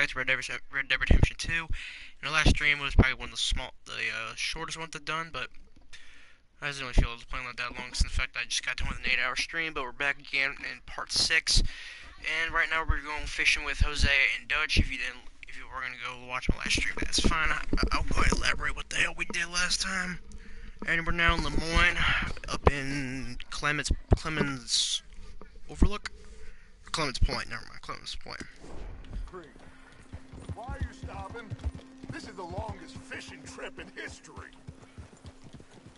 to Red Dead Redemption 2. And the last stream was probably one of the shortest ones I've done, but I didn't really feel I was playing like that long. Because in fact, I just got done with an 8-hour stream, but we're back again in part 6. And right now we're going fishing with Jose and Dutch. If you were gonna go watch my last stream, that's fine. I'll go ahead and elaborate what the hell we did last time. And we're now in Lemoyne, up in Clemens Overlook? Clemens Point, never mind, Clemens Point. Creek, why are you stopping? This is the longest fishing trip in history.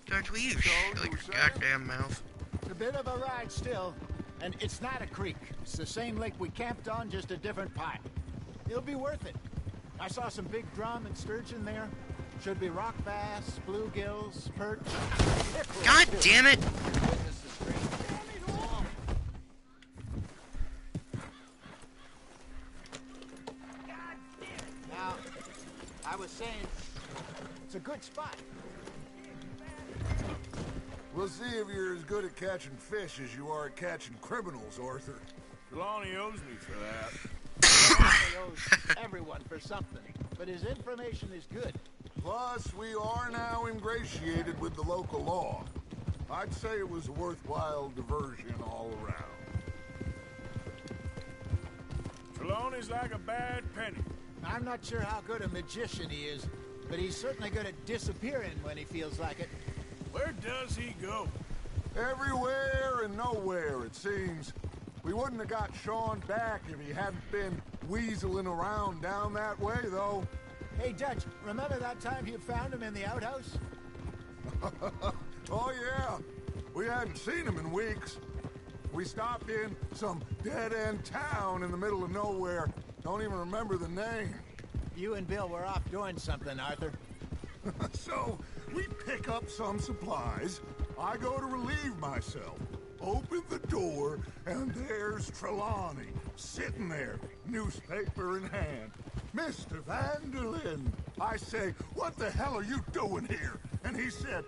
Dutch, will you shut your goddamn mouth? It's a bit of a ride still, and it's not a creek. It's the same lake we camped on, just a different pipe. It'll be worth it. I saw some big drum and sturgeon there. Should be rock bass, bluegills, perch. God damn it! Now, I was saying, it's a good spot. We'll see if you're as good at catching fish as you are at catching criminals, Arthur. Trelawney owes me for that. He owes everyone for something, but his information is good. Plus, we are now ingratiated with the local law. I'd say it was a worthwhile diversion all around. Trelawney's like a bad penny. I'm not sure how good a magician he is, but he's certainly good at disappearing when he feels like it. Where does he go? Everywhere and nowhere, it seems. We wouldn't have got Sean back if he hadn't been weaseling around down that way, though. Hey, Dutch, remember that time you found him in the outhouse? Oh, yeah. We hadn't seen him in weeks. We stopped in some dead-end town in the middle of nowhere. Don't even remember the name. You and Bill were off doing something, Arthur. So, we pick up some supplies. I go to relieve myself. Open the door, and there's Trelawney, sitting there, newspaper in hand. Mr. Vanderlyn. I say, what the hell are you doing here? And he said,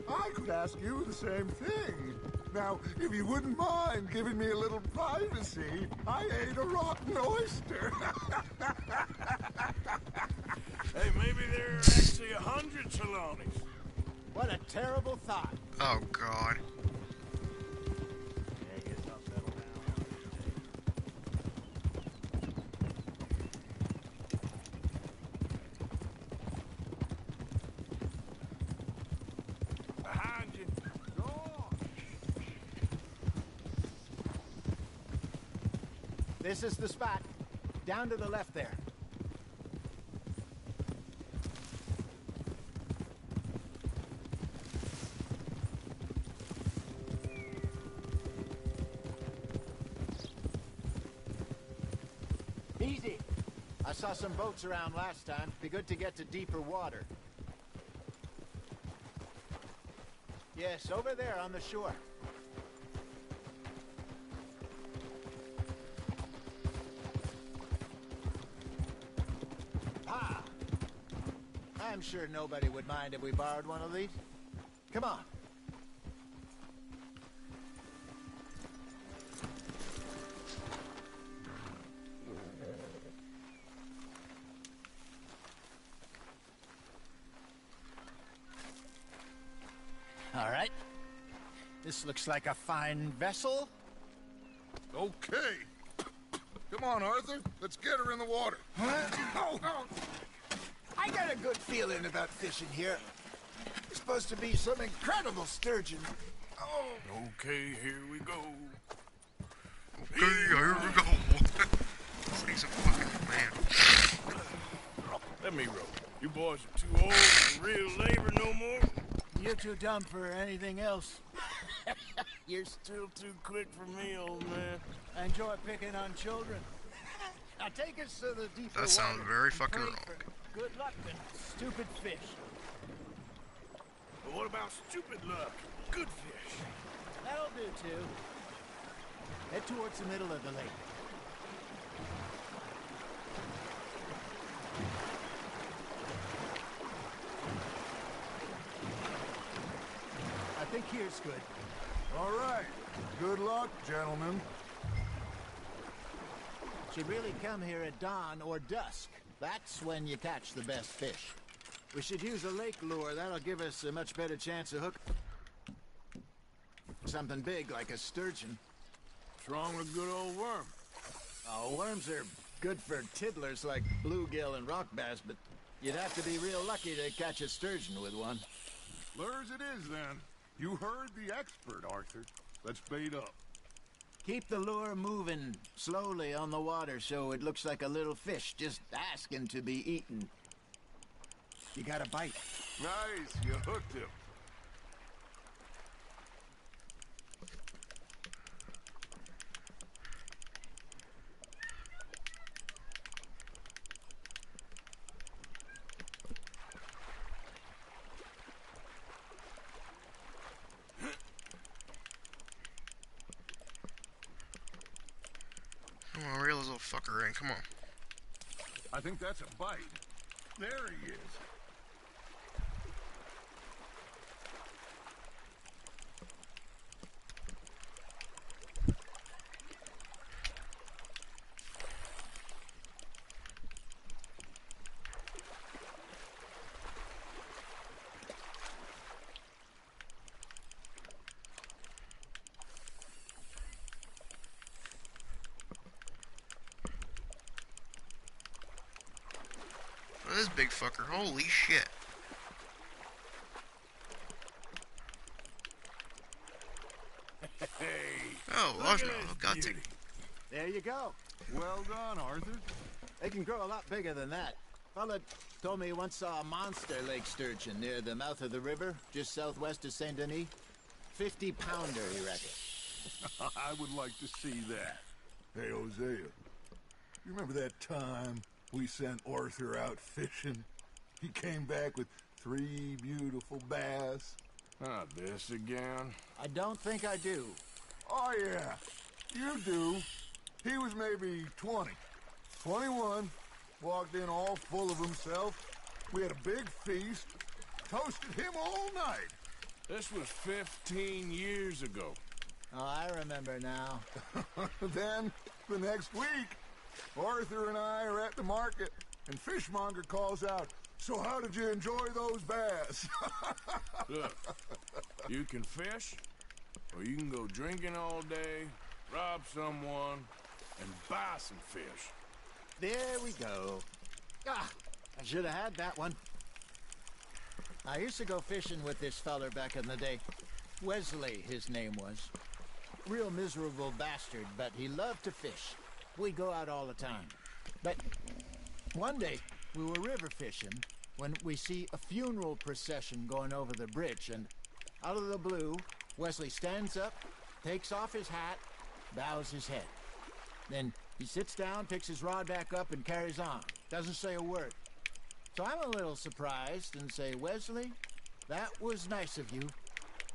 I could ask you the same thing. Now, if you wouldn't mind giving me a little privacy, I ate a rotten oyster. Hey, maybe there are actually 100 Trelawneys. What a terrible thought. Oh, God. Behind you. Go on. This is the spot. Down to the left there. Easy. I saw some boats around last time. Be good to get to deeper water. Yes, over there on the shore. Ah! I'm sure nobody would mind if we borrowed one of these. Come on. All right. This looks like a fine vessel. Okay. Come on, Arthur. Let's get her in the water. Oh. I got a good feeling about fishing here. It's supposed to be some incredible sturgeon. Oh. Okay, here we go. Okay, here we go. This thing's a fucking man. Let me row. You boys are too old for real labor no more. You're too dumb for anything else. You're still too quick for me, old man. I enjoy picking on children. Now take us to the deeper water. That sounds very and fucking pray wrong. for good luck and stupid fish. But what about stupid luck? Good fish. That'll do too. Head towards the middle of the lake. I think here's good. All right. Good luck, gentlemen. Should really come here at dawn or dusk. That's when you catch the best fish. We should use a lake lure. That'll give us a much better chance of hook something big like a sturgeon. What's wrong with a good old worm? Oh, worms are good for tiddlers like bluegill and rock bass, but you'd have to be real lucky to catch a sturgeon with one. Lures it is, then. You heard the expert, Arthur. Let's bait up. Keep the lure moving slowly on the water so it looks like a little fish just asking to be eaten. You got a bite. Nice, you hooked him. Come on, reel this little fucker in. Come on. I think that's a bite. There he is. This big fucker. Holy shit. Hey! Oh, Look at Osmo, this got to. beauty. There you go. Well done, Arthur. They can grow a lot bigger than that. Fella told me he once saw a monster lake sturgeon near the mouth of the river, just southwest of Saint Denis. 50-pounder, he reckons. I would like to see that. Hey, Hosea. You remember that time we sent Arthur out fishing? He came back with 3 beautiful bass. Not this again. I don't think I do. Oh, yeah. You do. He was maybe 20. 21. Walked in all full of himself. We had a big feast. Toasted him all night. This was 15 years ago. Oh, I remember now. Then, the next week, Arthur and I are at the market, and Fishmonger calls out, "So how did you enjoy those bass?" Look, you can fish, or you can go drinking all day, rob someone, and buy some fish. There we go. Ah, I should have had that one. I used to go fishing with this feller back in the day. Wesley, his name was. Real miserable bastard, but he loved to fish. We'd go out all the time. But one day, we were river fishing when we see a funeral procession going over the bridge, and out of the blue, Wesley stands up, takes off his hat, bows his head. Then he sits down, picks his rod back up, and carries on. Doesn't say a word. So I'm a little surprised and say, "Wesley, that was nice of you."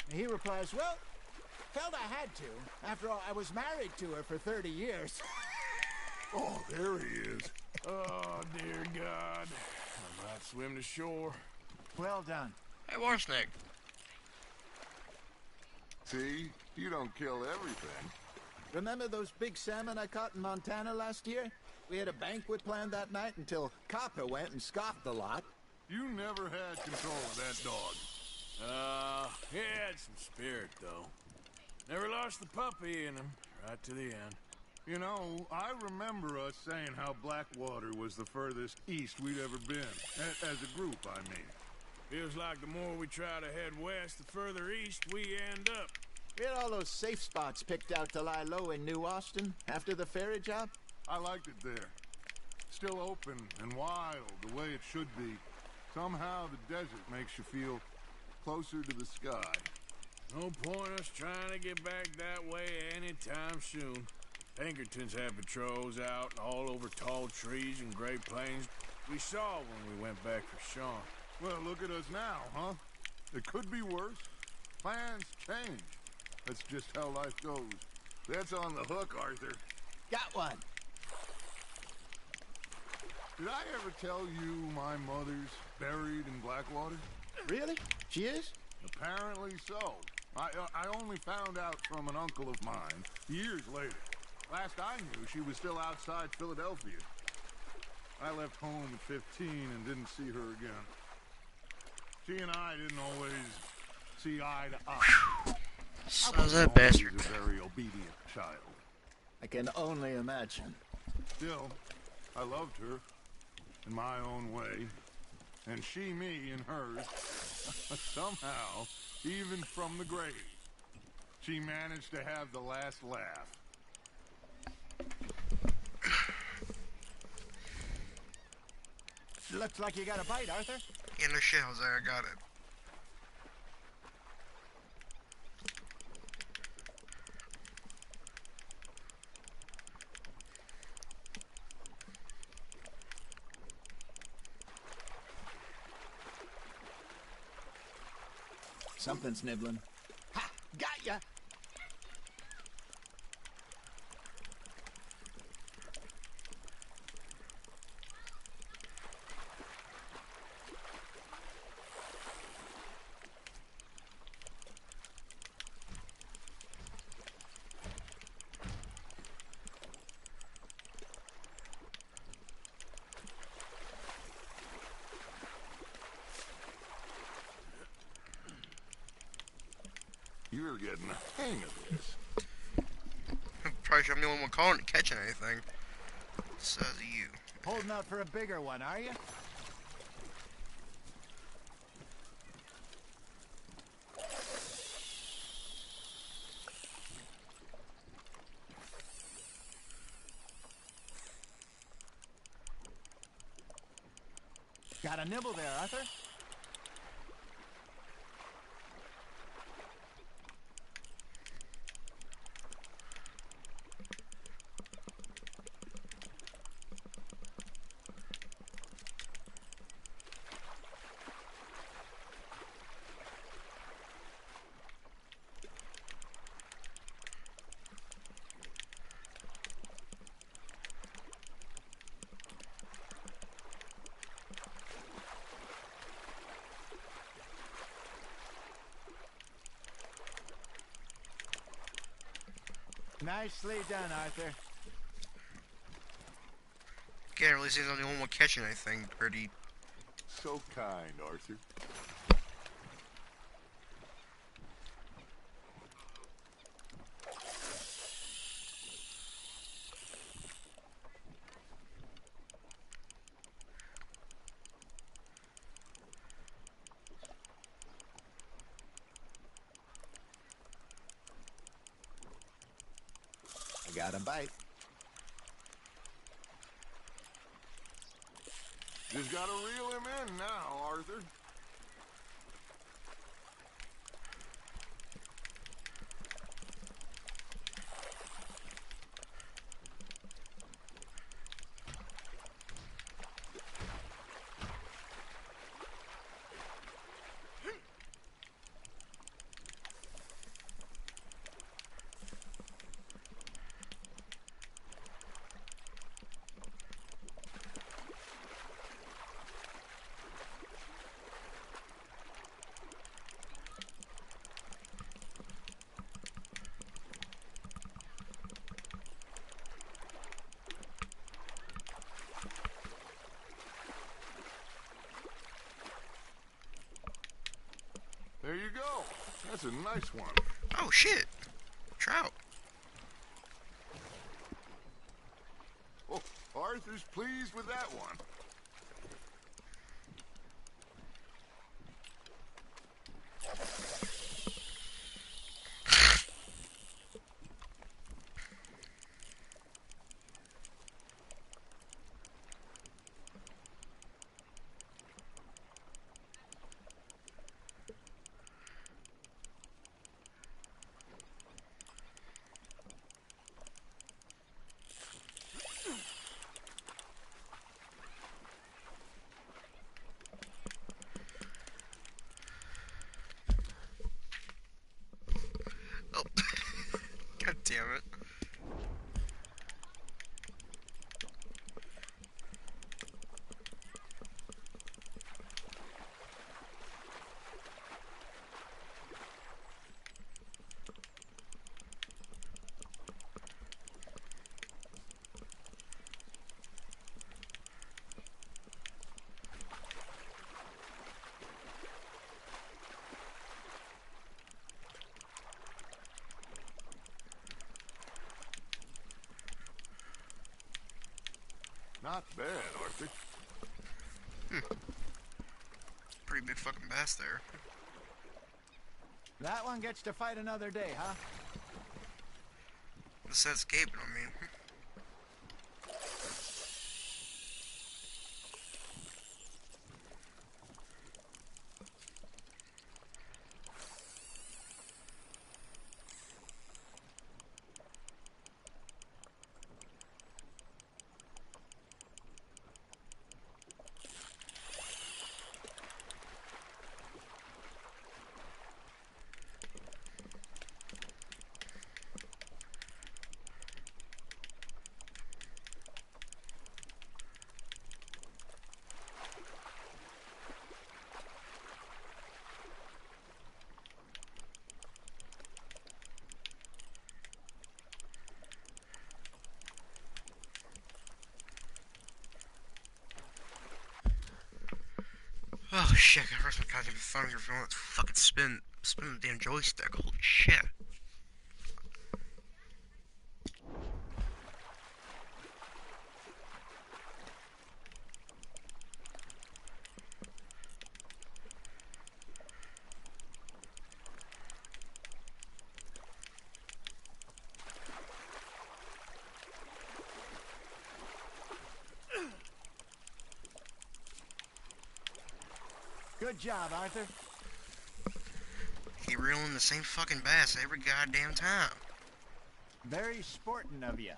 And he replies, "Well, felt I had to. After all, I was married to her for 30 years. Oh, there he is. Oh, dear God. I might swim to shore. Well done. Hey, war snake. See? You don't kill everything. Remember those big salmon I caught in Montana last year? We had a banquet planned that night until Copper went and scoffed the lot. You never had control of that dog. He had some spirit, though. Never lost the puppy in him, right to the end. You know, I remember us saying how Blackwater was the furthest east we'd ever been. As a group, I mean. Feels like the more we try to head west, the further east we end up. We had all those safe spots picked out to lie low in New Austin after the ferry job. I liked it there. Still open and wild, the way it should be. Somehow the desert makes you feel closer to the sky. No point us trying to get back that way anytime soon. Pinkertons have patrols out all over tall trees and Great Plains. We saw when we went back for Sean. Well, look at us now, huh? It could be worse. Plans change. That's just how life goes. That's on the hook, Arthur. Got one. Did I ever tell you my mother's buried in Blackwater? Really? She is? Apparently so. I only found out from an uncle of mine years later. Last I knew, she was still outside Philadelphia. I left home at 15 and didn't see her again. She and I didn't always see eye to eye. I How's that wasn't always bastard? a very obedient child. I can only imagine. Still, I loved her in my own way, and she me in hers. Somehow, even from the grave, she managed to have the last laugh. Looks like you got a bite, Arthur. Yeah, no shit, Jose, I got it. Something's nibbling. Ha! Got ya! You're getting the hang of this. Probably sure I'm the only one calling it catching anything. Says you. Holding out for a bigger one, are you? Got a nibble there, Arthur. Nicely done, Arthur. Can't really say I'm the only one catching anything. Pretty. So kind, Arthur. I got a bite. Just gotta reel him in now, Arthur. There you go. That's a nice one. Oh shit! Trout. Oh, Arthur's pleased with that one. Not bad, Arthur. Pretty big fucking bass there. That one gets to fight another day, huh? The set's gaping on me. Oh shit, I gotta rest my goddamn phone here if you want to fucking spin the damn joystick. Holy shit. Good job, Arthur. Keep reeling the same fucking bass every goddamn time. Very sporting of you.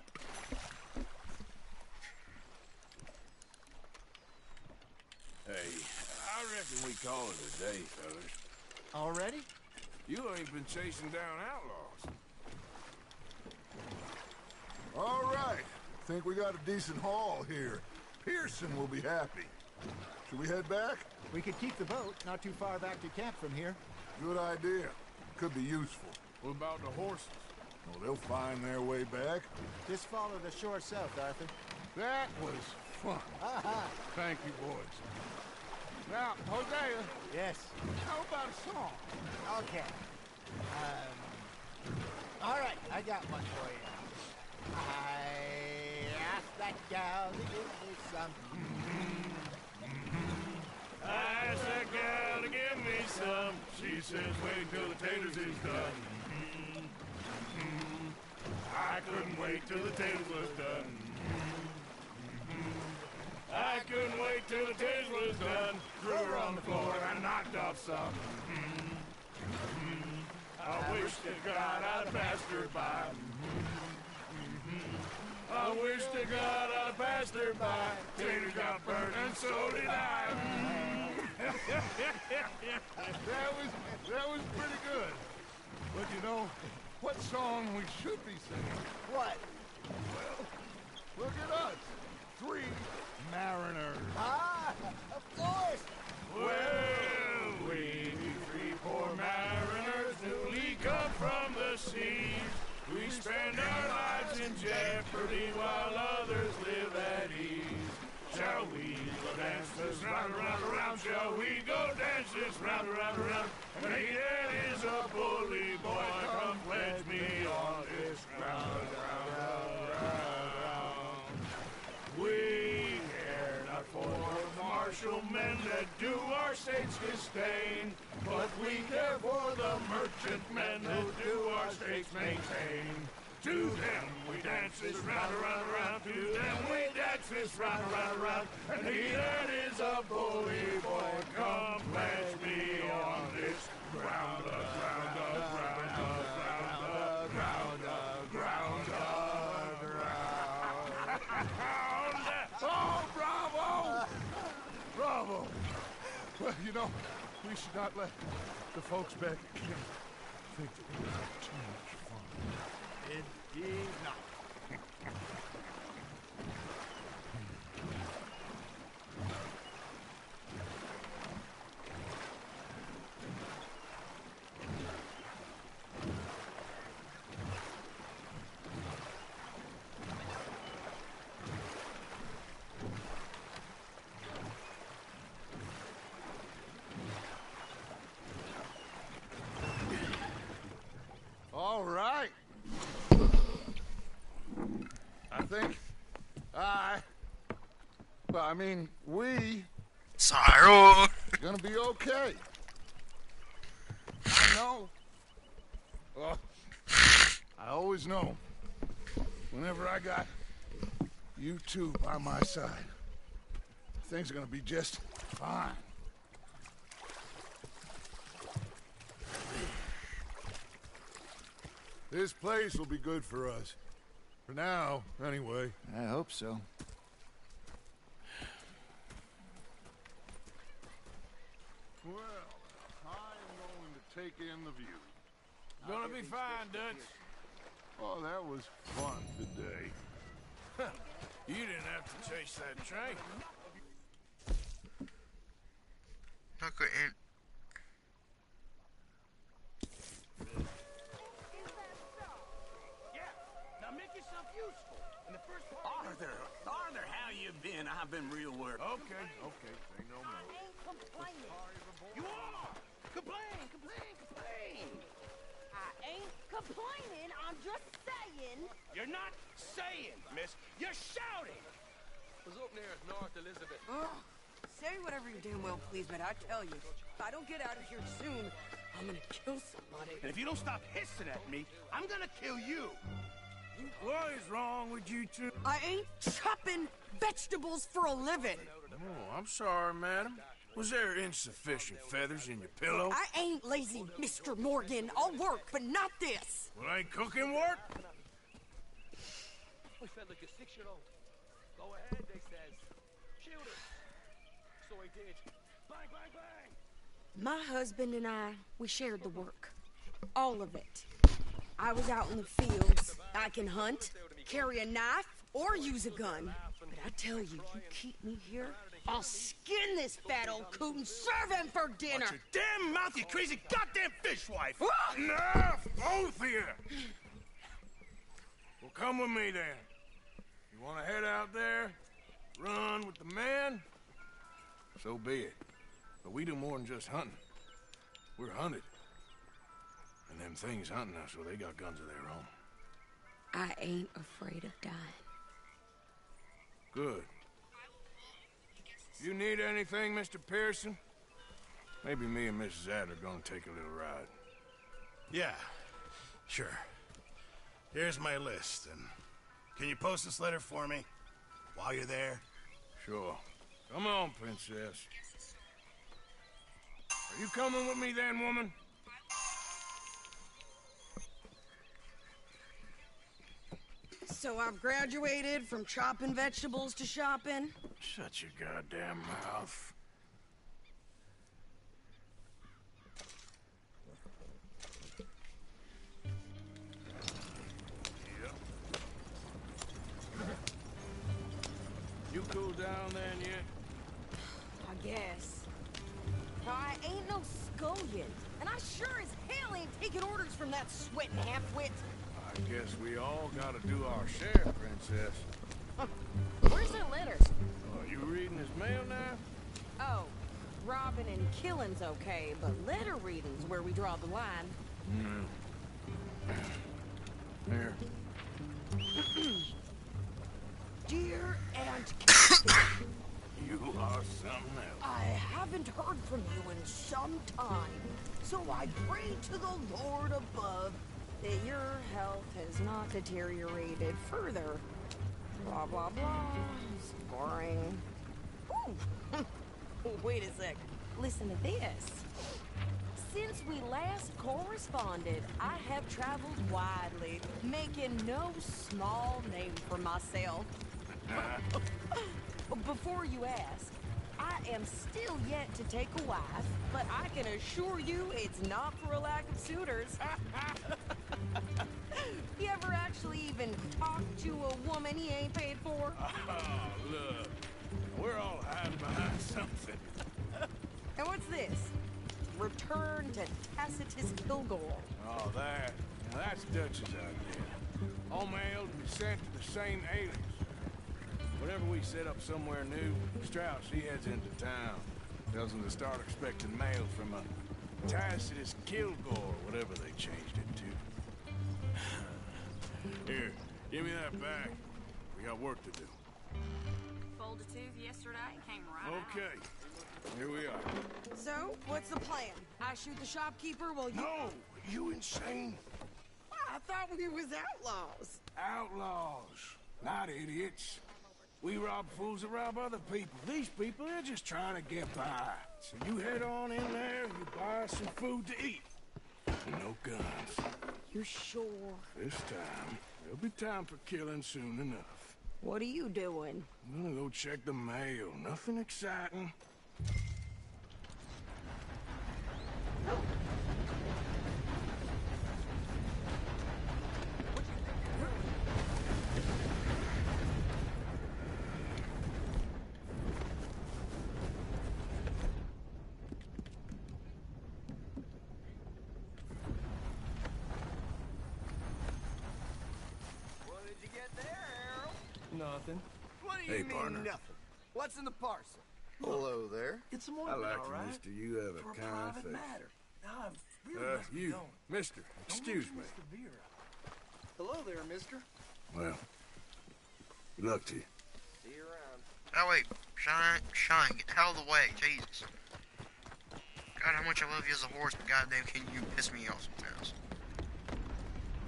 Hey, I reckon we call it a day, fellas. Already? You ain't been chasing down outlaws. All right. Think we got a decent haul here. Pearson will be happy. Should we head back? We could keep the boat not too far back to camp from here. Good idea. Could be useful. What about the horses? Well, they'll find their way back. Just follow the shore south, Arthur. That was fun. Thank you, boys. Now, Hosea, Yes. how about a song? Okay. All right, I got one for you. I asked that gal to give me some. I asked that gal to give me some. She says wait till the taters is done. I couldn't wait till the taters was done. I couldn't wait till the taters was done. Threw her on the floor and I knocked off some. I wish to God I'd passed her by. I wish to God I'd passed her by. Taters got burned and so did I. That was pretty good. But you know, what song we should be singing? What? Well, look at us. 3 mariners. Ah, of course. Well, we 3 poor mariners newly come from the seas. We spend our lives in jeopardy while others live at ease. Shall we go dance this round, around, around? Shall we go dance this round, around, around? And he that is a bully boy, come pledge me on this round, round, round, round. We care not for martial men that do our state's disdain, but we care for the merchant men who do our state's maintain. To them we dance this round, around, around. To them we dance this round, around, around. And he that is a bully boy, come pledge me on this ground, ground, ground, ground, ground, ground, ground. Oh, bravo! Bravo! Well, you know, we should not let the folks back at camp think that we have too much fun. Indeed not. All right. I think I I mean, we Sorry. gonna be okay. I know. Well, I always know. Whenever I got you two by my side, things are gonna be just fine. This place will be good for us. For now, anyway. I hope so. Well, I'm going to take in the view. Gonna be fine, Dutch. Oh, that was fun today. You didn't have to chase that train. Not good. Now make yourself useful. In the first part, Arthur, how you been? I've been real work. Okay, say no more. I ain't complaining. You are! Complain! I ain't complaining, I'm just saying. You're not saying, miss. You're shouting! Was up near North Elizabeth. Ugh. Say whatever you damn well please, but I tell you, if I don't get out of here soon, I'm gonna kill somebody. And if you don't stop hissing at me, I'm gonna kill you. What is wrong with you two? I ain't chopping vegetables for a living. Oh, I'm sorry, madam. Was there insufficient feathers in your pillow? I ain't lazy, Mr. Morgan. I'll work, but not this. Well, ain't cooking work? We felt like a 6-year-old. Go ahead, they says. Shoot him. So I did. Bang, bang, bang! My husband and I, we shared the work. All of it. I was out in the fields. I can hunt, carry a knife, or use a gun. But I tell you, you keep me here, I'll skin this fat old coot and serve him for dinner. Watch your damn mouth, you crazy goddamn fishwife! Enough, both of you! Well, come with me then. You want to head out there, run with the men? So be it. But we do more than just hunting. We're hunted. And them things hunting us, well, they got guns of their own. I ain't afraid of dying. Good. You need anything, Mr. Pearson? Maybe me and Mrs. Adler gonna take a little ride. Yeah, sure. Here's my list, and can you post this letter for me while you're there? Sure. Come on, princess. Are you coming with me then, woman? So I've graduated from chopping vegetables to shopping? Shut your goddamn mouth. Yep. You cool down then yet? I guess. I ain't no scullion, and I sure as hell ain't taking orders from that sweating half-wit. I guess we all gotta do our share, princess. Where's their letters? Oh, you reading his mail now? Oh, robbing and killing's okay, but letter reading's where we draw the line. Here. Dear Aunt Catherine, You are something else. I haven't heard from you in some time, so I pray to the Lord above that your health has not deteriorated further. Blah, blah, blah. It's boring. Ooh. Wait a sec. Listen to this. Since we last corresponded, I have traveled widely, making no small name for myself. Before you ask, I am still yet to take a wife, but I can assure you it's not for a lack of suitors. You ever actually even talked to a woman he ain't paid for? Oh, look. We're all hiding behind something. And what's this? Return to Tacitus Kilgore. Oh, that. Now, that's Dutch's idea. All mail to be sent to the same alias. Whenever we set up somewhere new, Strauss, he heads into town. Tells them to start expecting mail from a Tacitus Kilgore, whatever they changed it to. Here, give me that back. We got work to do. pulled a tooth yesterday, came right out. Okay, here we are. So, what's the plan? I shoot the shopkeeper while you... No! You insane? I thought we was outlaws. Outlaws, not idiots. We rob fools that rob other people. These people, they're just trying to get by. So you head on in there and you buy some food to eat. No guns. You sure? This time, there'll be time for killing soon enough. What are you doing? I'm gonna go check the mail. Nothing exciting. What did you get there, Harold? Nothing. What do you Hey, mean partner. nothing? What's in the parcel? Hello there. It's a I morning, like all you, right? mister. You have For a a kind private face. matter. Now I really must be You, going. mister, excuse me. Mr. Beer. Hello there, mister. Well, good luck to you. See you around. Oh wait, Shine, get the hell of the way, Jesus. God, how much I love you as a horse, but goddamn, can you piss me off sometimes?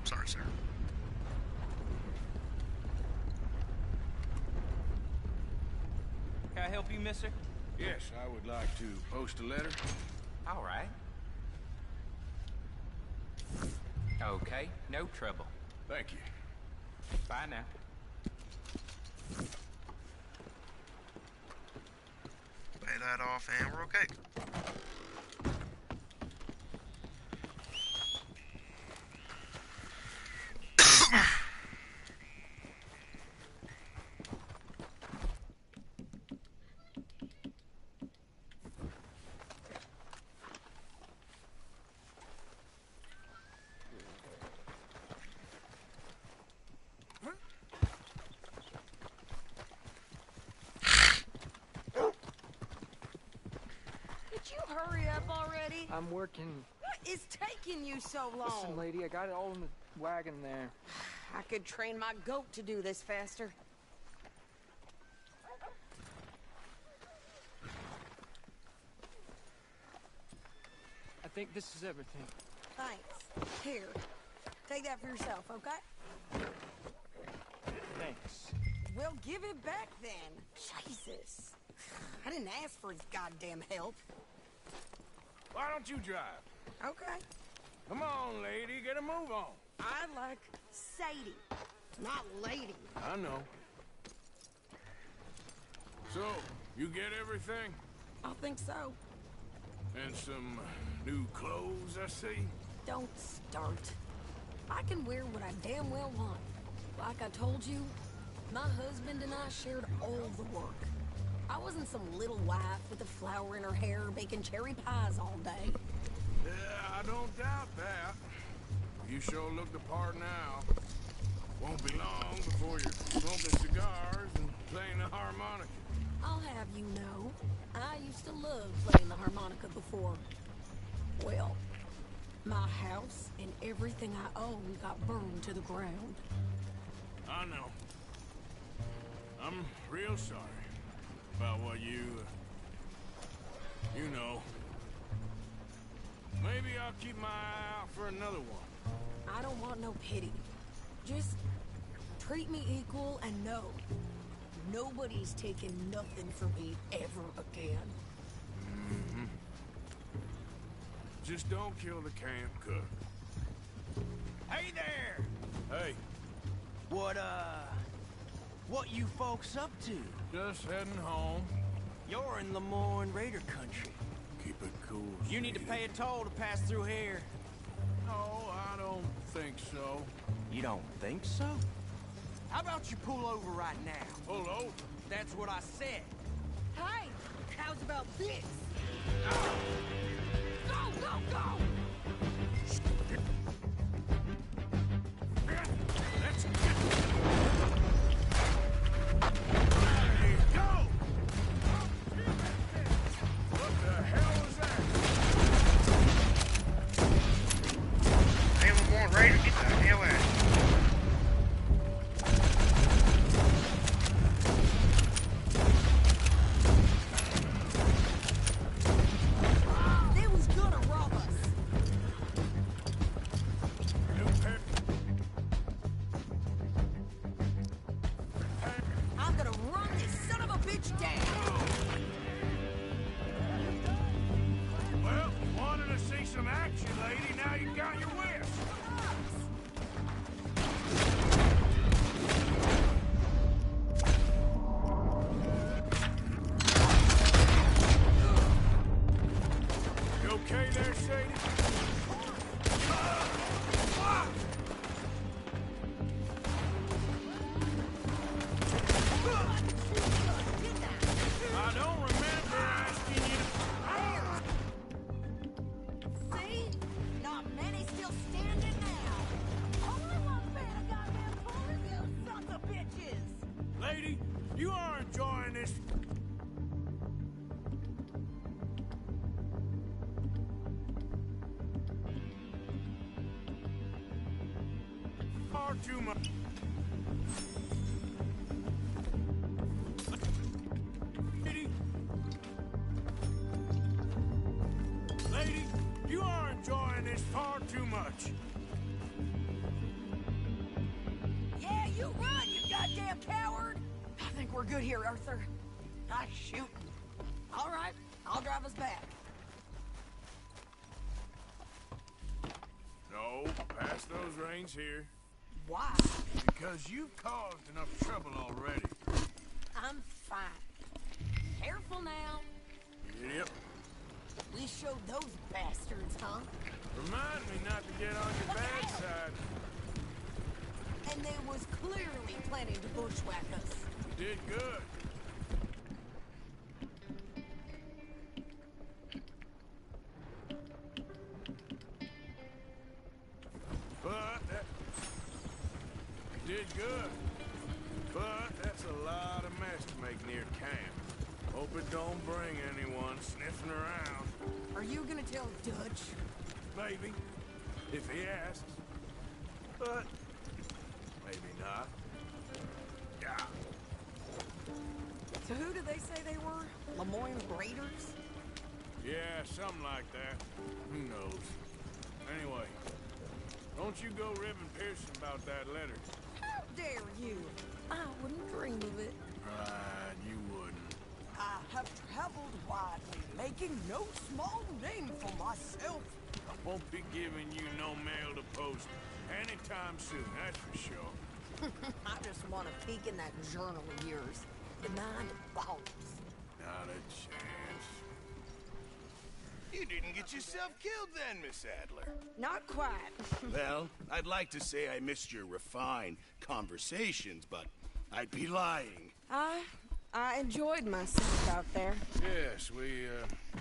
Sorry, sir. Can I help you, mister? Yes, I would like to post a letter. All right. Okay, no trouble. Thank you. Bye now. Pay that off and we're okay. Did you hurry up already? I'm working. What is taking you so long? Listen, lady, I got it all in the wagon there. I could train my goat to do this faster. I think this is everything. Thanks. Here, take that for yourself, okay? Thanks. Well, give it back then. Jesus. I didn't ask for his goddamn help. Why don't you drive? Okay. Come on, lady, get a move on. I like Sadie, not lady. I know. So, you get everything? I think so. And some new clothes, I see? Don't start. I can wear what I damn well want. Like I told you, my husband and I shared all the work. I wasn't some little wife with a flower in her hair baking cherry pies all day. Yeah, I don't doubt that. You sure look the part now. Won't be long before you're smoking cigars and playing the harmonica. I'll have you know, I used to love playing the harmonica before. Well, my house and everything I own got burned to the ground. I know. I'm real sorry about what you know. Maybe I'll keep my eye out for another one. I don't want no pity. Just treat me equal and know nobody's taking nothing from me ever again. Mm-hmm. Just don't kill the camp cook. Hey there! Hey, What you folks up to? just heading home. You're in Lemoyne Raider country. Keep it cool. You need to sweetie. pay a toll to pass through here. No, I don't think so. You don't think so? How about you pull over right now? Pull over. That's what I said. Hey, how's about this? Go, go, go! Let's get there you go! What the hell was that? Hey, we're going Raider, get the hell out. too much. Lady, you are enjoying this far too much. Yeah, you run, you goddamn coward! I think we're good here, Arthur. Nice shooting. All right, I'll drive us back. No, pass those reins here. Why? Because you've caused enough trouble already. I'm fine. Careful now. Yep. We showed those bastards, huh? Remind me not to get on your bad side. And they was clearly planning to bushwhack us. You did good. But that... You did good. But that's a lot of mess to make near camp. Hope it don't bring anyone sniffing around. Are you gonna tell Dutch? Maybe. If he asks. But... maybe not. Yeah. So who did they say they were? Lemoyne Raiders? Yeah, something like that. Who knows? Anyway, don't you go ribbing Pearson about that letter. How dare you? I wouldn't dream of it. Right, you wouldn't. I have traveled widely, making no small name for myself. I won't be giving you no mail to post anytime soon, that's for sure. I just want to peek in that journal of yours. The mind boggles. Not a chance. You didn't get yourself killed then, Miss Adler. Not quite. Well, I'd like to say I missed your refined conversations, but I'd be lying. I enjoyed myself out there. Yes,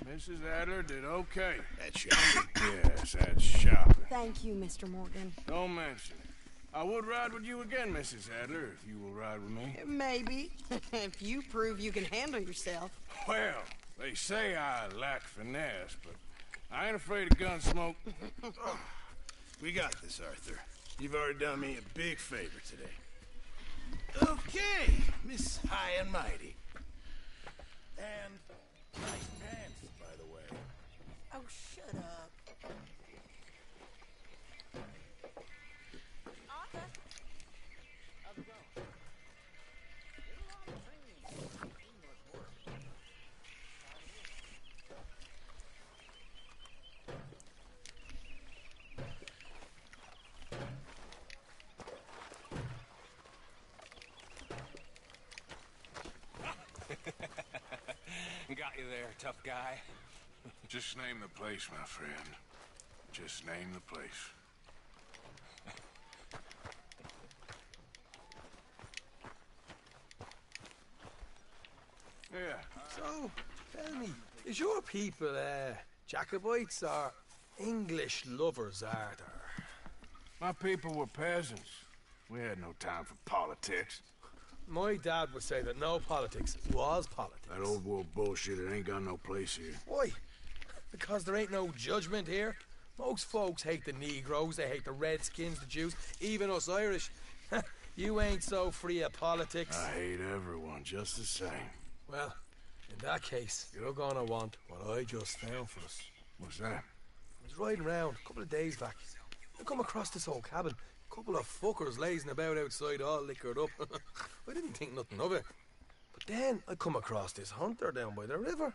Mrs. Adler did okay. That's shopping. Yes, that's shopping. Thank you, Mr. Morgan. Don't mention it. I would ride with you again, Mrs. Adler, if you will ride with me. Maybe. If you prove you can handle yourself. Well, they say I lack finesse, but I ain't afraid of gun smoke. We got this, Arthur. You've already done me a big favor today. Okay, Miss High and Mighty. And nice pants, by the way. Oh, shut up. Arthur? How's it going? Get along the train. Too much work. Got you there, tough guy. Just name the place, my friend. Just name the place. Yeah. So, tell me, is your people, Jacobites or English lovers, are there? My people were peasants. We had no time for politics. My dad would say that no politics was politics. That old world bullshit, it ain't got no place here. Why? Because there ain't no judgment here. Most folks hate the Negroes, they hate the Redskins, the Jews, even us Irish. You ain't so free of politics. I hate everyone just the same. Well, in that case, you're gonna want what I just found for us. What's that? I was riding around a couple of days back. I come across this old cabin. A couple of fuckers lazing about outside all liquored up. I didn't think nothing of it. But then I come across this hunter down by the river.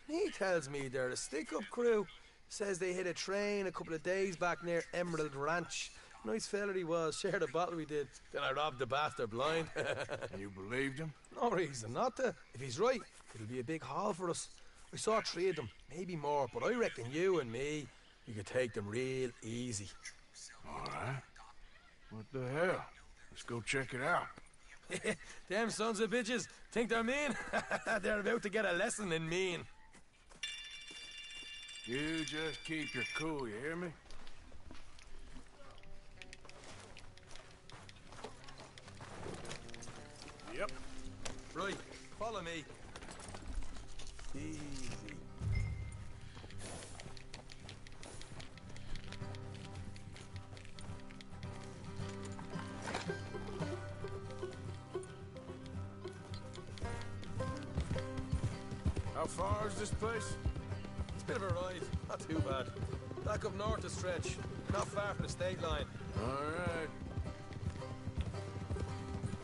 He tells me they're a stick-up crew. Says they hit a train a couple of days back near Emerald Ranch. Nice fella he was, shared a bottle we did. Then I robbed the bastard blind. You believed him? No reason not to. If he's right, it'll be a big haul for us. I saw 3 of them, maybe more, but I reckon you and me, we could take them real easy. All right. What the hell? Let's go check it out. Them sons of bitches think they're mean. They're about to get a lesson in mean. You just keep your cool, you hear me? Yep. Right, follow me. Easy. far is this place? It's a bit of a ride, not too bad. Back up north a stretch, not far from the state line. Alright.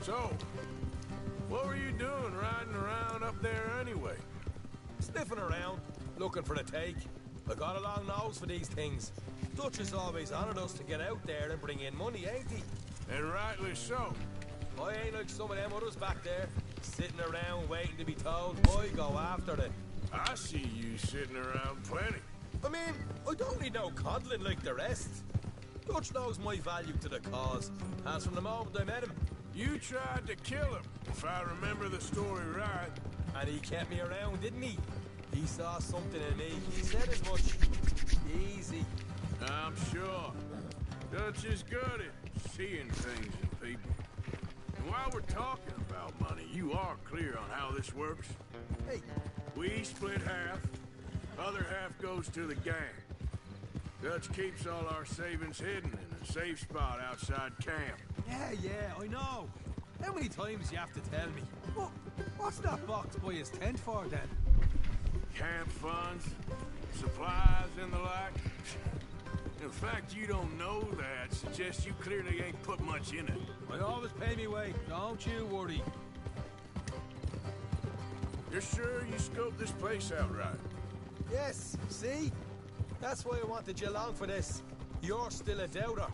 So, what were you doing riding around up there anyway? Sniffing around, looking for the take. I got a long nose for these things. Dutch has always honoured us to get out there and bring in money, ain't he? And rightly so. I ain't like some of them others back there, sitting around waiting to be told. I go after it. I see you sitting around plenty. I mean, I don't need no coddling like the rest. Dutch knows my value to the cause, as from the moment I met him. You tried to kill him, if I remember the story right. And he kept me around, didn't he? He saw something in me. He said as much. Easy. I'm sure. Dutch is good at seeing things in people. And while we're talking about money, you are clear on how this works? Hey. We split half. Other half goes to the gang. Dutch keeps all our savings hidden in a safe spot outside camp. Yeah, I know. How many times you have to tell me? What's that box by his tent for, then? Camp funds, supplies, and the like. The fact you don't know that suggests you clearly ain't put much in it. I always pay me way, don't you worry. You're sure you scoped this place out right? Yes, see? That's why I wanted you along for this. You're still a doubter.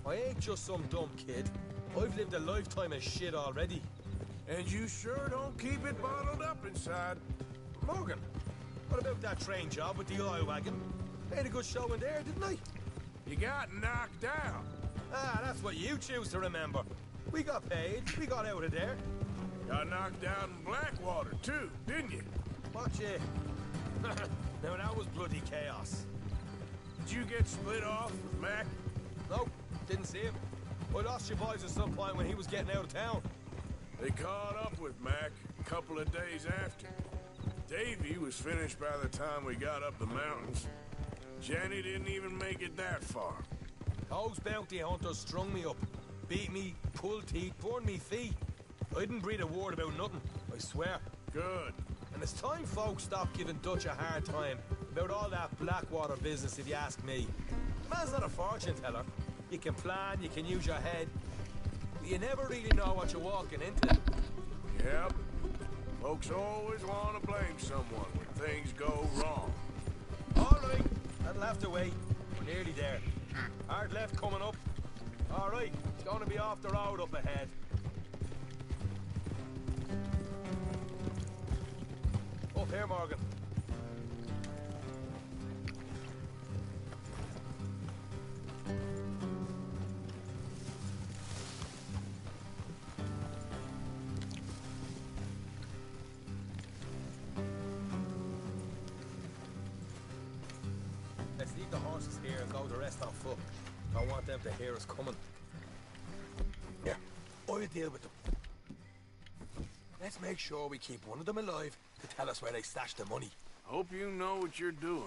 I ain't just some dumb kid. I've lived a lifetime of shit already. And you sure don't keep it bottled up inside. Morgan, what about that train job with the oil wagon? Made a good show in there, didn't I? You got knocked out. Ah, that's what you choose to remember. We got paid, we got out of there. Got knocked out in Blackwater, too, didn't you? Watch it. Now that was bloody chaos. Did you get split off with Mac? Nope, didn't see him. I lost your boys at some point when he was getting out of town. They caught up with Mac a couple of days after. Davy was finished by the time we got up the mountains. Jenny didn't even make it that far. Those bounty hunters strung me up. Beat me, pulled teeth, burned me feet. I didn't breathe a word about nothing, I swear. Good. And it's time folks stop giving Dutch a hard time about all that Blackwater business, if you ask me. The man's not a fortune teller. You can plan, you can use your head, but you never really know what you're walking into. Yep. Folks always want to blame someone when things go wrong. All right, that'll have to wait. We're nearly there. Hard left coming up. All right, it's going to be off the road up ahead. Up here, Morgan. Let's leave the horses here and go the rest on foot. Don't want them to hear us coming. Here, I'll deal with them. Let's make sure we keep one of them alive to tell us where they stashed the money. Hope you know what you're doing.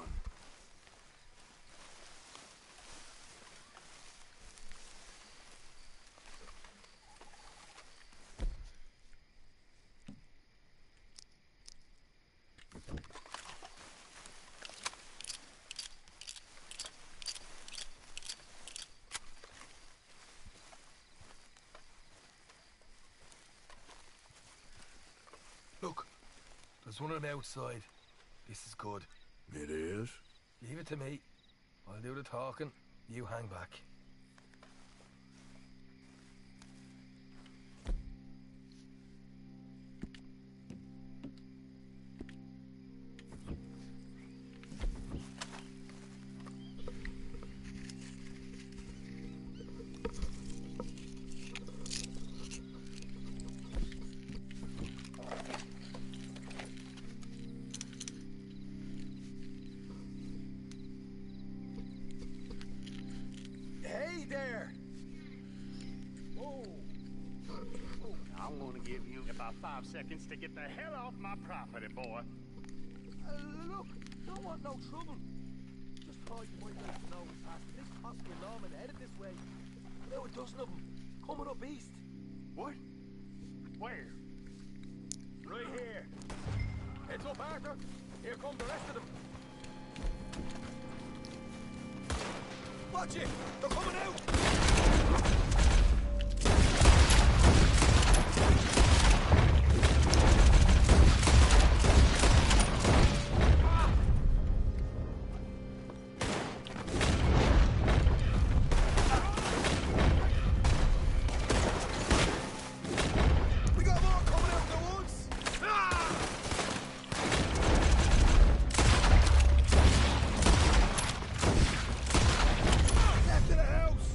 Look, there's one on the outside. This is good. It is? Leave it to me. I'll do the talking. You hang back. Hey there! Whoa. I'm gonna give you about 5 seconds to get the hell off my property, boy. Look, don't want no trouble. Just thought you might like to know what's past this possible lawman headed this way. About a dozen of them, coming up east. What? Where? Right here. Heads up, Arthur. Here come the rest of them. Watch it! They're coming out! We got more coming out the woods! Left of the house!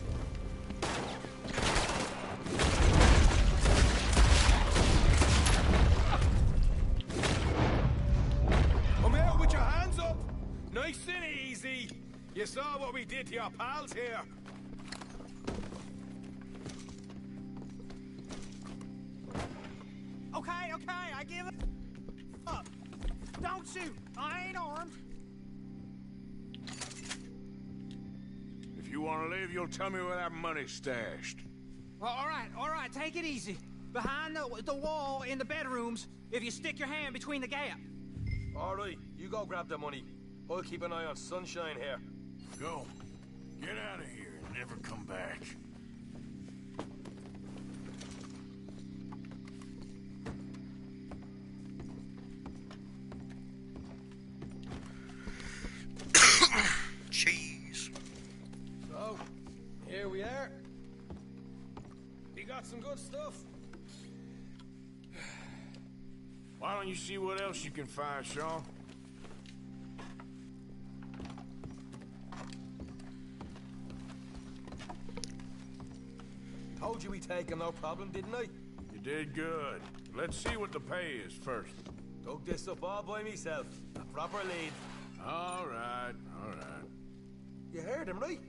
Come out with your hands up! Nice and easy! You saw what we did to your pals here! Okay, I give it up. Don't shoot. I ain't armed. If you want to leave, you'll tell me where that money's stashed. Well, all right, take it easy. Behind the wall in the bedrooms, if you stick your hand between the gap. All right, you go grab the money. I'll keep an eye on Sunshine here. Go. Get out of here and never come back. Cheese. So, here we are. We got some good stuff. Why don't you see what else you can find, Sean? Told you we take him, no problem, didn't I? You did good. Let's see what the pay is first. Dug this up all by myself. A proper lead. All right. You heard him, right?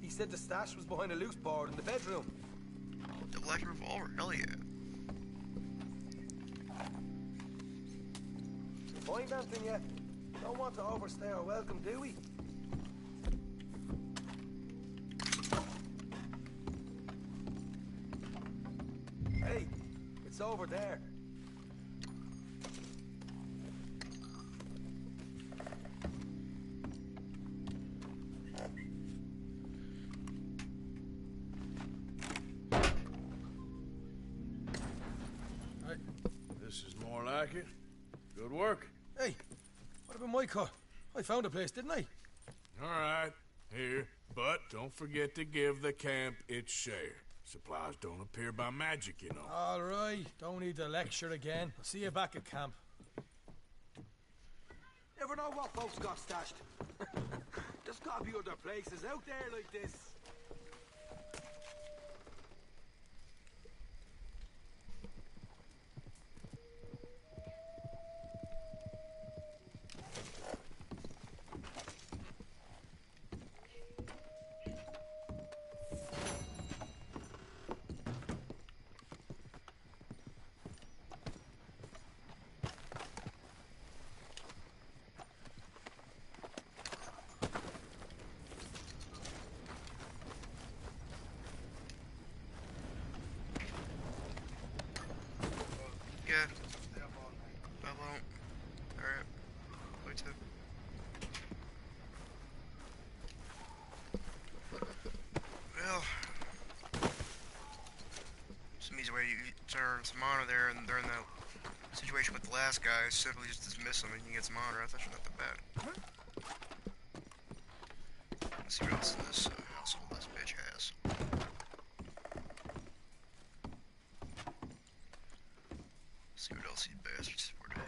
He said the stash was behind a loose board in the bedroom. The black revolver, hell yeah. Find anything yet? Don't want to overstay our welcome, do we? Hey, it's over there. This is more like it. Good work. Hey, what about my car? I found a place, didn't I? All right, here. But don't forget to give the camp its share. Supplies don't appear by magic, you know. All right, don't need the lecture again. I'll see you back at camp. Never know what folks got stashed. There's gotta be other places out there like this. Yeah. I won't. Alright. Wait till. Well. Some easy way you turn some honor there, and during that situation with the last guy, simply just dismiss him and you get some honor. That's actually not that bad. Let's see what else in this household this bitch has. See what else these bastards were to have.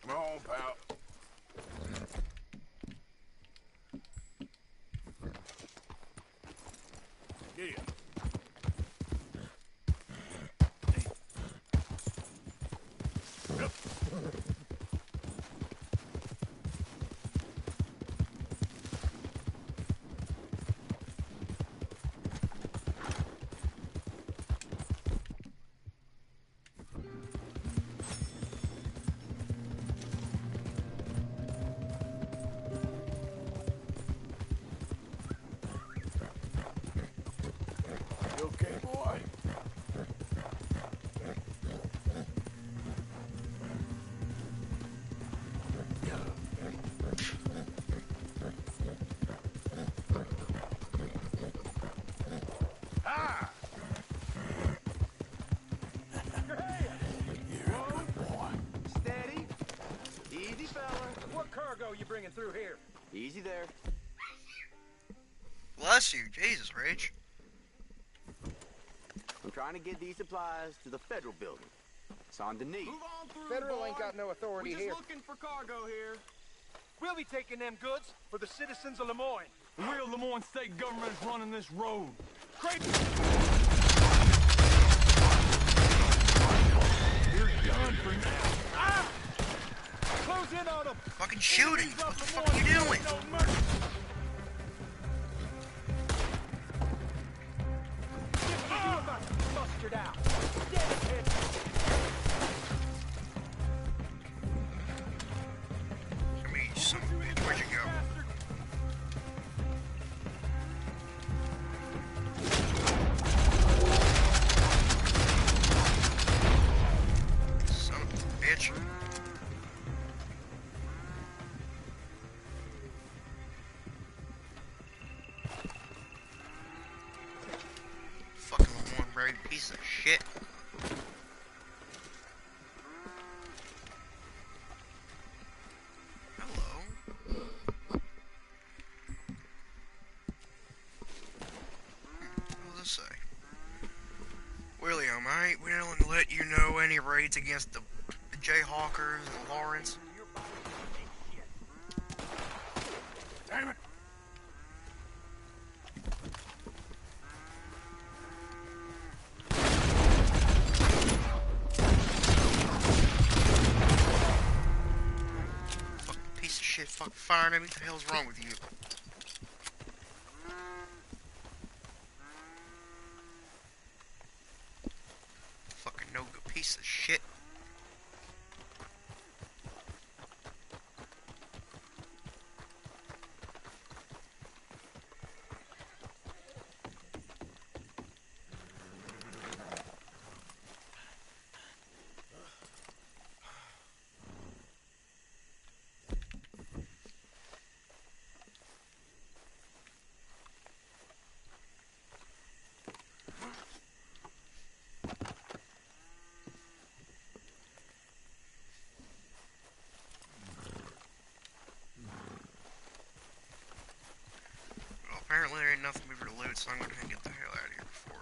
Come on, pal. Yeah. Yep. What cargo you bringing through here? Easy there. Bless you, Jesus, Rach. I'm trying to get these supplies to the federal building. It's on the knee. Move on through, Federal boy. ain't got no authority We're just here. looking for cargo here. We'll be taking them goods for the citizens of Lemoyne. The real Lemoyne state government is running this road. Great. You're done for now. Ah! Close in on them. Fucking shooting. What the fuck are you doing? No mercy. You about to be busted out. Damn it, kid. I mean, son of a bitch, where'd you go? Son of a bitch. Fucking one brave piece of shit. Hello. What does this say? William, I ain't willing to let you know any raids against the Jayhawkers and Lawrence. Damn it! Fucking piece of shit, fucking firing at me. What the hell's wrong with you? Fucking no good piece of shit. Well, apparently there ain't nothing we were to loot, so I'm gonna get the hell out of here before,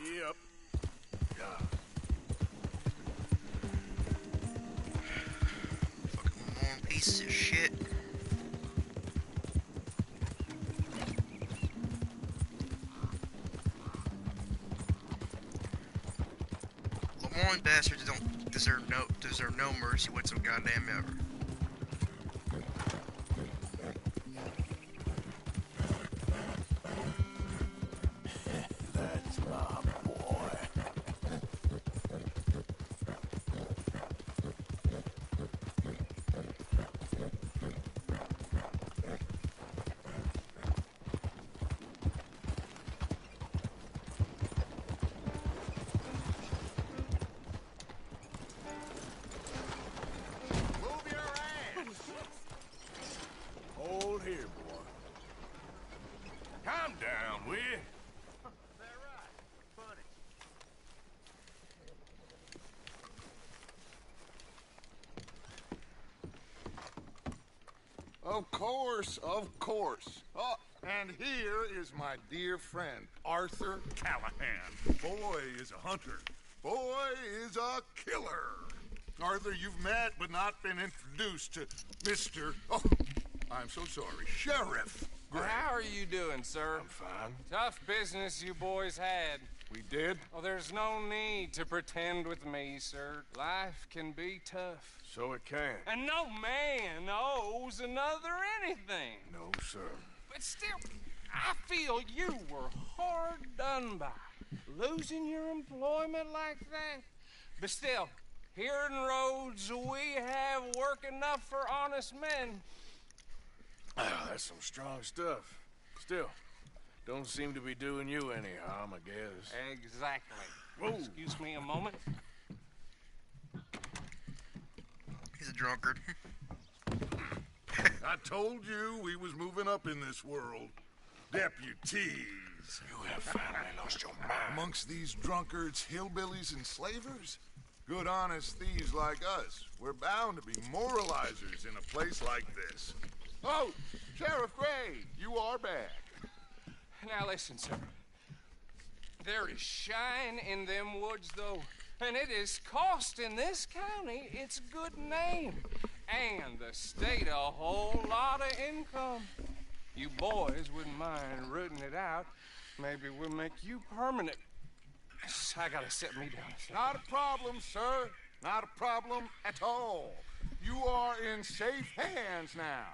Yep. fucking Lamorne pieces of shit. Lemoyne bastards don't deserve no mercy whatsoever goddamn ever. That's my boy. Move your ass. Hold here, boy. Calm down, will you? That right? Funny. Of course, of course. Oh, and here is my dear friend, Arthur Callahan. Boy is a hunter. Boy is a killer. Arthur, you've met but not been introduced to Mr. Oh, I'm so sorry, Sheriff Gray. How are you doing, sir? I'm fine. Tough business you boys had. We did? Well, there's no need to pretend with me, sir. Life can be tough. So it can. And no man owes another anything. No, sir. But still, I feel you were hard done by. Losing your employment like that. But still, here in Rhodes, we have work enough for honest men. Ah, that's some strong stuff. Still, don't seem to be doing you any harm, I guess. Exactly. Whoa. Excuse me a moment. He's a drunkard. I told you we was moving up in this world. Deputies. days. You have finally lost your mind. Amongst these drunkards, hillbillies, and slavers? Good honest thieves like us. We're bound to be moralizers in a place like this. Oh, Sheriff Gray, you are back. Now listen, sir. There is shine in them woods, though, and it is costing this county its good name, and the state a whole lot of income. You boys wouldn't mind rooting it out. Maybe we'll make you permanent. I gotta sit me down. Not a problem, sir. Not a problem at all. You are in safe hands now.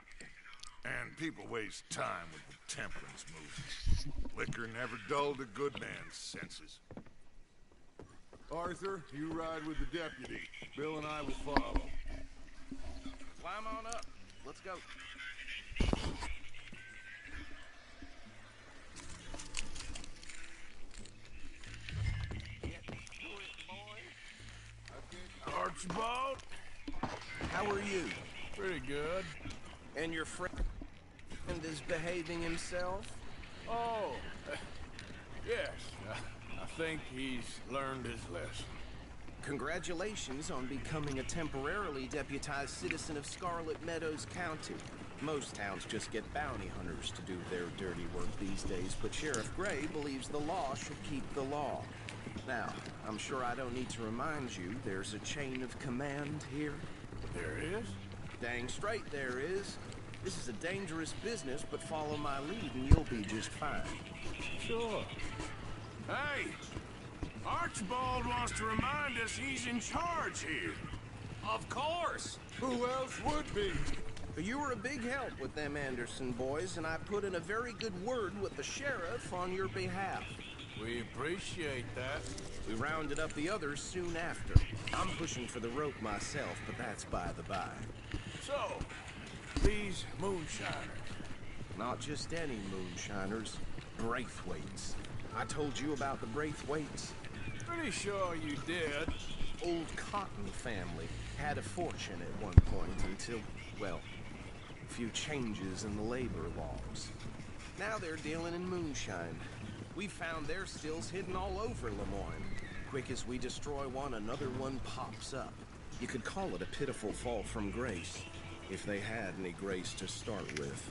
And people waste time with the temperance movement. Liquor never dulled a good man's senses. Arthur, you ride with the deputy. Bill and I will follow. Climb on up. Let's go. Archibald? How are you? Pretty good. And your friend is behaving himself? Oh, yes. I think he's learned his lesson. Congratulations on becoming a temporarily deputized citizen of Scarlet Meadows County. Most towns just get bounty hunters to do their dirty work these days, but Sheriff Gray believes the law should keep the law. Now, I'm sure I don't need to remind you there's a chain of command here. There is? Dang straight there is. This is a dangerous business, but follow my lead and you'll be just fine. Sure. Hey! Archibald wants to remind us he's in charge here. Of course. Who else would be? You were a big help with them Anderson boys, and I put in a very good word with the sheriff on your behalf. We appreciate that. We rounded up the others soon after. I'm pushing for the rope myself, but that's by the by. So, these moonshiners. Not just any moonshiners, Braithwaites. I told you about the Braithwaites. Pretty sure you did. Old Cotton family had a fortune at one point until, well, a few changes in the labor laws. Now they're dealing in moonshine. We found their stills hidden all over Lemoyne. Quick as we destroy one, another one pops up. You could call it a pitiful fall from grace, if they had any grace to start with.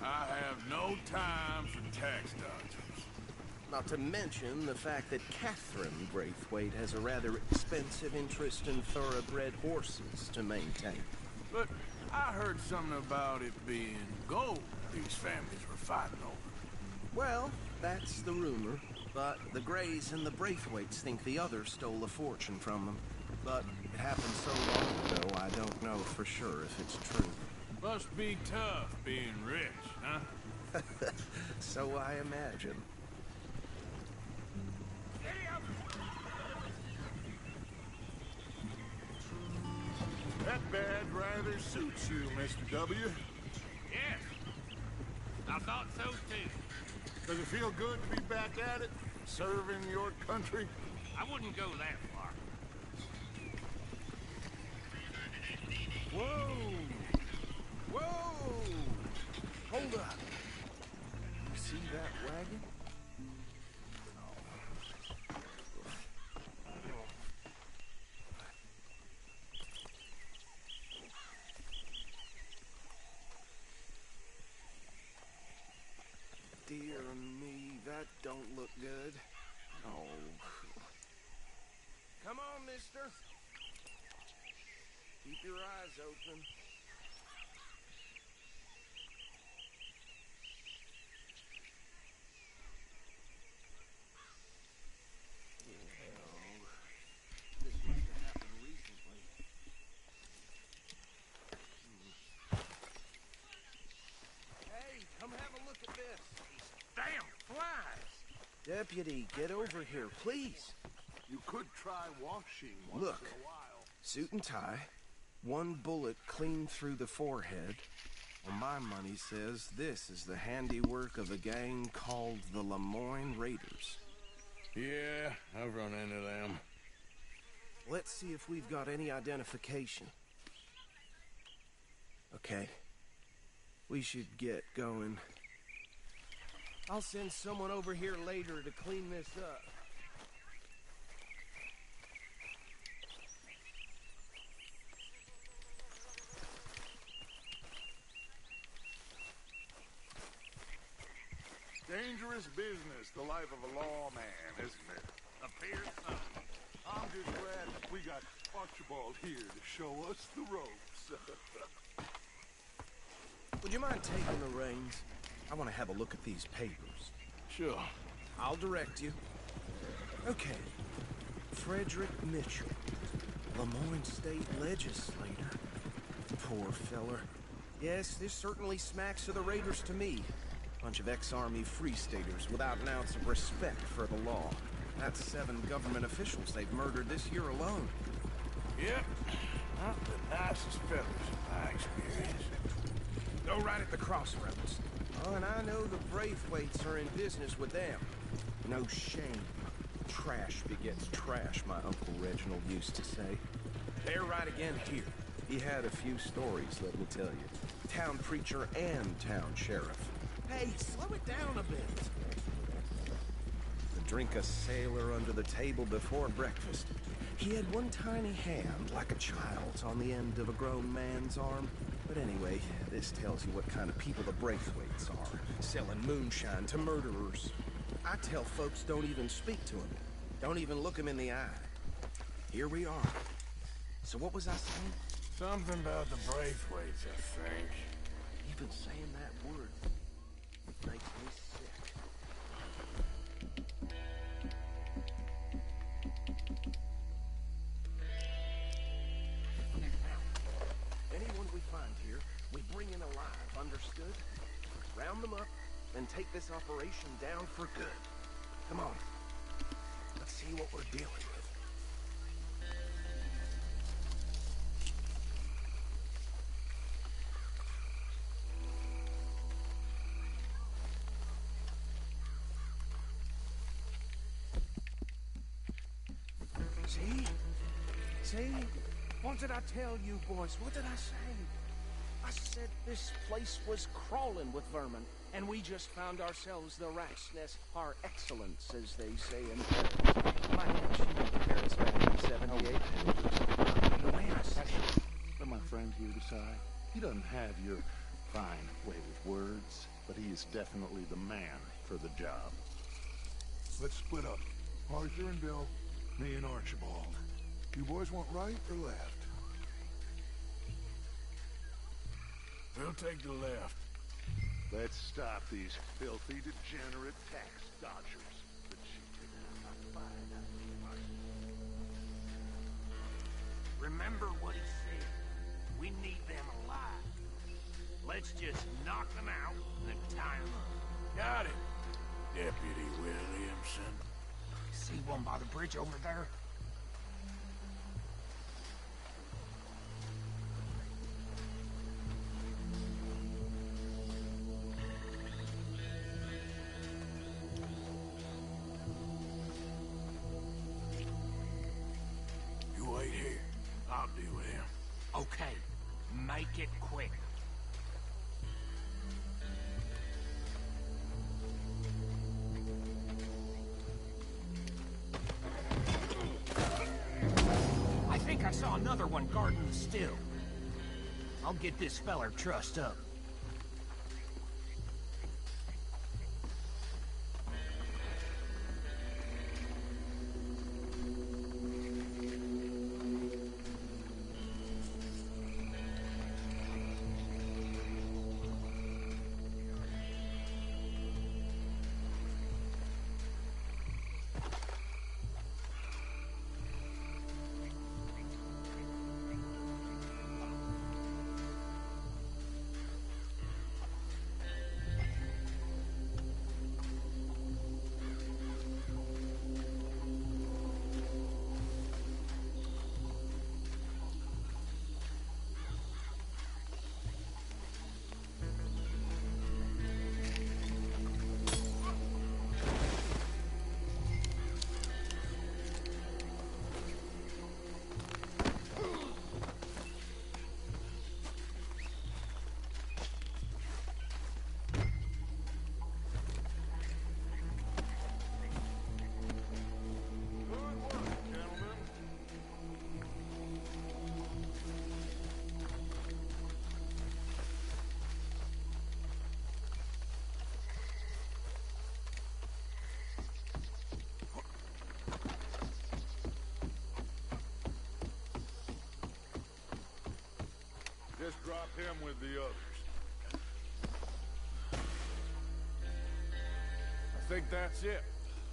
I have no time for tax dodgers. Not to mention the fact that Catherine Braithwaite has a rather expensive interest in thoroughbred horses to maintain. But I heard something about it being gold these families were fighting over. Well, that's the rumor. But the Grays and the Braithwaites think the others stole a fortune from them. But it happened so long ago, I don't know for sure if it's true. Must be tough being rich, huh? So I imagine. That badge rather suits you, Mr. W. Yes. I thought so too. Does it feel good to be back at it? Serving your country? I wouldn't go that far. Whoa! Whoa! Hold up. You see that wagon? Dear me, that don't look good. Oh. Come on, mister. Keep your eyes open. This must have happened recently. Hey, come have a look at this. Damn flies! Deputy, get over here, please. You could try washing once Look. in a while. Suit and tie, one bullet clean through the forehead. Well, my money says this is the handiwork of a gang called the Lemoyne Raiders. Yeah, I've run into them. Let's see if we've got any identification. Okay. We should get going. I'll send someone over here later to clean this up. Dangerous business, the life of a lawman, isn't it? Appears so. I'm just glad we got Archibald here to show us the ropes. Would you mind taking the reins? I want to have a look at these papers. Sure. I'll direct you. Okay. Frederick Mitchell, Lemoyne State Legislator. Poor feller. Yes, this certainly smacks of the Raiders to me. Bunch of ex-Army Free Staters without an ounce of respect for the law. That's 7 government officials they've murdered this year alone. Yep. Not the nicest fellas in my experience. Go right at the crossroads. Oh, and I know the Braithwaites are in business with them. No shame. Trash begets trash, my Uncle Reginald used to say. They're right again here. He had a few stories, let me tell you. Town preacher and town sheriff. Hey, slow it down a bit. To drink a sailor under the table before breakfast. He had one tiny hand, like a child's, on the end of a grown man's arm. But anyway, this tells you what kind of people the Braithwaites are. Selling moonshine to murderers. I tell folks don't even speak to him. Don't even look him in the eye. Here we are. So what was I saying? Something about the Braithwaites, I think. Even saying that word makes me sick. Anyone we find here, we bring in alive, understood? Round them up, and take this operation down for good. Come on. Let's see what we're dealing with. See? What did I tell you, boys? What did I say? I said this place was crawling with vermin, and we just found ourselves the rat's nest par excellence, as they say in Paris. My Paris back in 78. The way I said it. Let my friend here decide. He doesn't have your fine way with words, but he is definitely the man for the job. Let's split up. Arthur and Bill, me and Archibald. You boys want right or left? We'll take the left. Let's stop these filthy, degenerate tax dodgers. Remember what he said. We need them alive. Let's just knock them out and tie them up. Got it, Deputy Williamson. See one by the bridge over there? You wait here. I'll deal with him. Okay, make it quick. I think I saw another one guarding the still. I'll get this feller trussed up. drop him with the others. I think that's it.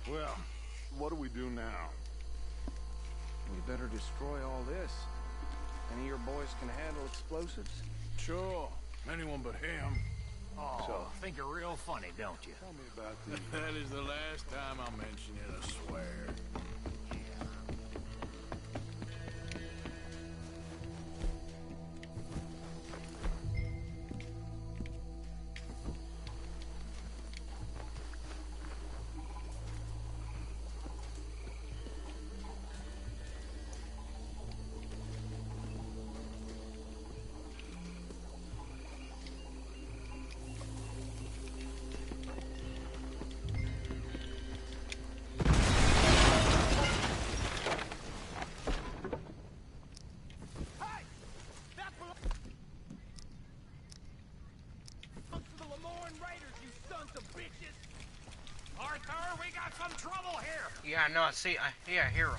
Well, what do we do now? We better destroy all this. Any of your boys can handle explosives? Sure. Anyone but him. Oh, So- think you're real funny, don't you? Tell me about the... That is the last time I'll mention it, I swear. Arthur, we got some trouble here! Yeah, no, I see. Yeah, I hear him.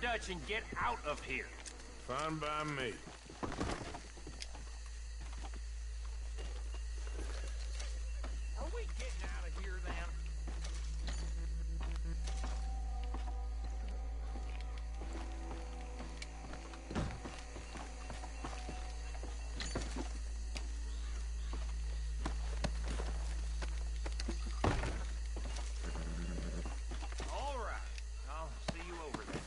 Dutch and get out of here. Fine by me. Are we getting out of here then? All right. I'll see you over there.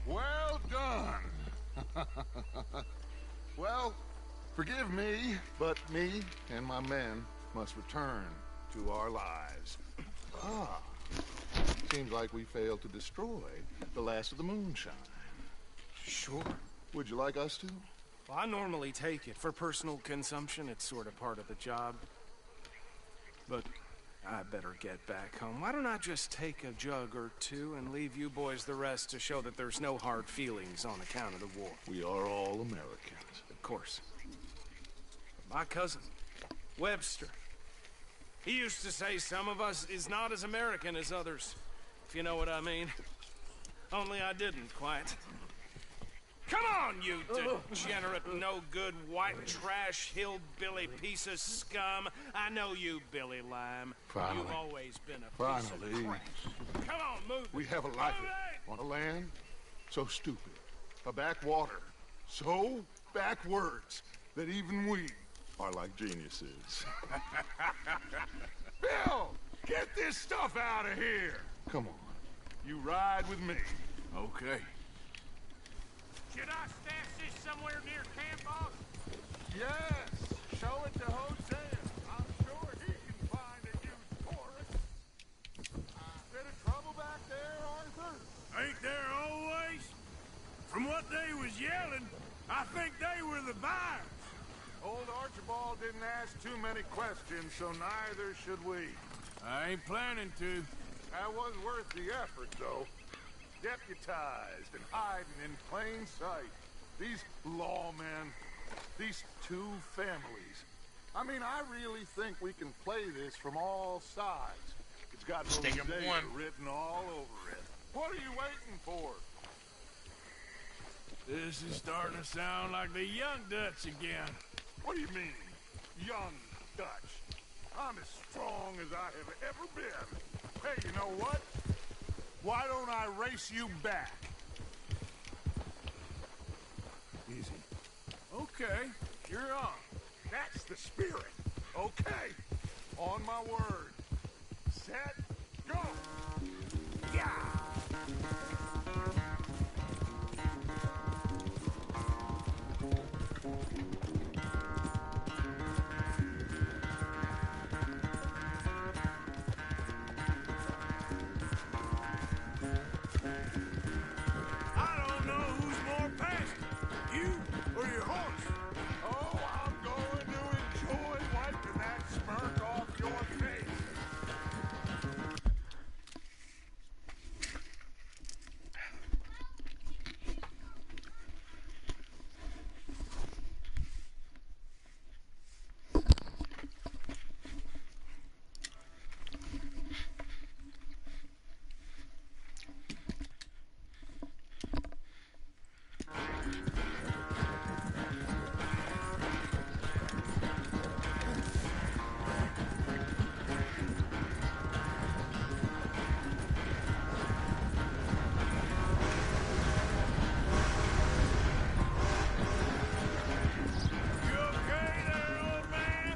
Well done. Well, forgive me, but me and my men must return to our lives. Ah, seems like we failed to destroy the last of the moonshine. Sure. Would you like us to? Well, I normally take it. For personal consumption, it's sort of part of the job. But I better get back home. Why don't I just take a jug or two and leave you boys the rest to show that there's no hard feelings on account of the war? We are all Americans. Of course. But my cousin, Webster, he used to say some of us is not as American as others, if you know what I mean. Only I didn't quite. Come on, you degenerate, no-good, white trash, hillbilly piece of scum. I know you, Billy Lime. Finally. You've always been a piece of crap. Come on, move it. We have a life on a land so stupid, a backwater so backwards that even we are like geniuses. Bill, get this stuff out of here. Come on, you ride with me. Okay. Should I stash this somewhere near camp, boss? Yes, show it to Hosea. I'm sure he can find a use for it. Bit of trouble back there, Arthur? Ain't there always? From what they was yelling, I think they were the buyers. Old Archibald didn't ask too many questions, so neither should we. I ain't planning to. That was worth the effort, though. Deputized and hiding in plain sight. These lawmen, these two families. I mean, I really think we can play this from all sides. It's got State number Hosea one. written all over it. What are you waiting for? This is starting to sound like the Young Dutch again. What do you mean, young Dutch? I'm as strong as I have ever been. Hey, you know what? Why don't I race you back? Easy. Okay, you're on. That's the spirit. Okay. On my word. Set. Go. Yeah. I don't know who's more passionate, you or your horse. Oh, I'm going to enjoy wiping that smirk off your face. You okay there, old man?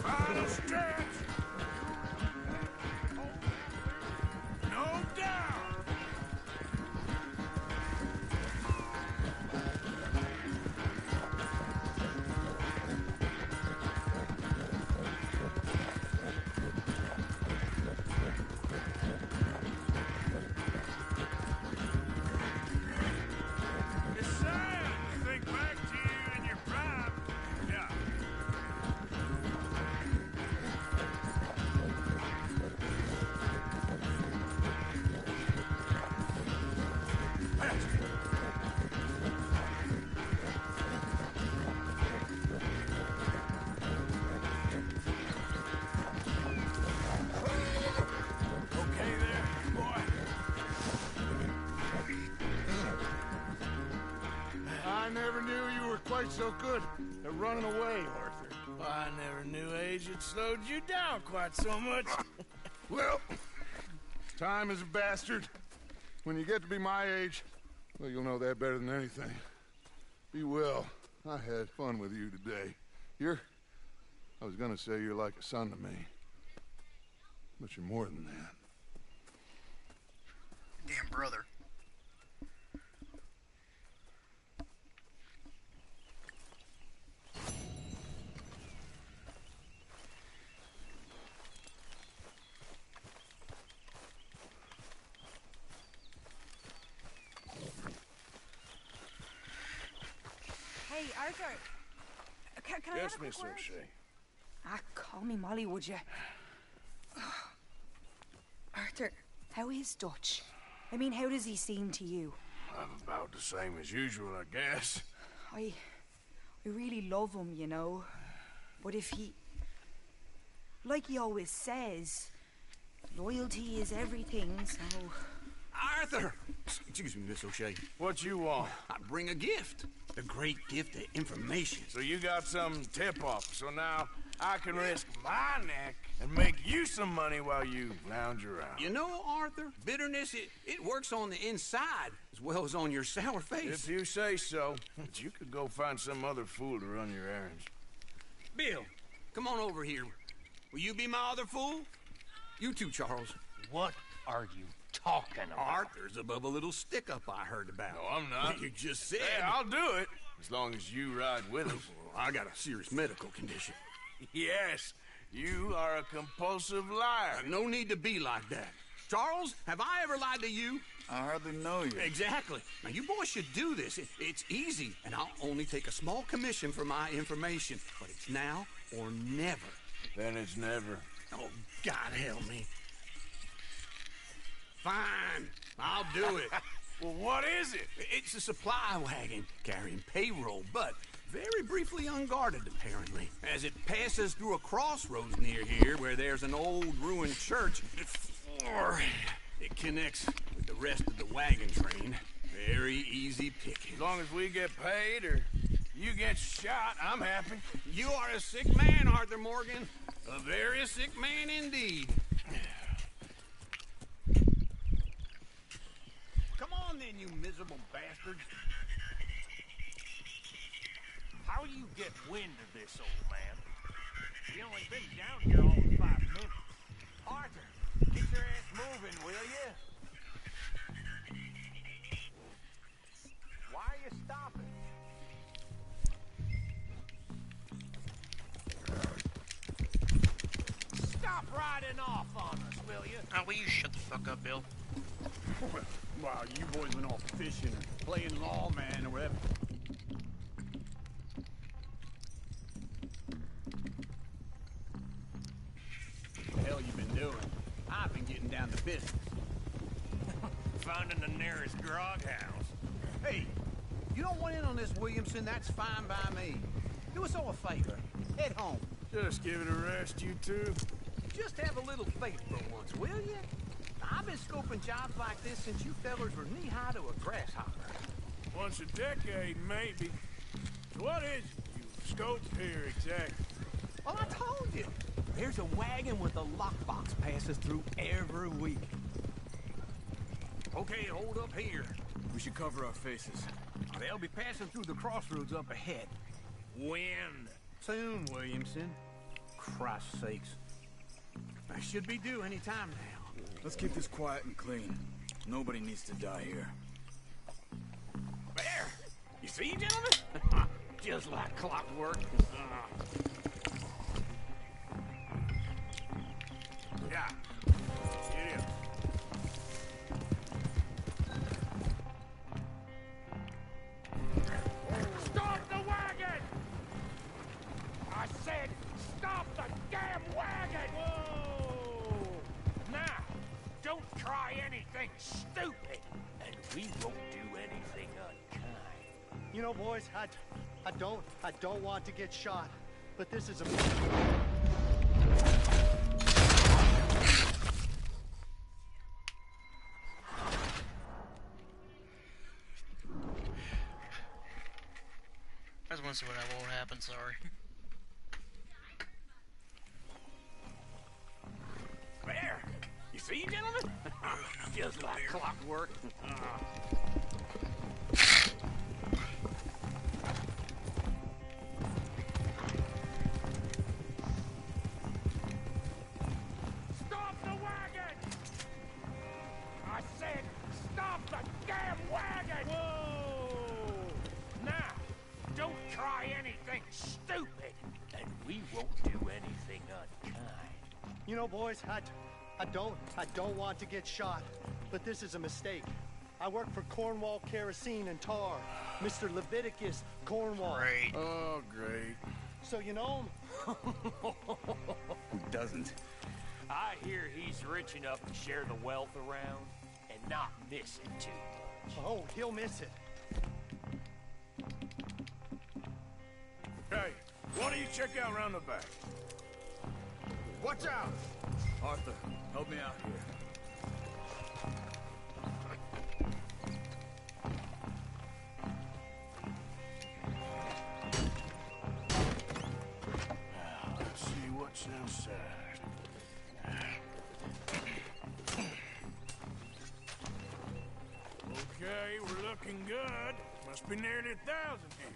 Final stretch. No doubt. It's sad to think back to you in your prime. Yeah. Okay there, boy. I never knew you were quite so good at running away, Arthur. I never knew age had slowed you down quite so much. Well, time is a bastard. when you get to be my age, well, you'll know that better than anything. Be well. I had fun with you today. I was gonna say you're like a son to me. But you're more than that. Damn brother. Hey, Arthur. Can I Yes, have a Miss quick word? O'Shea. Ah, call me Molly, would you? Arthur, how is Dutch? I mean, how does he seem to you? About the same as usual, I guess. I really love him, you know. But if he... Like he always says, loyalty is everything, so... Arthur! Excuse me, Miss O'Shea. What you want? I bring a gift. A great gift of information. So you got some tip-off, so now I can risk my neck and make you some money while you lounge around. You know, Arthur, bitterness, it works on the inside as well as on your sour face. If you say so. But you could go find some other fool to run your errands. Bill, come on over here. Will you be my other fool? You too, Charles. What are you talking about? Arthur's above a little stick-up I heard about. No, I'm not. You just said... Hey, I'll do it, as long as you ride with us. I got a serious medical condition. Yes, you are a compulsive liar. No need to be like that. Charles, have I ever lied to you? I hardly know you. Exactly. Now, you boys should do this. It's easy, and I'll only take a small commission for my information. But it's now or never. Then it's never. Oh, God help me. Fine, I'll do it. Well, what is it? It's a supply wagon carrying payroll, but very briefly unguarded, apparently. As it passes through a crossroads near here where there's an old ruined church, or it connects with the rest of the wagon train. Very easy picking. As long as we get paid or you get shot, I'm happy. You are a sick man, Arthur Morgan. A very sick man indeed. Come on then, you miserable bastards. How do you get wind of this, old man? You only been down here all in 5 minutes. Arthur, get your ass moving, will you? Why are you stopping? Stop riding off on us, will you? Oh, will you shut the fuck up, Bill? Wow, you boys went off fishing or playing lawman or whatever. What the hell you been doing? I've been getting down to business. Finding the nearest grog house. Hey, you don't want in on this, Williamson, that's fine by me. Do us all a favor. Head home. Just give it a rest, you two. Just have a little faith for once, will you? I've been scoping jobs like this since you fellers were knee-high to a grasshopper. Once a decade, maybe. What is it you scoped here exactly? Well, I told you. There's a wagon with a lockbox passes through every week. Okay, hold up here. We should cover our faces. They'll be passing through the crossroads up ahead. When? Soon, Williamson. Christ's sakes. I should be due any time now. Let's keep this quiet and clean. Nobody needs to die here. There! You see, gentlemen? Just like clockwork. Yeah. Get in. Stop the wagon! I said, stop the damn wagon! Whoa! Now, don't try anything stupid, and we won't do anything unkind. You know, boys, I don't want to get shot, but this is a... I just want to see what won't happen, sorry. There! You see, gentlemen? Just like clockwork. Stop the wagon! I said, stop the damn wagon! Whoa! Now, don't try anything stupid, and we won't do anything unkind. You know, boys, I don't want to get shot, but this is a mistake. I work for Cornwall Kerosene and Tar, Mr. Leviticus Cornwall. Great. Oh, great. So you know him? Who doesn't? I hear he's rich enough to share the wealth around and not miss it too much. Oh, he'll miss it. Hey, why don't you check out around the back? Watch out! Arthur, help me out here. Let's see what's inside. Okay, we're looking good. Must be nearly 1,000 here.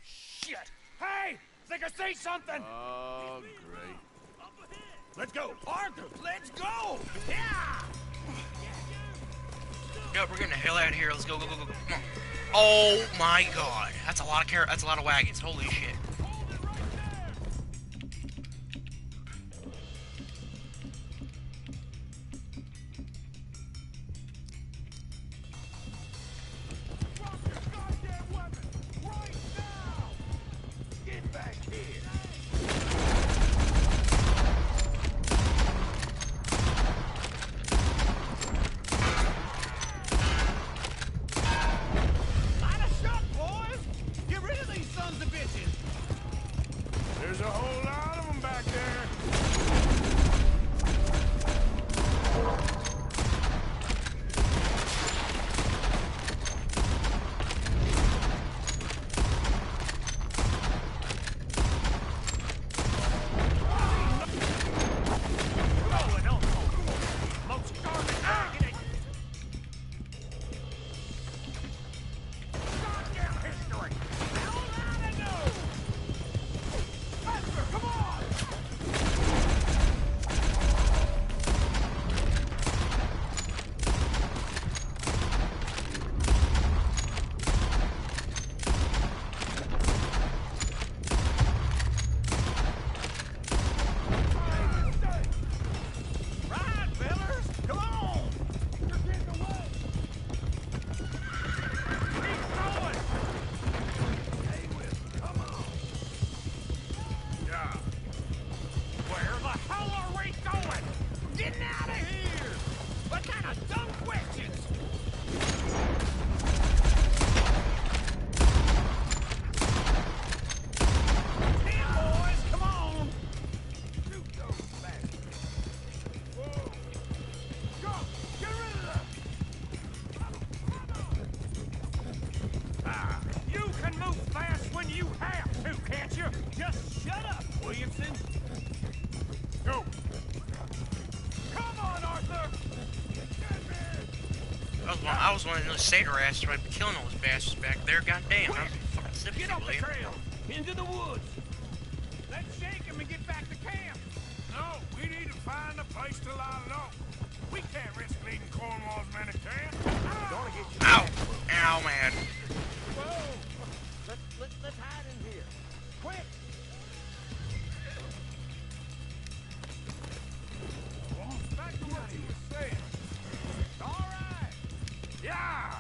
Shit! Hey! Think I see something! Oh, great. Let's go! Arthur, let's go! Yeah! Yep, we're getting the hell out of here. Let's go, go, go, go. Come on. Oh my god. That's a lot of that's a lot of wagons. Holy shit. Get back here! Line a shot, boys! Get rid of these sons of bitches! There's a whole lot of them back there. Rolling on most garbage wagon goddamn history! Hell I know! Faster, come on! Ride, fellers! Come on! You're getting away! Keep going! Stay with me. Come on. Yeah. Where the hell are we going? Getting out of here! What kind of dumb questions? Here, boys, come on! Shoot those bastards! Whoa! Go! Get rid of them! Ah, you can move fast when you have to, can't you? Just shut up, Williamson! Go. Come on, Arthur! I was one of those satyr asses trying to be killing all those bastards back there. Goddamn. I was fucking sympathy, Get off the William. trail! Into the woods! Let's shake him and get back to camp! No, we need to find a place to lie low. We can't risk leading Cornwall's men to camp. Gonna get you Ow. back. Ow, man. Whoa! Let's hide in here! Quick! Back to what he was saying. All right! Yeah!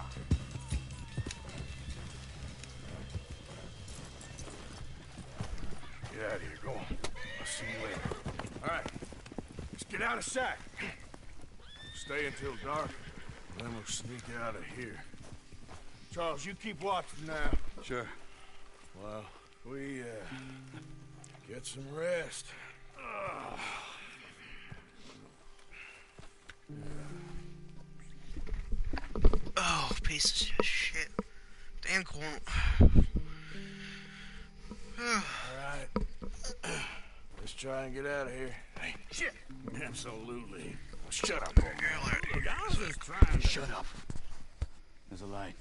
Get out of here. Go on. I'll see you later. All right. Let's get out of sight. Stay until dark, and then we'll sneak out of here. Charles, you keep watching now. Sure. Well, we, get some rest. Oh, piece of shit. Damn corn. All right. Let's try and get out of here. Hey, shit! Absolutely. Shut up, old man. Look, I was just trying to... Shut up. There's a light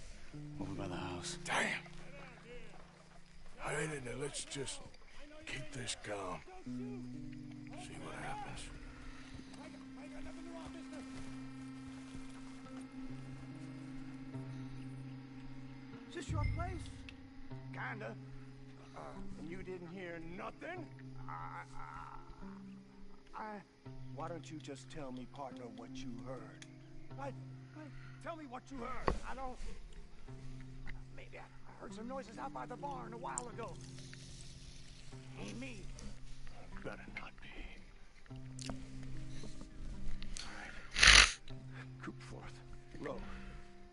over by the house. Damn! Hey, let's just keep this calm. See what happens. Is this your place? Kinda. And you didn't hear nothing? Why don't you just tell me, partner, what you heard? What? Tell me what you heard. I don't... Maybe I heard some noises out by the barn a while ago. Ain't me. Better not be. All right. Coop forth. Row.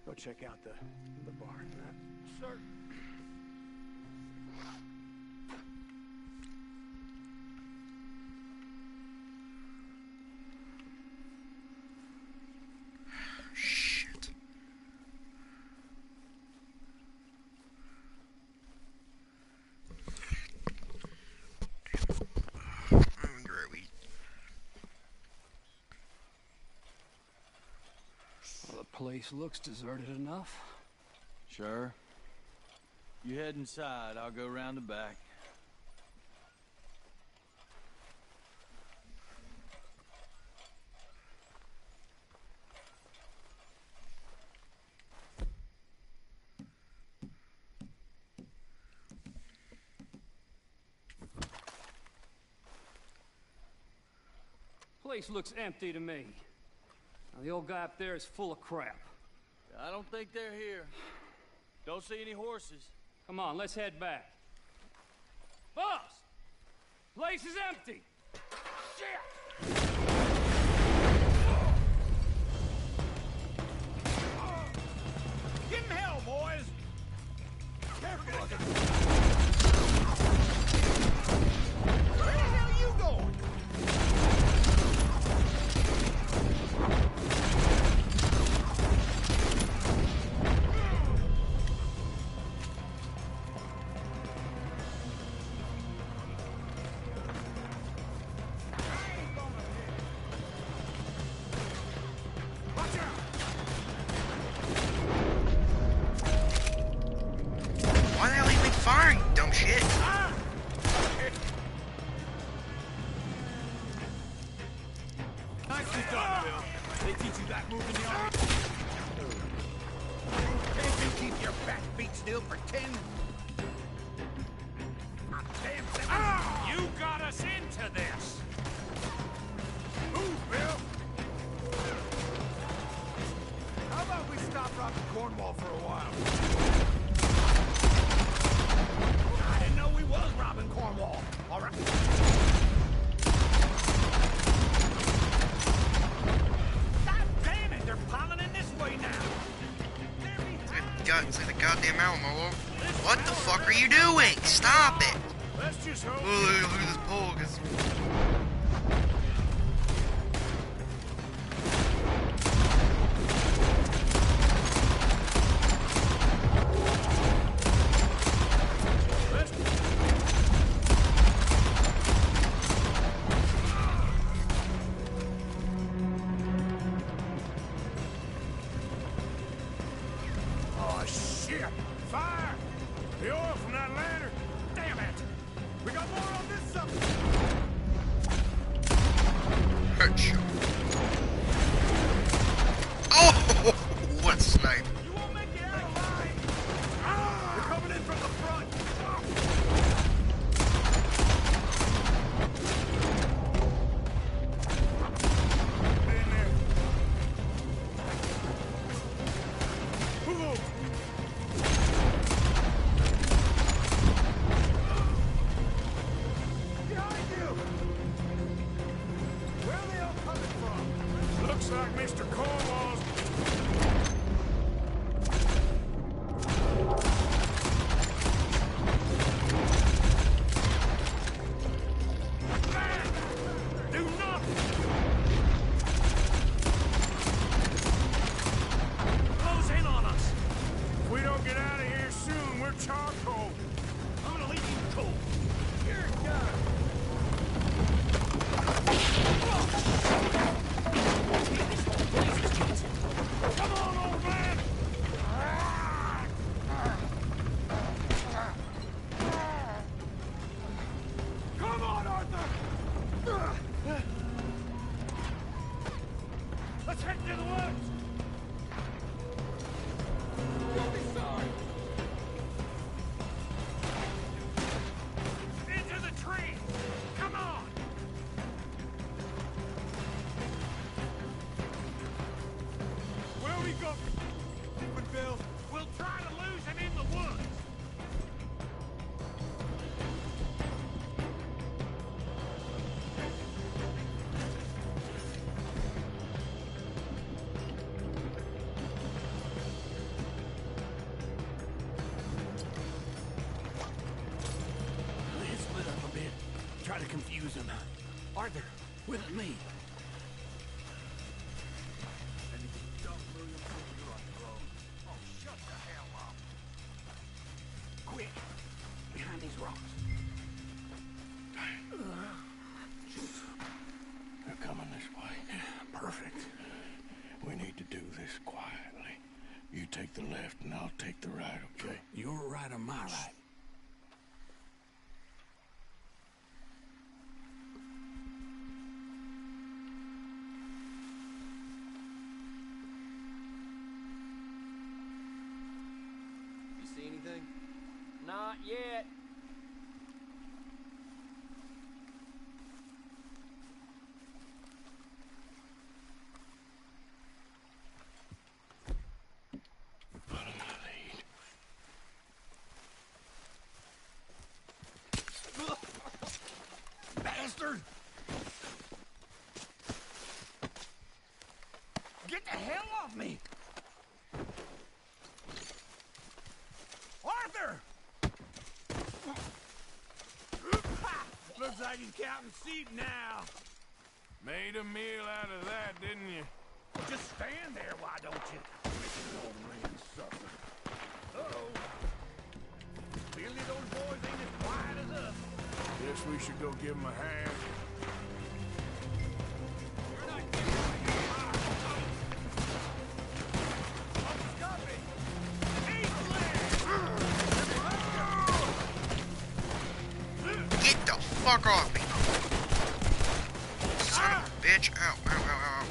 Go check out the barn. Sir. Shit. I'm great. Well, the place looks deserted enough. Sure. You head inside, I'll go round the back. Place looks empty to me. Now, the old guy up there is full of crap. I don't think they're here. Don't see any horses. Come on, let's head back. Boss! Place is empty! Shit! Give him hell, boys! Careful! Where the hell are you going? Why the hell are you firing, you dumb shit? Nicely done, Bill. They teach you that move in the army. Can't you keep your back feet still for 10? You got us into this! Move, Bill! How about we stop robbing Cornwall for a while? I didn't know we was robbing Cornwall. All right. God damn it! They're piling in this way now. It's like the goddamn Alamo. What the fuck are you doing? Stop it! Let's just hope... Oh, look at this pole, 'cause... Oh, shit! Fire! The oil from that lantern! Damn it! We got more on this something! Headshot. Oh! What snipe? You won't make it out alive! They're coming in from the front! In there! Move! Behind you! Where are they all coming from? try to confuse him. Arthur, with me. Anything dumb, William, you're on your own. Oh, shut the hell up. Quick! Behind these rocks. They're coming this way. Perfect. We need to do this quietly. You take the left and I'll take the right, okay? Your right or my right? You see anything? Not yet. Follow my lead. Bastard! Get the hell off me! Arthur! Looks like he's counting sheep now. Made a meal out of that, didn't you? Just stand there, why don't you? Old man suffer. Uh-oh. Clearly those boys ain't as quiet as us. Guess we should go give him a hand. Get the fuck off me! Son of a bitch! Ow, ow, ow, ow.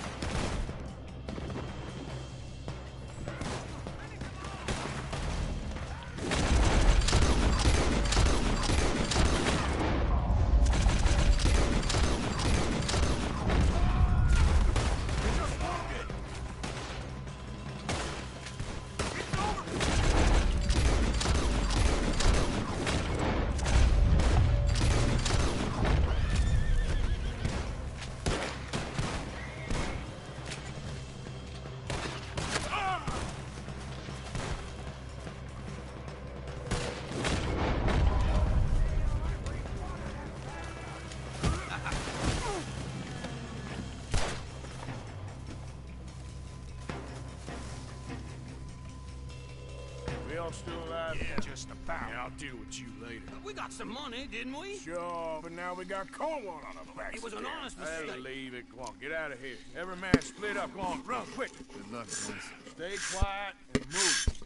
We all still alive? Yeah, just about. Yeah, I'll deal with you later. We got some money, didn't we? Sure, but now we got Cornwall on our backs. It was an honest I'll mistake. leave it. Go on, get out of here. Every man split up. Go on, run, quick. Good luck, boys. Stay quiet and move.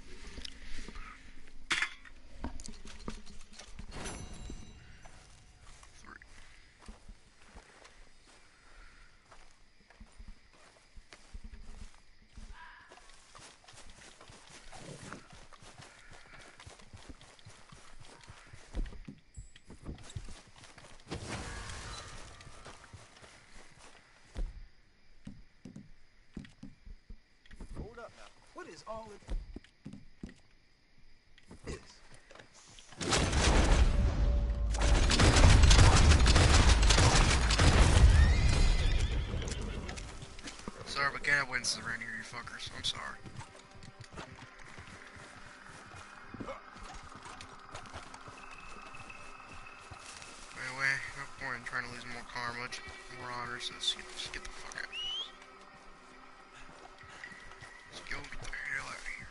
Hold up now. What is all this? Sorry, but can't win around here, you fuckers. I'm sorry. Anyway, no point in trying to lose more karma, more honor, so let's get the fuck out. Let's go get the hell out of here.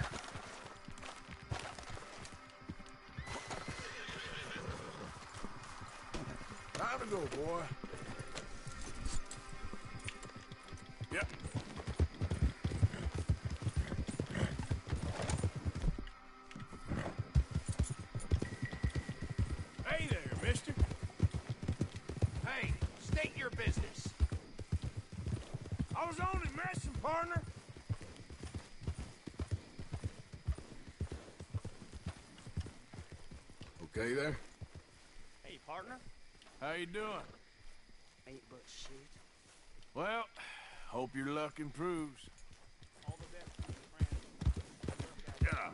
Time to go, boy. Yep. Hey there, mister. Hey, state your business. I was only messing, partner. Okay there? Hey, partner. How you doing? Ain't but shit. Well, hope your luck improves. All the best, my friend. Yeah.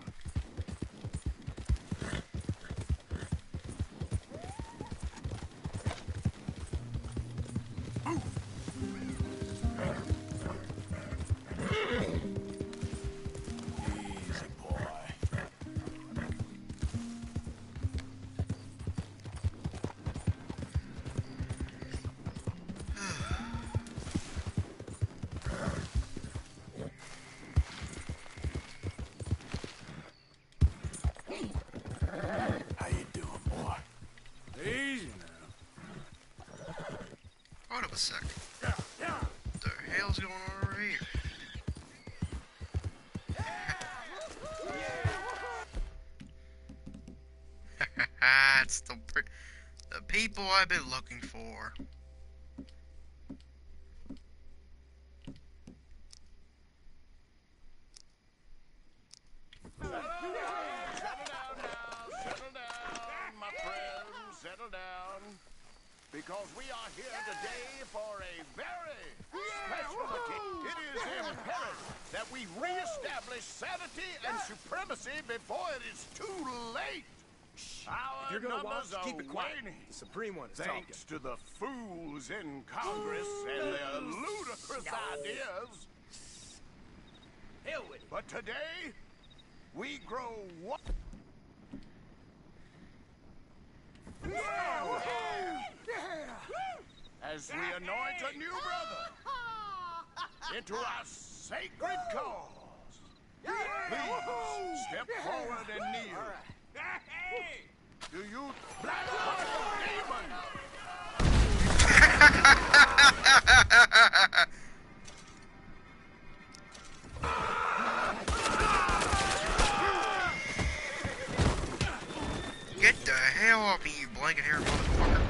Easy, boy. a sec. What the hell's going on over here? It's the people I've been looking for. Settle down, my friends, settle down. Because we are here today for a very special occasion. It is imperative that we reestablish sanity and supremacy before it is too late. Our If you're gonna numbers watch, are keep it quiet. waning. The Supreme One is talking. Thanks to the fools in Congress and their ludicrous ideas. Hell with it. But today, we grow one. As we anoint a new brother into our sacred cause. Please step forward and kneel. Do you black-hearted demon? Get the hell off me, you blanket-haired motherfucker.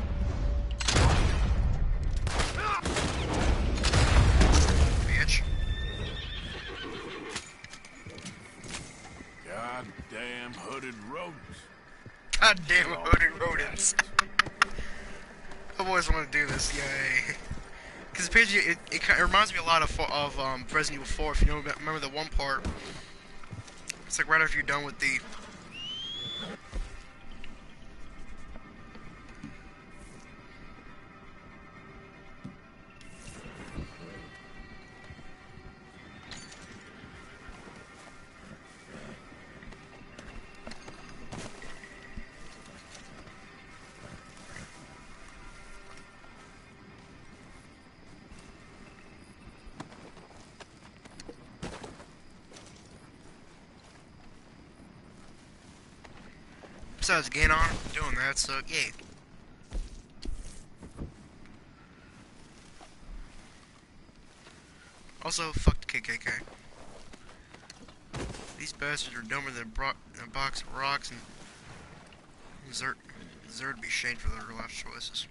Bitch. Goddamn hooded rodents. Goddamn hooded rodents. I've always wanted to do this, yay. Because it reminds me a lot of Resident Evil 4, if you know, remember the one part. It's like right after you're done with the... Besides getting on doing that, so yay. Also, fuck the KKK. These bastards are dumber than a box of rocks and deserve to be shamed for their life choices.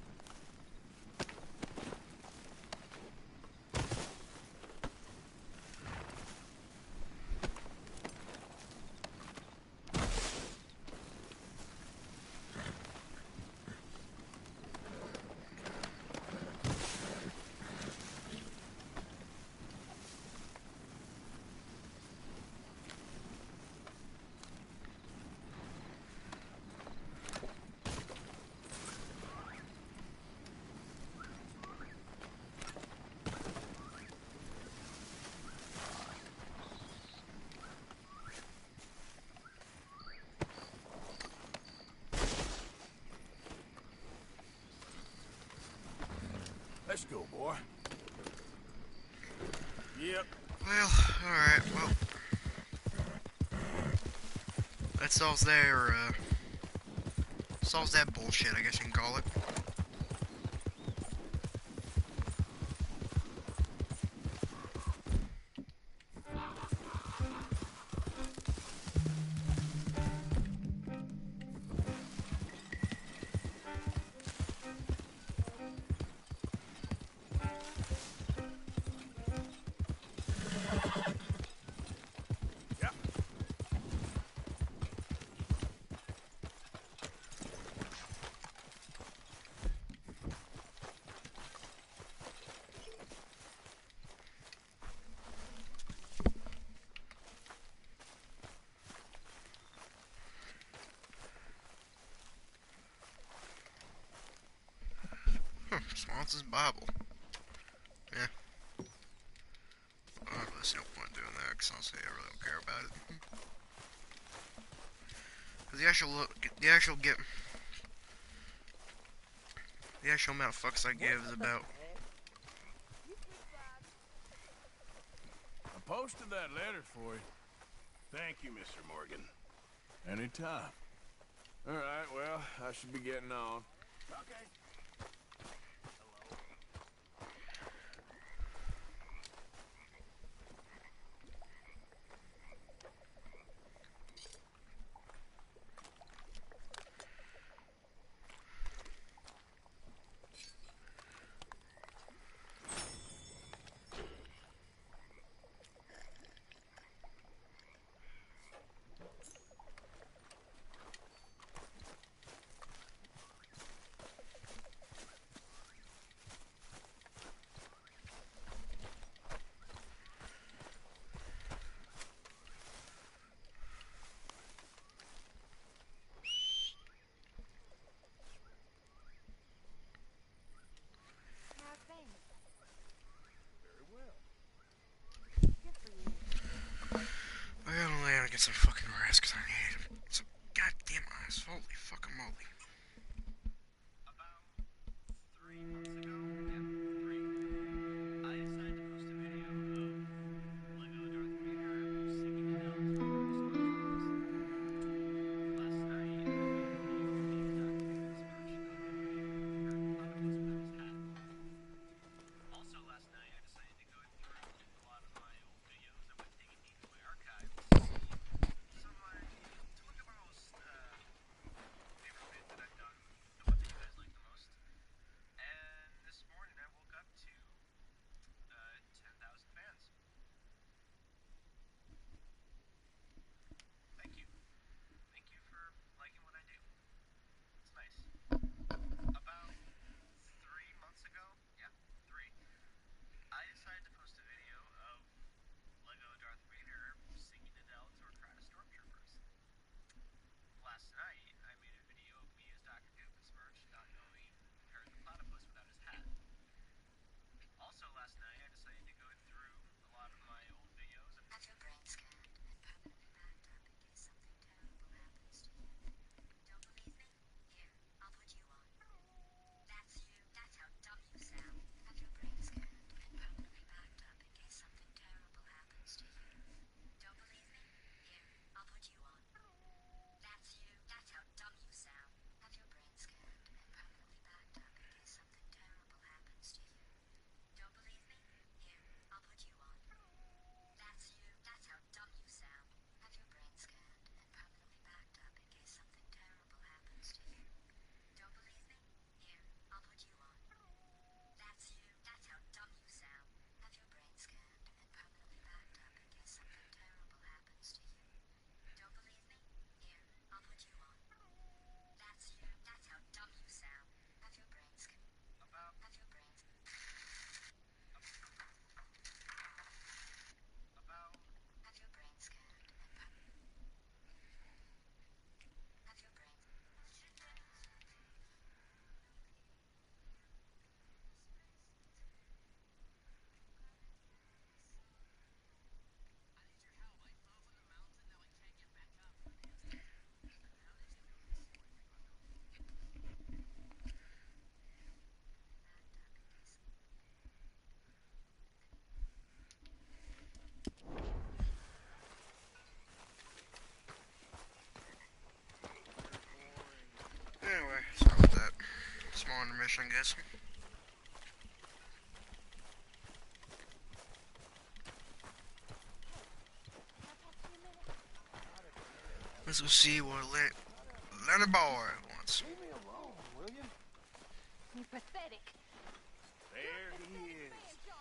Let's go, boy. Yep. Well, alright, well. That solves that bullshit, I guess you can call it. Swanson's Bible. Yeah. I really see no point in doing that, because honestly, I really don't care about it. Because the actual amount of fucks I give is about... I posted that letter for you. Thank you, Mr. Morgan. Anytime. Alright, well, I should be getting on. Okay. on a mission, I guess. Let's go see what Leonard Boy wants. Leave me alone, will you? You're pathetic. There he is.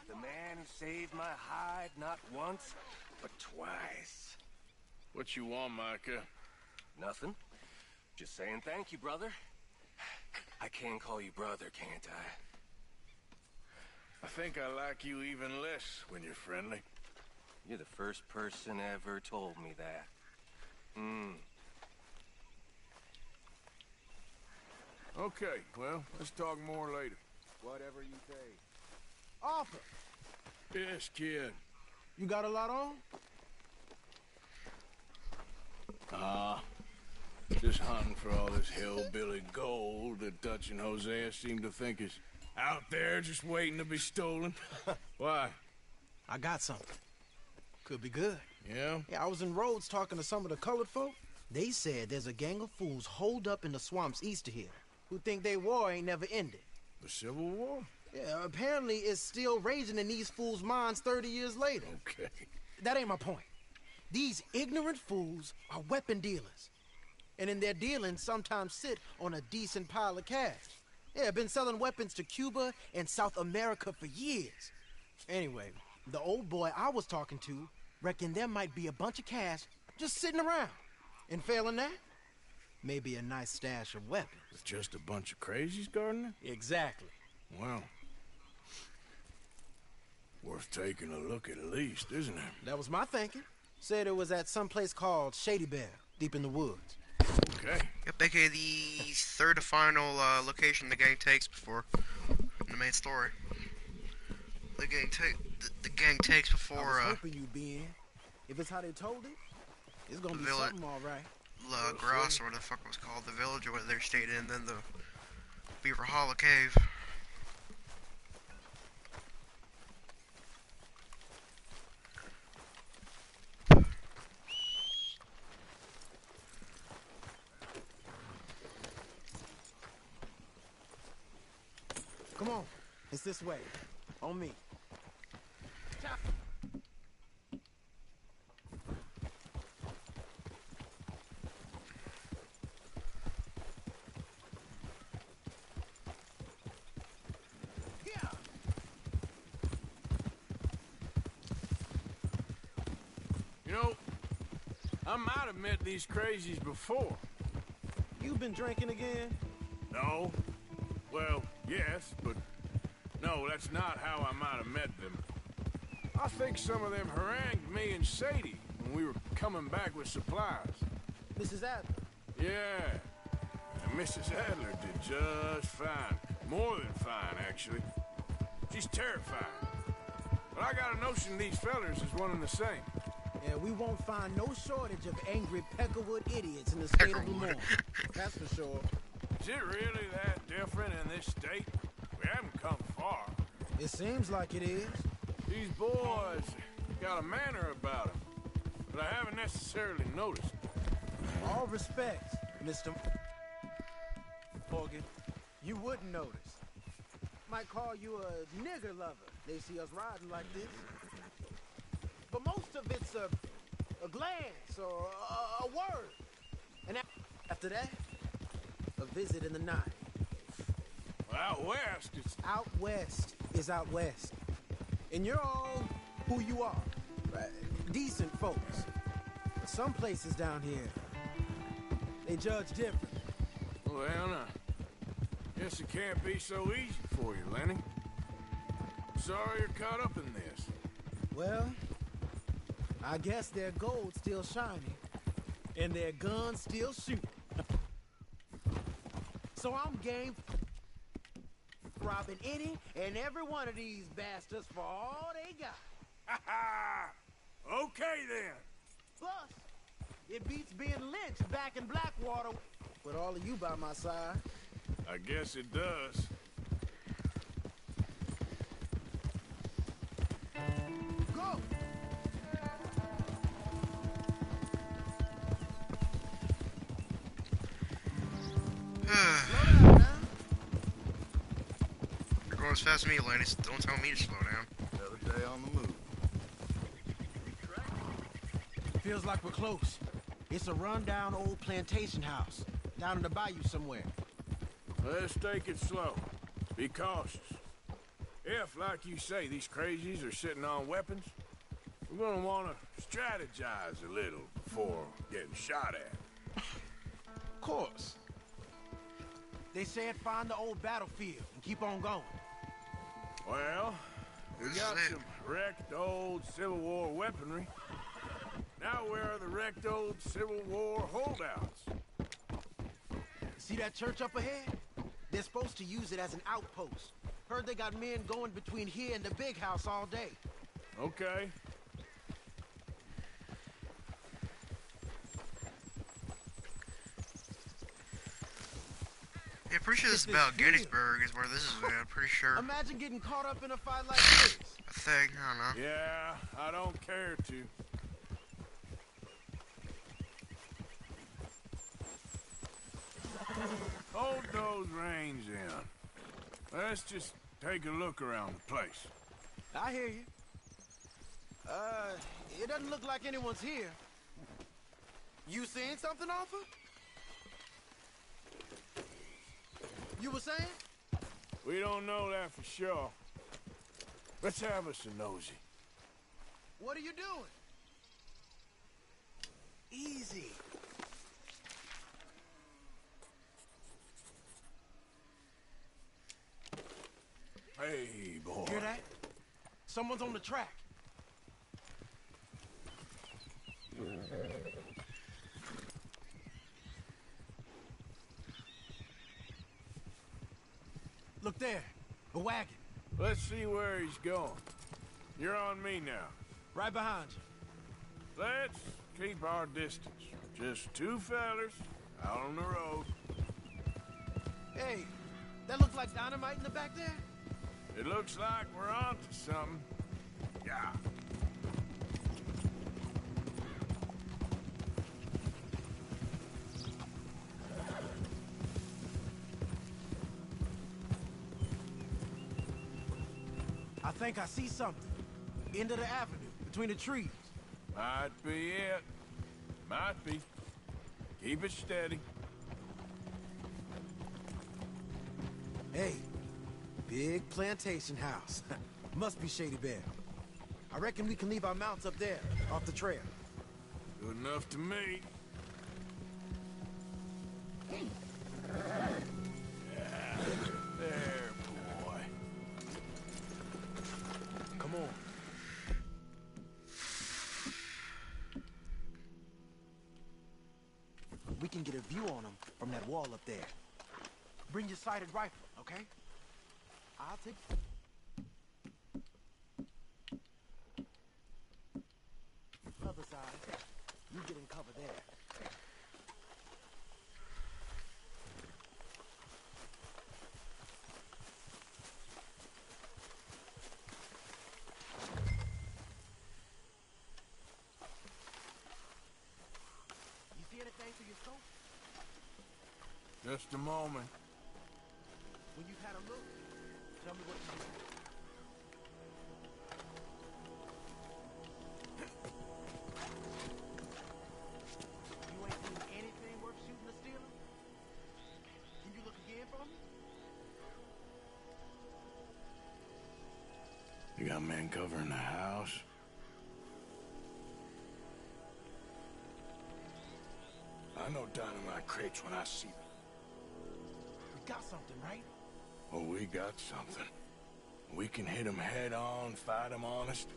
The man who saved my hide not once, but twice. What you want, Micah? Nothing. Just saying thank you, brother. I can call you brother, can't I? I think I like you even less when you're friendly. You're the first person ever told me that. Okay, well, let's talk more later. Whatever you say. Arthur, Yes, kid. you got a lot on? Just hunting for all this hillbilly gold that Dutch and Hosea seem to think is out there just waiting to be stolen. Why? I got something. Could be good. Yeah? Yeah, I was in Rhodes talking to some of the colored folk. They said there's a gang of fools holed up in the swamps east of here who think their war ain't never ended. The Civil War? Yeah, apparently it's still raging in these fools' minds 30 years later. Okay. That ain't my point. These ignorant fools are weapon dealers. And in their dealings sometimes sit on a decent pile of cash. Yeah, been selling weapons to Cuba and South America for years. Anyway, the old boy I was talking to reckoned there might be a bunch of cash just sitting around. And failing that, maybe a nice stash of weapons. With just a bunch of crazies guarding it? Exactly. Well, worth taking a look at least, isn't it? That was my thinking. Said it was at some place called Shady Bear, deep in the woods. Okay. Yep, aka the third and final location the gang takes before the main story. The gang takes before. I was hoping you'd be in. If it's how they told it, it's gonna be something, all right. La Grasse, or what the fuck it was called, the village or what they stayed in, then the Beaver Hollow Cave. Come on, it's this way. On me. You know, I might have met these crazies before. You been drinking again? No. Well, yes, but no, that's not how I might have met them. I think some of them harangued me and Sadie when we were coming back with supplies. Mrs. Adler? Yeah. And Mrs. Adler did just fine. More than fine, actually. She's terrifying. But I got a notion these fellers is one and the same. Yeah, we won't find no shortage of angry Peckerwood idiots in the state of Vermont. That's for sure. Is it really that different in this state? We haven't come far. It seems like it is. These boys got a manner about them, but I haven't necessarily noticed. All respect, Mr. Morgan. You wouldn't notice. Might call you a nigger lover. They see us riding like this. But most of it's a glance or a word. And after that, a visit in the night. Out west, it's... Out west is out west. And you're all who you are. Right? Decent folks. But some places down here, they judge different. Well, now, guess it can't be so easy for you, Lenny. Sorry you're caught up in this. Well, I guess their gold's still shining, and their guns still shooting. So I'm game for robbing any and every one of these bastards for all they got. Ha ha! Okay then. Plus, it beats being lynched back in Blackwater with all of you by my side. I guess it does. Go! Slow down now. going as fast as me, Lannis. Don't tell me to slow down. Another day on the move. Feels like we're close. It's a rundown old plantation house, down in the bayou somewhere. Let's take it slow. Be cautious. If, like you say, these crazies are sitting on weapons, we're gonna want to strategize a little before getting shot at. Of course. They said find the old battlefield and keep on going. Well, we got some wrecked old Civil War weaponry. Now where are the wrecked old Civil War holdouts? See that church up ahead? They're supposed to use it as an outpost. Heard they got men going between here and the big house all day. Okay. Yeah, pretty sure this is about Gettysburg is where this is at, pretty sure. Imagine getting caught up in a fight like this. I think, I don't know. Yeah, I don't care to. Hold those reins in. Let's just take a look around the place. I hear you. It doesn't look like anyone's here. You seeing something, Alpha? You were saying? We don't know that for sure. Let's have us a nosy. What are you doing? Easy. Hey, boy. Hear that? Someone's on the track. Look there, a wagon. Let's see where he's going. You're on me now. Right behind you. Let's keep our distance. Just two fellers out on the road. Hey, that looks like dynamite in the back there? It looks like we're onto something. Yeah. I think I see something. End of the avenue, between the trees. Might be it. Might be. Keep it steady. Hey, big plantation house. Must be Shady Bear. I reckon we can leave our mounts up there, off the trail. Good enough to me. Yeah, there, boy. Come on. We can get a view on them from that wall up there. Bring your sighted rifle, okay? I'll take... Other side. You get in cover there. You see anything through your scope? Just a moment. When you've had a look, tell me what you see. You ain't seen anything worth shooting or stealing? Can you look again for me? You got men covering the house? I know dynamite crates when I see them. We got something, right? Oh, we got something. We can hit them head on, fight them honest.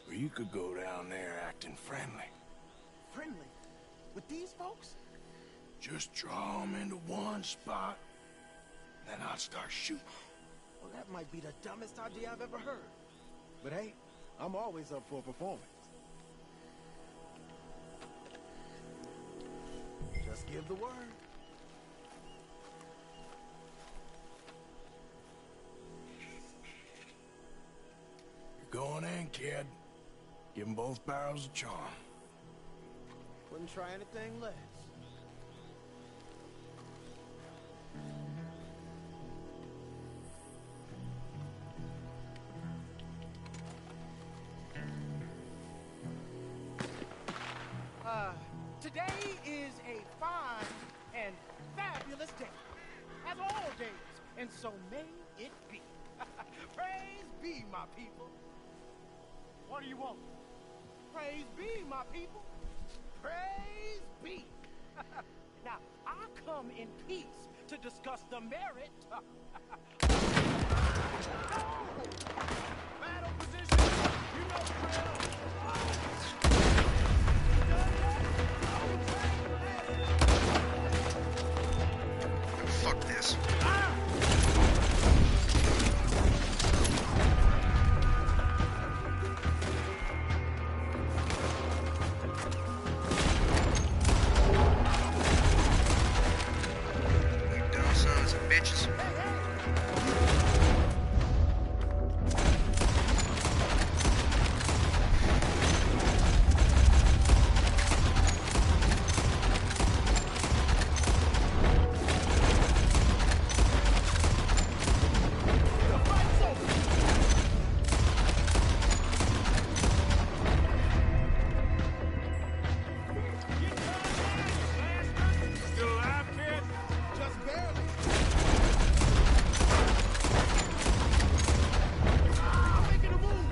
Or you could go down there acting friendly. Friendly? With these folks? Just draw them into one spot, then I'll start shooting. Well, that might be the dumbest idea I've ever heard. But hey, I'm always up for a performance. Just give the word. You're going in, kid. Give them both barrels a charm. Wouldn't try anything less. Today is a fine and fabulous day, as all days, and so may it be. Praise be, my people. What do you want? Praise be, my people. Praise be. Now, I come in peace to discuss the merit. Battle position. You know the drill. Fuck this. You dumb sons of bitches. Still alive, kid? Just barely. Making a move.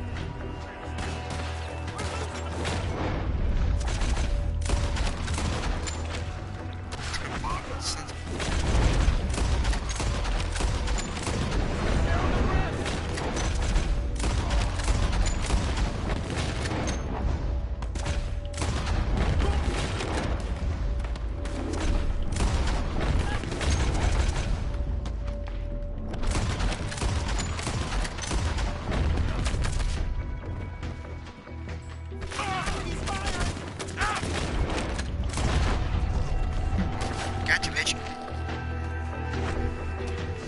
Gotcha, bitch.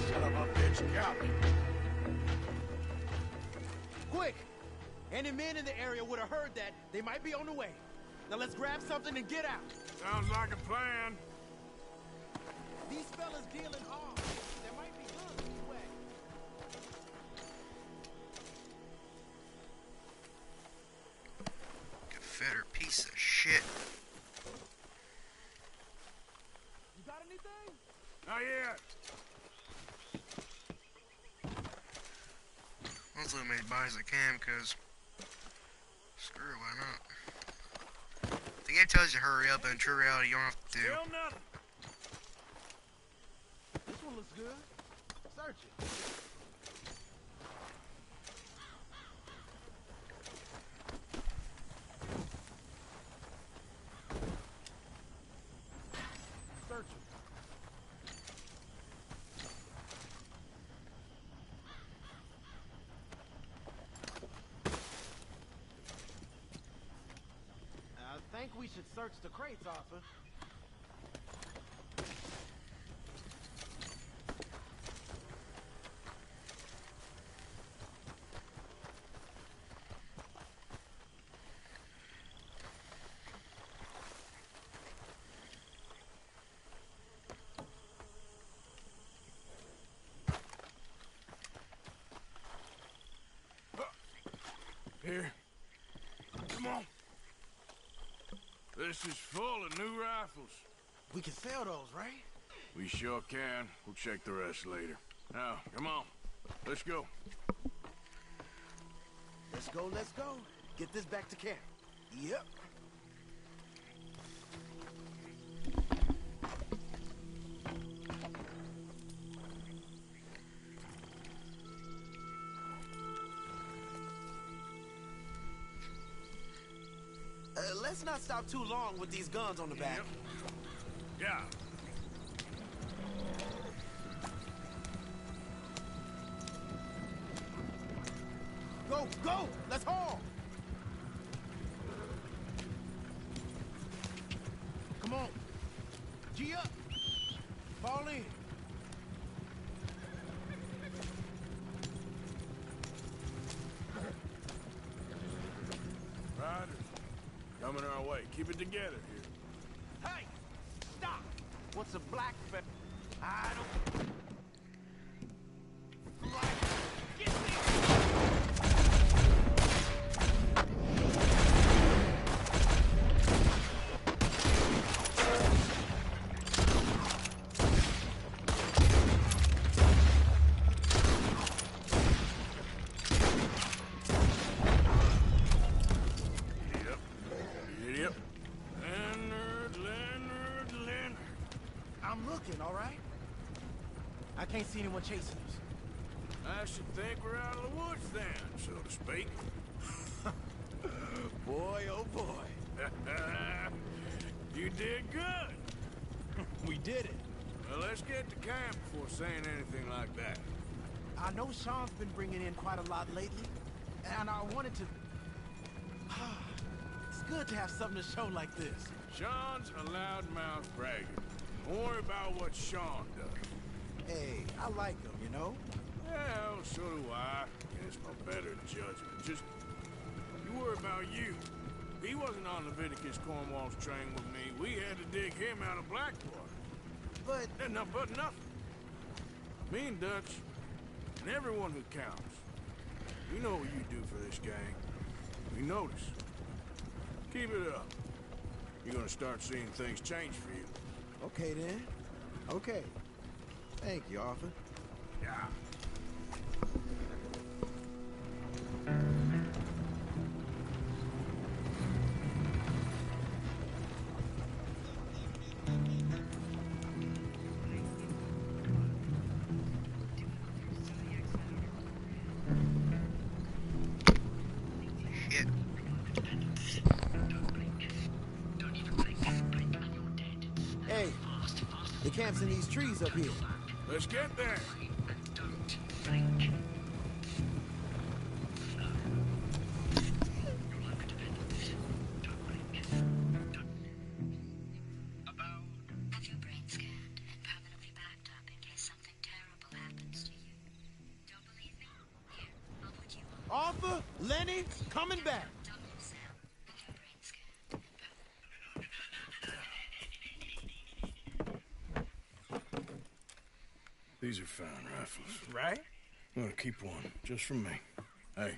Son of a bitch, got me. Quick! Any men in the area would have heard that. They might be on the way. Now let's grab something and get out. Sounds like a plan. These fellas dealing arms. There might be guns in the way. Confederate piece of shit. You got anything? Not yet. Let's let me buy as I can, because screw it, why not? The game tells you to hurry up, but in true reality, you don't have to. Still nothing. This one looks good. Search it. Search it. I think we should search the crates, Arthur. Here. Come on. This is full of new rifles. We can sell those, right? We sure can. We'll check the rest later. Now, come on. Let's go. Let's go, let's go. Get this back to camp. Yep. Let's not stop too long with these guns on the back. Yeah. Go, go! Let's haul! Come on. G up. Fall in. Riders. Coming our way. Keep it together here. Hey! Stop! What's a black fe... I don't... Get me! I can't see anyone chasing us. I should think we're out of the woods then, so to speak. Boy, oh boy. You did good. We did it. Well, let's get to camp before saying anything like that. I know Sean's been bringing in quite a lot lately, and I wanted to... It's good to have something to show like this. Sean's a loudmouth braggart. Don't worry about what Sean does. Hey, I like him, you know? Well, so do I. It's my better judgment. Just, you worry about you. He wasn't on Leviticus Cornwall's train with me. We had to dig him out of Blackwater. But nothing. Me and Dutch, and everyone who counts. You know what you do for this gang. We notice. Keep it up. You're gonna start seeing things change for you. Okay, then. Okay. Thank you, Arthur. Yeah. Hey, the camp's in these trees up here. Let's get there. Have your brain scanned and permanently backed up in case something terrible happens to you. Don't believe me? Here, I'll put you on. Arthur, Lenny, coming back. These are fine rifles. Right? I'm gonna keep one, just for me. Hey,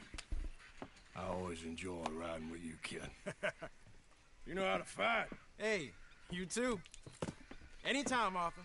I always enjoy riding with you, kid. You know how to fight. Hey, you too. Anytime, Arthur.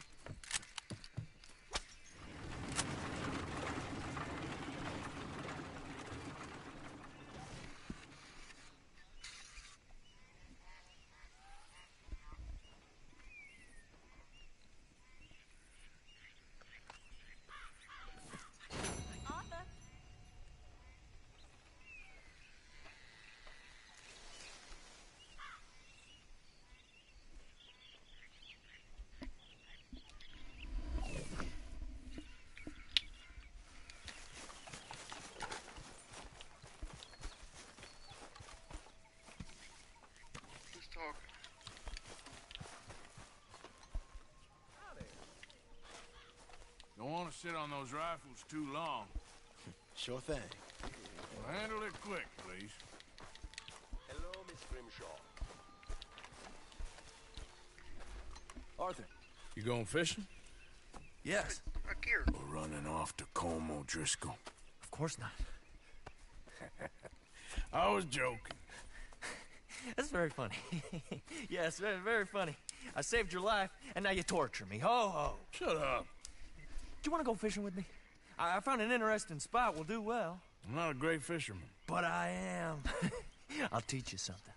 Who's talking? Don't want to sit on those rifles too long. Sure thing. Well, handle it quick, please. Hello, Miss Grimshaw. Arthur. You going fishing? Yes. Or running off to Colm O'Driscoll? Of course not. I was joking. That's very funny. Yes, very, very funny. I saved your life, and now you torture me. Ho, ho. Shut up. Do you want to go fishing with me? I found an interesting spot. We'll do well. I'm not a great fisherman. But I am. I'll teach you something.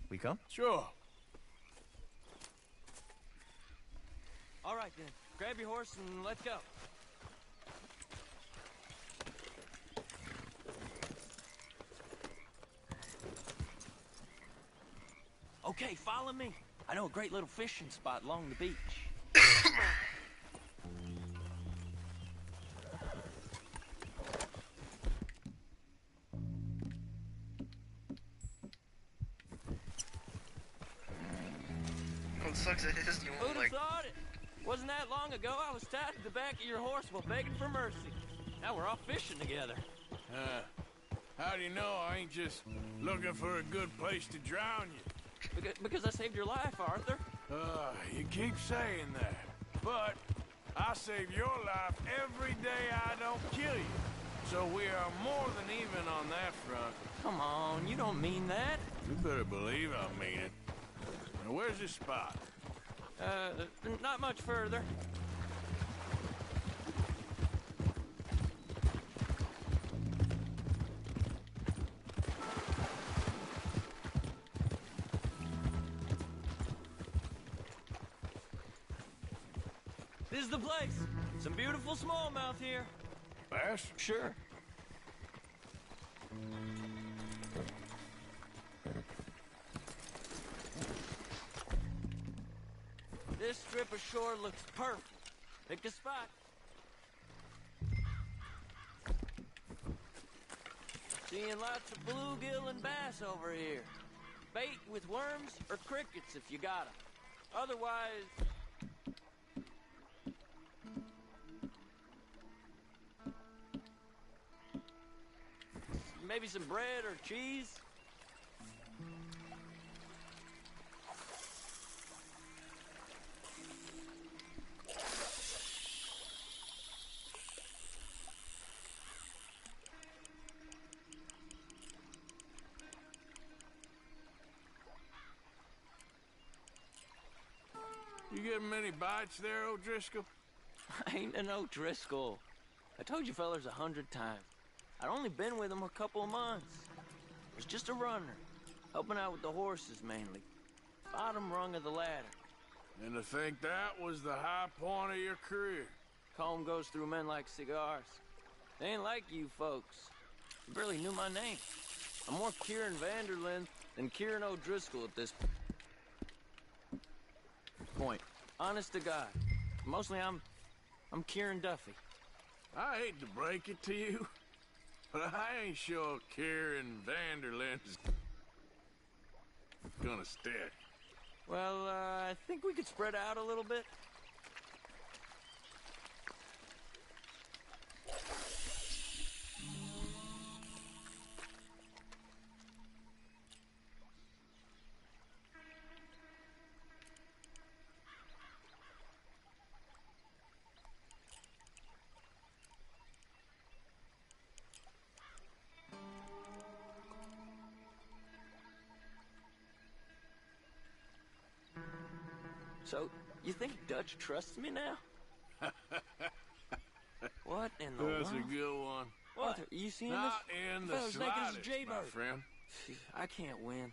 We come? Sure. All right, then. Grab your horse and let's go. Okay, follow me. I know a great little fishing spot along the beach. What sucks it is, you Who'd won't have like... thought it? Wasn't that long ago I was tied to the back of your horse while begging for mercy. Now we're off fishing together. How do you know I ain't just looking for a good place to drown you? Because I saved your life, Arthur. You keep saying that. But I save your life every day I don't kill you. So we are more than even on that front. Come on, you don't mean that. You better believe I mean it. Now, where's this spot? Not much further. This is the place. Some beautiful smallmouth here. Bass? Sure. This strip of shore looks perfect. Pick a spot. Seeing lots of bluegill and bass over here. Bait with worms or crickets if you got 'em. Otherwise... maybe some bread or cheese? You getting many bites there, O'Driscoll? I ain't an O'Driscoll. I told you fellas 100 times. I'd only been with him a couple of months. I was just a runner, helping out with the horses mainly. Bottom rung of the ladder. And to think that was the high point of your career. Comb goes through men like cigars. They ain't like you folks. You barely knew my name. I'm more Kieran Vanderlyn than Kieran O'Driscoll at this point. Honest to God. Mostly I'm Kieran Duffy. I hate to break it to you, but I ain't sure Kieran Vanderlyn's gonna stick. Well, I think we could spread out a little bit. So, you think Dutch trusts me now? What in the world? That's a good one. What? Are you seeing Not this? in the Fella's naked as a slightest, jaybird. my friend. I can't win.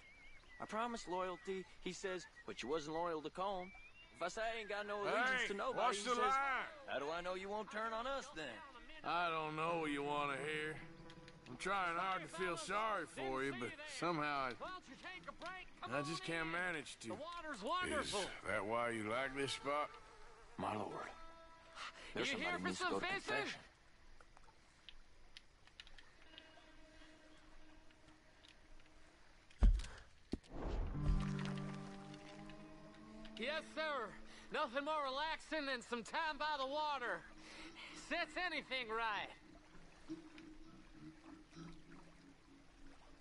I promised loyalty. He says, but you wasn't loyal to Colm. If I say I ain't got no allegiance to nobody, watch he the says, line. how do I know you won't turn on us then? I don't know what you want to hear. I'm trying hard to feel sorry for you, but somehow I just can't manage to. The water's wonderful. Is that why you like this spot? My lord. There's You here somebody for needs to some go to fishing? confession. Yes, sir. Nothing more relaxing than some time by the water. Sets anything right.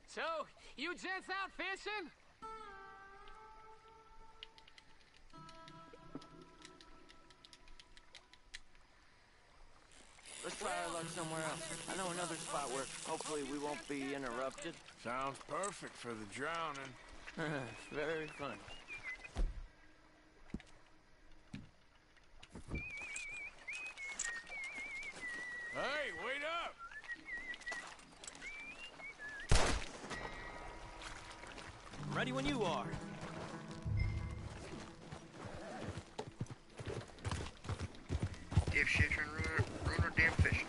So, you gents out fishing? Let's try our luck somewhere else. I know another spot where hopefully we won't be interrupted. Sounds perfect for the drowning. Very funny. Hey, wait up! Ready when you are. Dipshit trying to ruin our damn fishing.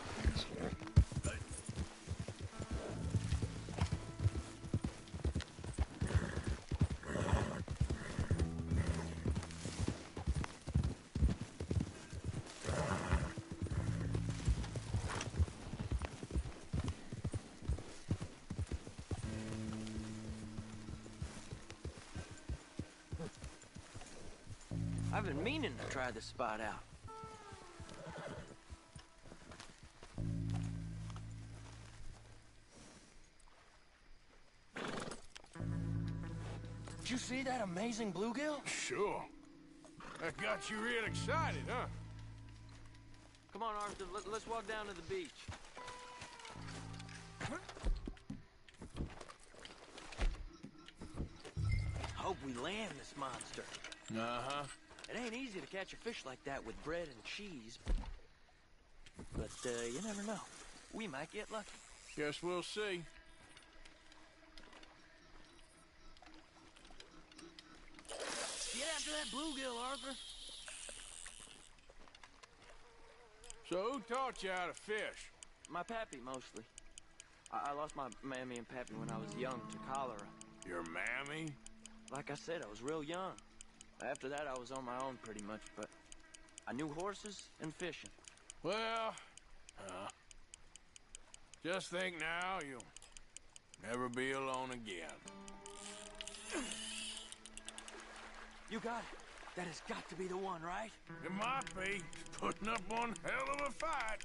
I've been meaning to try this spot out. Did you see that amazing bluegill? Sure. That got you real excited, huh? Come on, Arthur, let's walk down to the beach. Hope we land this monster. Uh-huh. It ain't easy to catch a fish like that with bread and cheese. But, you never know. We might get lucky. Guess we'll see. Get after that bluegill, Arthur. So who taught you how to fish? My pappy, mostly. I lost my mammy and pappy when I was young to cholera. Your mammy? Like I said, I was real young. After that, I was on my own pretty much, but I knew horses and fishing. Well, just think now you'll never be alone again. You got it. That has got to be the one, right? It might be. He's putting up one hell of a fight.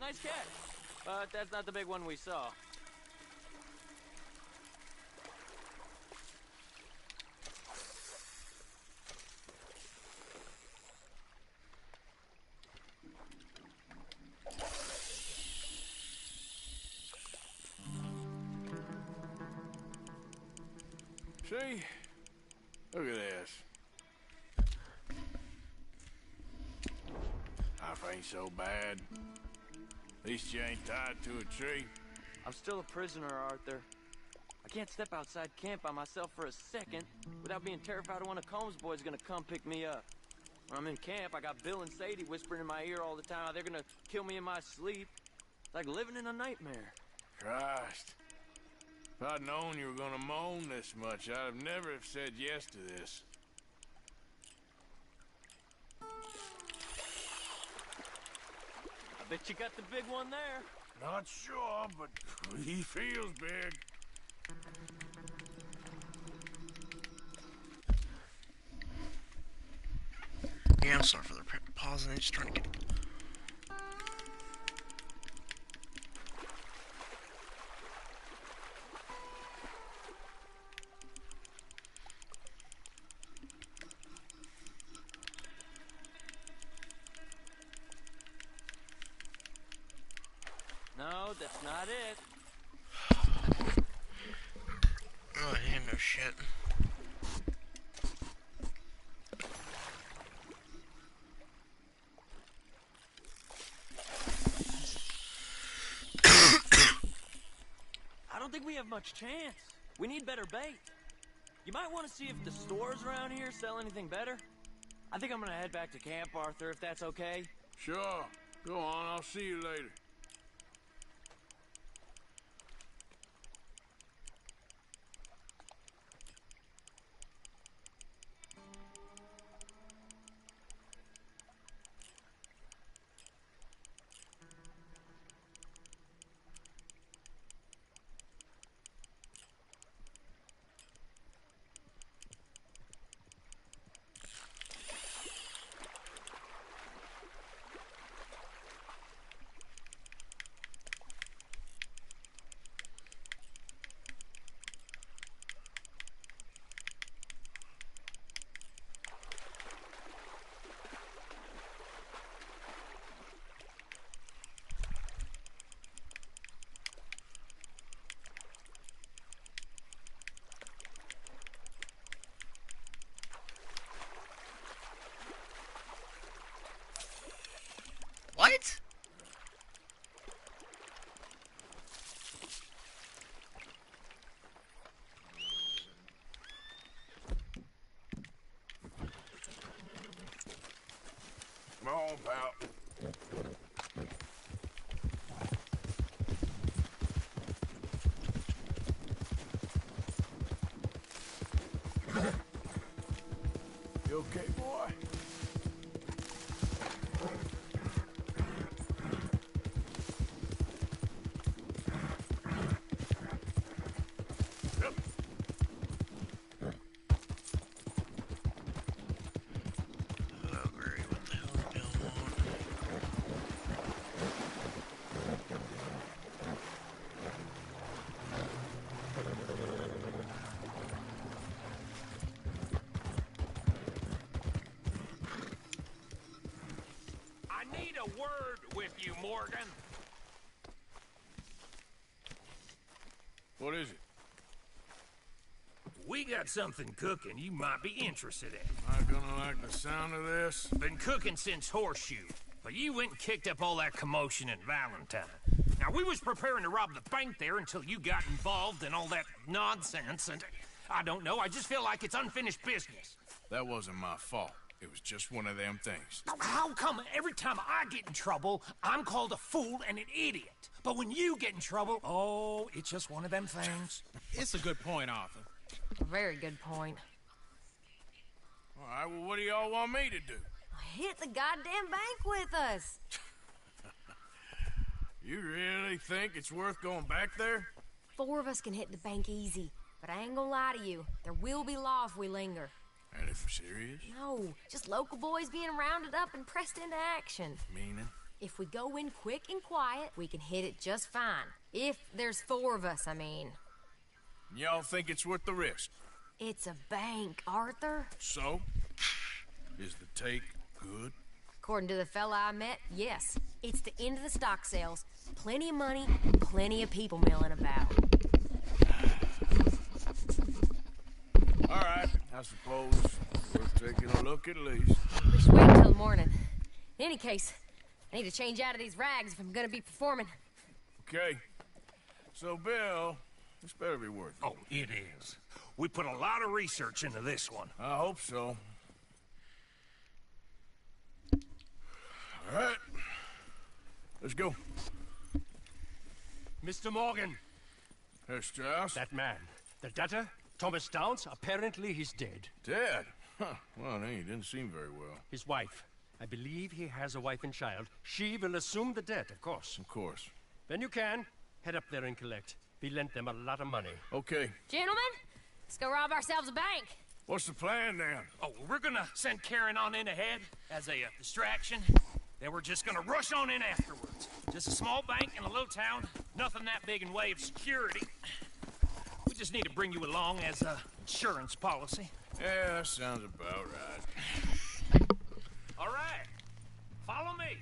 Nice catch. But that's not the big one we saw. See? Look at this. Life ain't so bad. At least you ain't tied to a tree. I'm still a prisoner, Arthur. I can't step outside camp by myself for a second without being terrified one of Combs' boys is gonna come pick me up. When I'm in camp, I got Bill and Sadie whispering in my ear all the time how they're gonna kill me in my sleep. It's like living in a nightmare. Christ. If I'd known you were gonna moan this much, I'd have never have said yes to this. I bet you got the big one there. Not sure, but he feels big. Yeah, I'm sorry for the pause and just trying to get. No, that's not it. Oh, yeah, no shit. I don't think we have much chance. We need better bait. You might want to see if the stores around here sell anything better. I think I'm gonna head back to camp, Arthur, if that's okay. Sure. Go on, I'll see you later. What? Come on, pal. You okay, boy? I need a word with you, Morgan. What is it? We got something cooking you might be interested in. Am I gonna like the sound of this? Been cooking since Horseshoe, but you went and kicked up all that commotion in Valentine. Now, we was preparing to rob the bank there until you got involved in all that nonsense, and I don't know, I just feel like it's unfinished business. That wasn't my fault. It was just one of them things. How come every time I get in trouble, I'm called a fool and an idiot? But when you get in trouble, oh, it's just one of them things. It's a good point, Arthur. A very good point. All right, well, what do y'all want me to do? Hit the goddamn bank with us. You really think it's worth going back there? 4 of us can hit the bank easy, but I ain't gonna lie to you. There will be law if we linger. And if we're serious? No, just local boys being rounded up and pressed into action. Meaning? If we go in quick and quiet, we can hit it just fine. If there's 4 of us, I mean. Y'all think it's worth the risk? It's a bank, Arthur. So? Is the take good? According to the fella I met, yes. It's the end of the stock sales. Plenty of money, plenty of people milling about. All right, I suppose worth taking a look at least. We should wait until the morning. In any case, I need to change out of these rags if I'm gonna be performing. Okay. So, Bill, this better be worth it. Oh, it is. We put a lot of research into this one. I hope so. All right. Let's go. Mr. Morgan. Herr Strauss? That man. The debtor, Thomas Downs, apparently he's dead. Dead? Huh. Well, he didn't seem very well. His wife. I believe he has a wife and child. She will assume the debt, of course. Of course. When you can, head up there and collect. We lent them a lot of money. Okay. Gentlemen, let's go rob ourselves a bank. What's the plan, then? Oh, we're gonna send Karen on in ahead as a distraction. Then we're just gonna rush on in afterwards. Just a small bank in a little town. Nothing that big in way of security. We just need to bring you along as a insurance policy. Yeah, that sounds about right. All right. Follow me.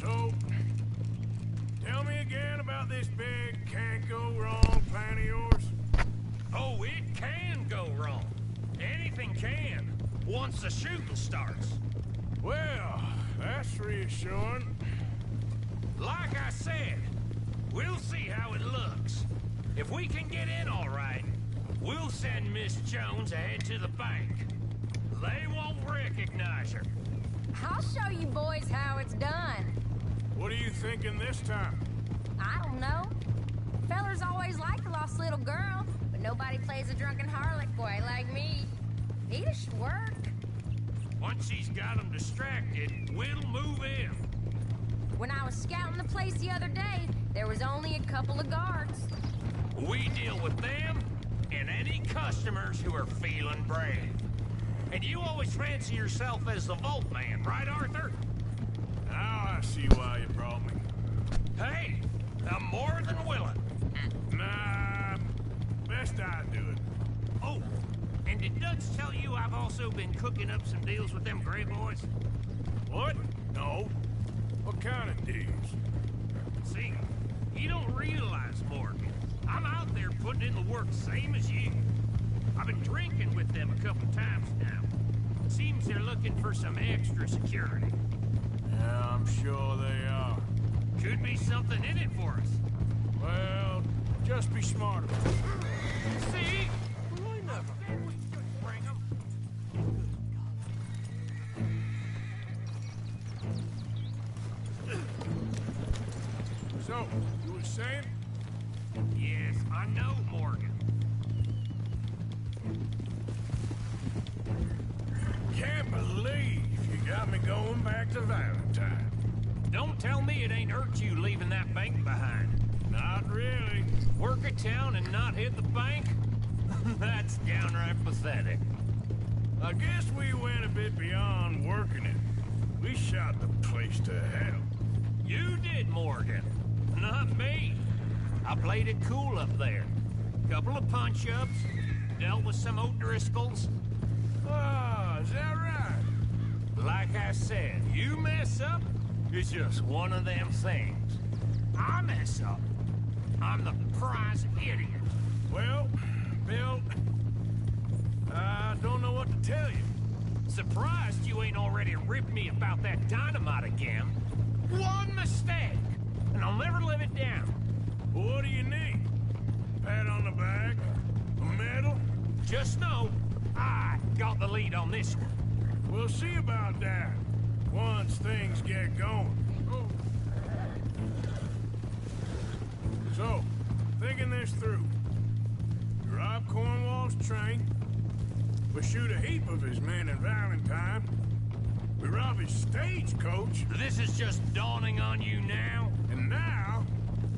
So, tell me again about this big can't-go-wrong plan of yours. Oh, it can go wrong. Anything can, once the shooting starts. Well, that's reassuring. Like I said, we'll see how it looks. If we can get in all right, we'll send Miss Jones ahead to the bank. They won't recognize her. I'll show you boys how it's done. What are you thinking this time? I don't know. Fellers always like a lost little girl, but nobody plays a drunken harlot boy like me. It should work. Once she's got them distracted, we'll move in. When I was scouting the place the other day, there was only a couple of guards. We deal with them and any customers who are feeling brave. And you always fancy yourself as the vault man, right, Arthur? Now I see why you brought me. Hey, I'm more than willing. Nah, best I do it. Oh, and did Dutch tell you I've also been cooking up some deals with them Gray Boys? What? No. What kind of deals? See, you don't realize, Morgan. I'm out there putting in the work same as you. I've been drinking with them a couple times now. Seems they're looking for some extra security. Yeah, I'm sure they are. Could be something in it for us. Well, just be smart about it. See? I never said we should bring 'em. So, you were saying? Yes, I know, Morgan. Can't believe you got me going back to Valentine. Don't tell me it ain't hurt you leaving that bank behind. Not really. Work a town and not hit the bank? That's downright pathetic. I guess we went a bit beyond working it. We shot the place to hell. You did, Morgan. Not me. I played it cool up there. Couple of punch-ups, dealt with some O'Driscolls. Ah, is that right? Like I said, you mess up, it's just one of them things. I mess up, I'm the prize idiot. Well, Bill, I don't know what to tell you. Surprised you ain't already ripped me about that dynamite again. One mistake, and I'll never live it down. What do you need? Pat on the back? A medal? Just know, I got the lead on this one. We'll see about that once things get going. So, thinking this through. We rob Cornwall's train. We shoot a heap of his men in Valentine. We rob his stagecoach. This is just dawning on you now? And now,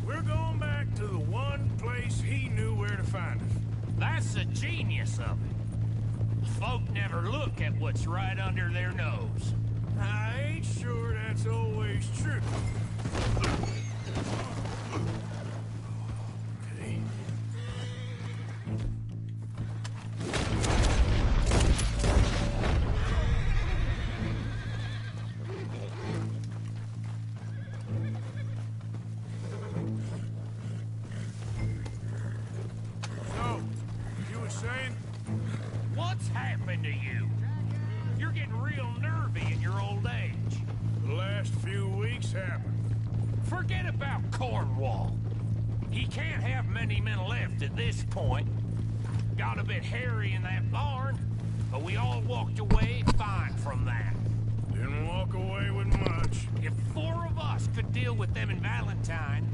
we're going back to the one place he knew where to find us. That's the genius of it. Folk never look at what's right under their nose. I ain't sure that's always true. Okay. So, you were saying? What's happened to you? You're getting real nervy in your old age. The last few weeks happened. Forget about Cornwall. He can't have many men left at this point. Got a bit hairy in that barn, but we all walked away fine from that. Didn't walk away with much. If 4 of us could deal with them in Valentine,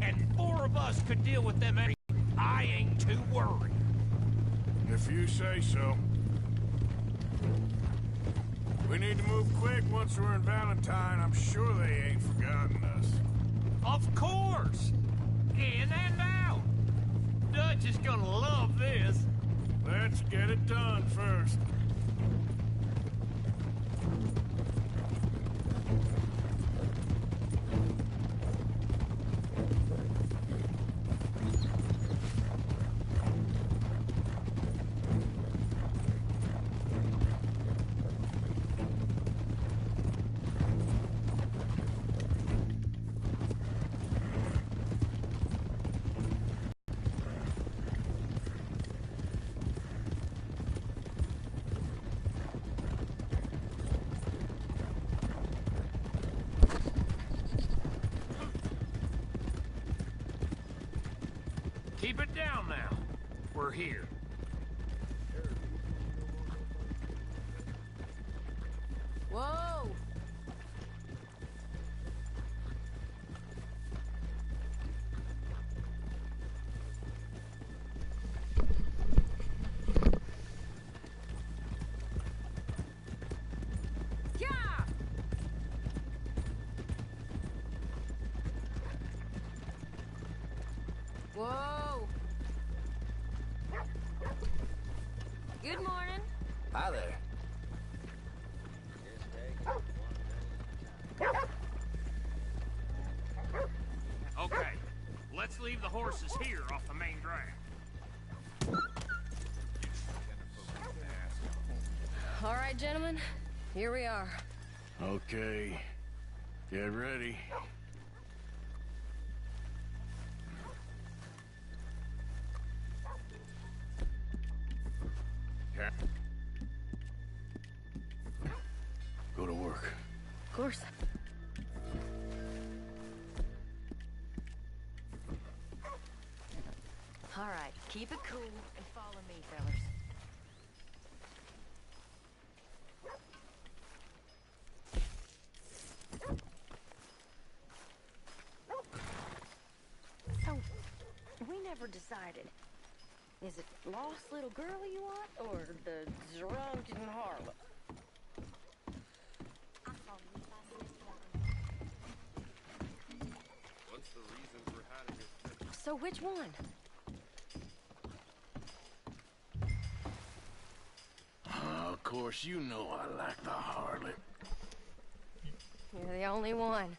and 4 of us could deal with them every, I ain't too worried. If you say so. We need to move quick once we're in Valentine. I'm sure they ain't forgotten us. Of course! In and out! Dutch is gonna love this. Let's get it done first. Keep it down now. We're here. Whoa! Yeah! Whoa! Good morning. Hi there. Okay, let's leave the horses here off the main drag. All right, gentlemen. Here we are. Okay. Get ready. Okay. Go to work. Of course. All right, keep it cool and follow me, fellas. So, we never decided. Is it lost little girl you want, or the drunken harlot? What's the reason for hiding it? So which one? Of course, you know I like the harlot. You're the only one.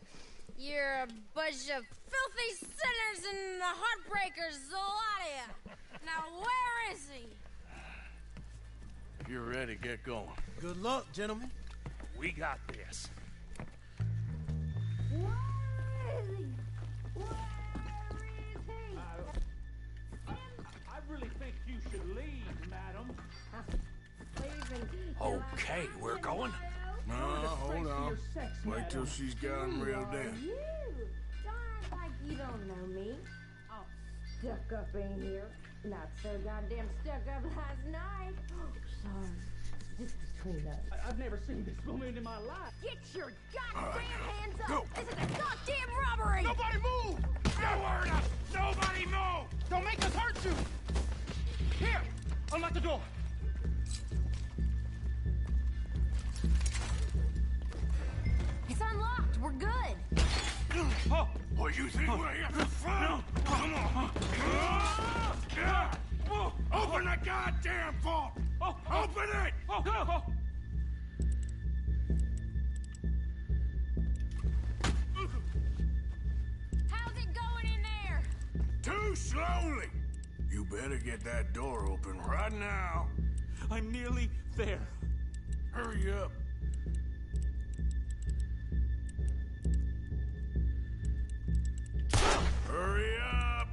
You're a bunch of filthy sinners and heartbreakers, the lot of you. Now where is he? If you're ready, get going. Good luck, gentlemen. We got this. Where is he? I really think you should leave, madam. Okay, we're going. No, hold on. Wait till she's got him reeled in. You don't act like you don't know me. All stuck up in here. Not so goddamn stuck up last night. Sorry. Just between us. I've never seen this woman in my life. Get your goddamn hands up! Go. This is a goddamn robbery! Nobody move! Nowhere to! Nobody move! Don't make us hurt you! Here! Unlock the door! It's unlocked. We're good. Oh, what you think we're here for fun? Come on. Open the goddamn vault! Open it! How's it going in there? Too slowly! You better get that door open right now. I'm nearly there. Hurry up. Hurry up!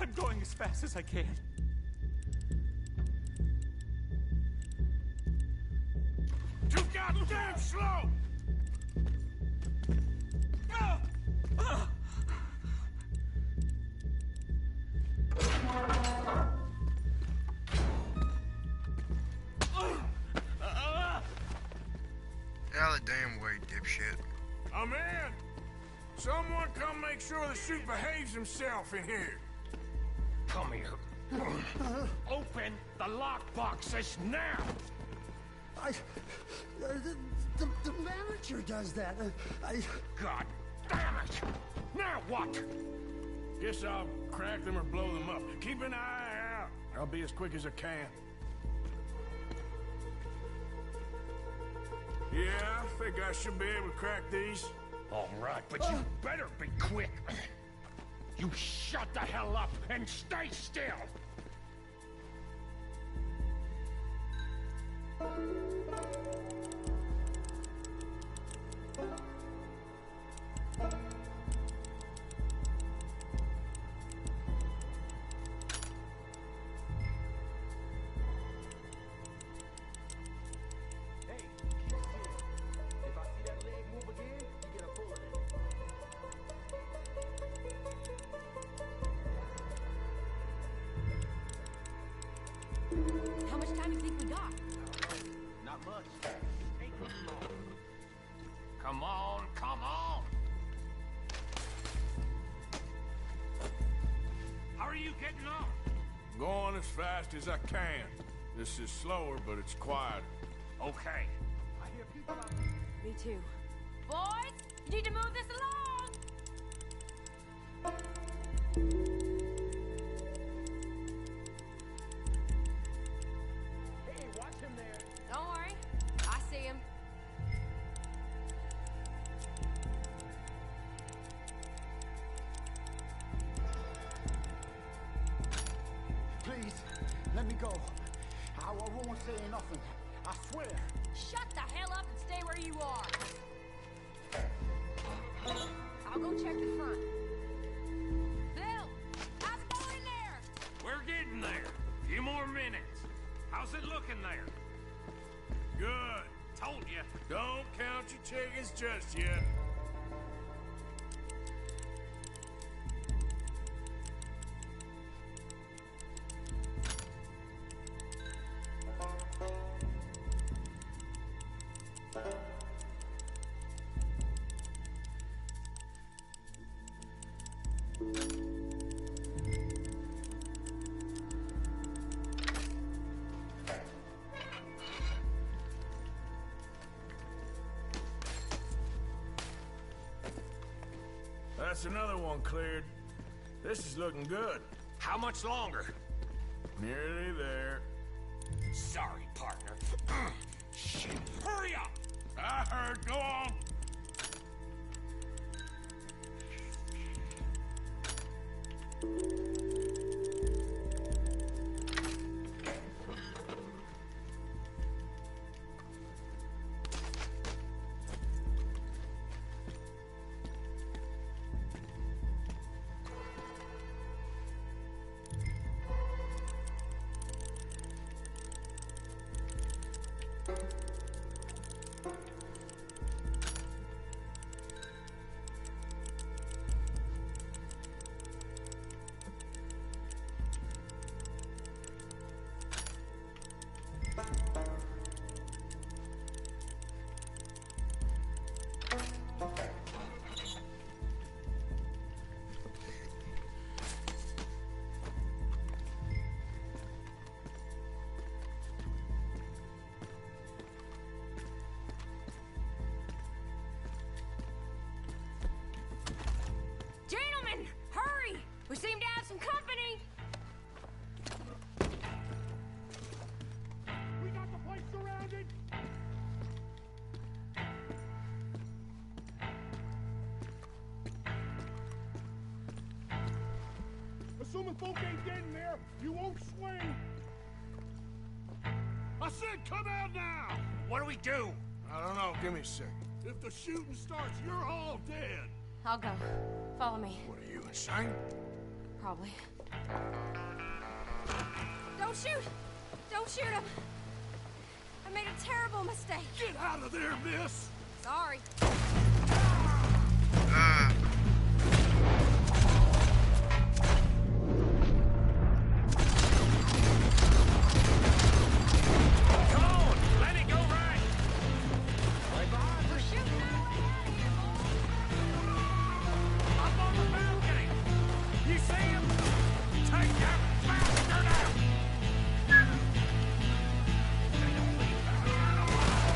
I'm going as fast as I can. Too goddamn slow! Out of the damn way, dipshit. I'm in! Someone come make sure the chute behaves himself in here. Come here. Open the lockboxes now! The manager does that. God damn it! Now what? Guess I'll crack them or blow them up. Keep an eye out. I'll be as quick as I can. Yeah, I think I should be able to crack these. All right, but you better be quick. You shut the hell up and stay still! How much time do you think we got? Not much. Come on, come on! How are you getting on? Going as fast as I can. This is slower, but it's quiet. Okay. Me too. Boys, you need to move this along! Hey, watch him there. Don't worry. I see him. Please, let me go. I won't say nothing. I swear. Shut the hell up and stay where you are. I'll go check the front. Bill, how's it going in there? We're getting there. Few more minutes. How's it looking there? Good. Told you. Don't count your chickens just yet. That's another one cleared. This is looking good. How much longer? Nearly there. Sorry, partner. Shit, hurry up! I heard. Go on. Gentlemen, hurry! We seem to have some company. We got the place surrounded. Assuming folk ain't dead in there, you won't swing. I said come out now! What do we do? I don't know. Give me a second. If the shooting starts, you're all dead. I'll go. Follow me. What are you, insane? Probably. Don't shoot! Don't shoot him! I made a terrible mistake. Get out of there, miss! Sorry. Come on, let it go right. We're shooting our way out of here, boys. Up on the balcony. You see him? Take that bastard out. They don't leave that man alive.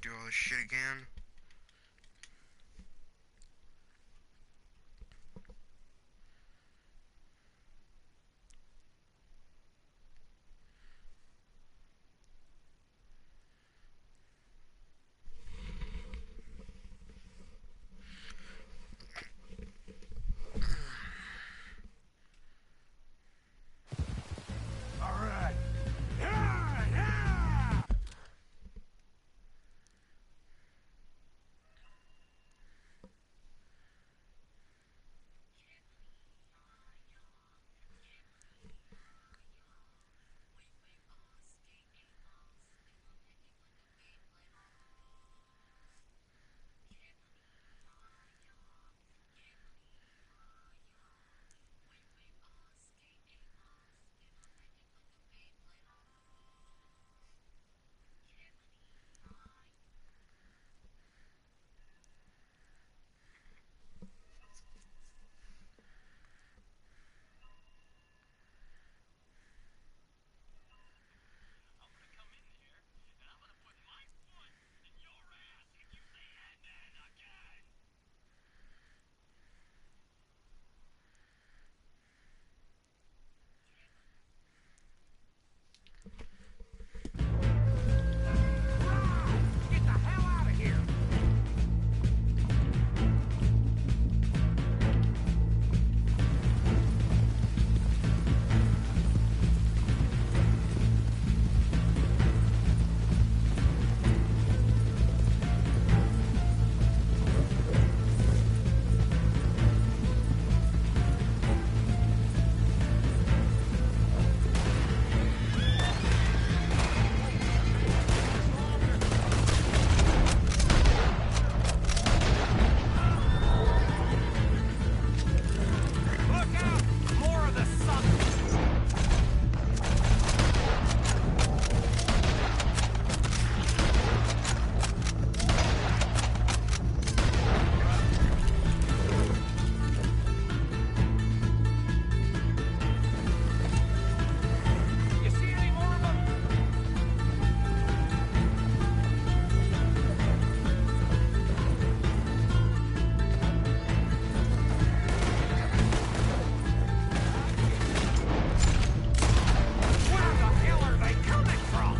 do all this shit again. All right. Get the hell out of here! Look out! More of the suckers! You see any more of them? Where the hell are they coming from?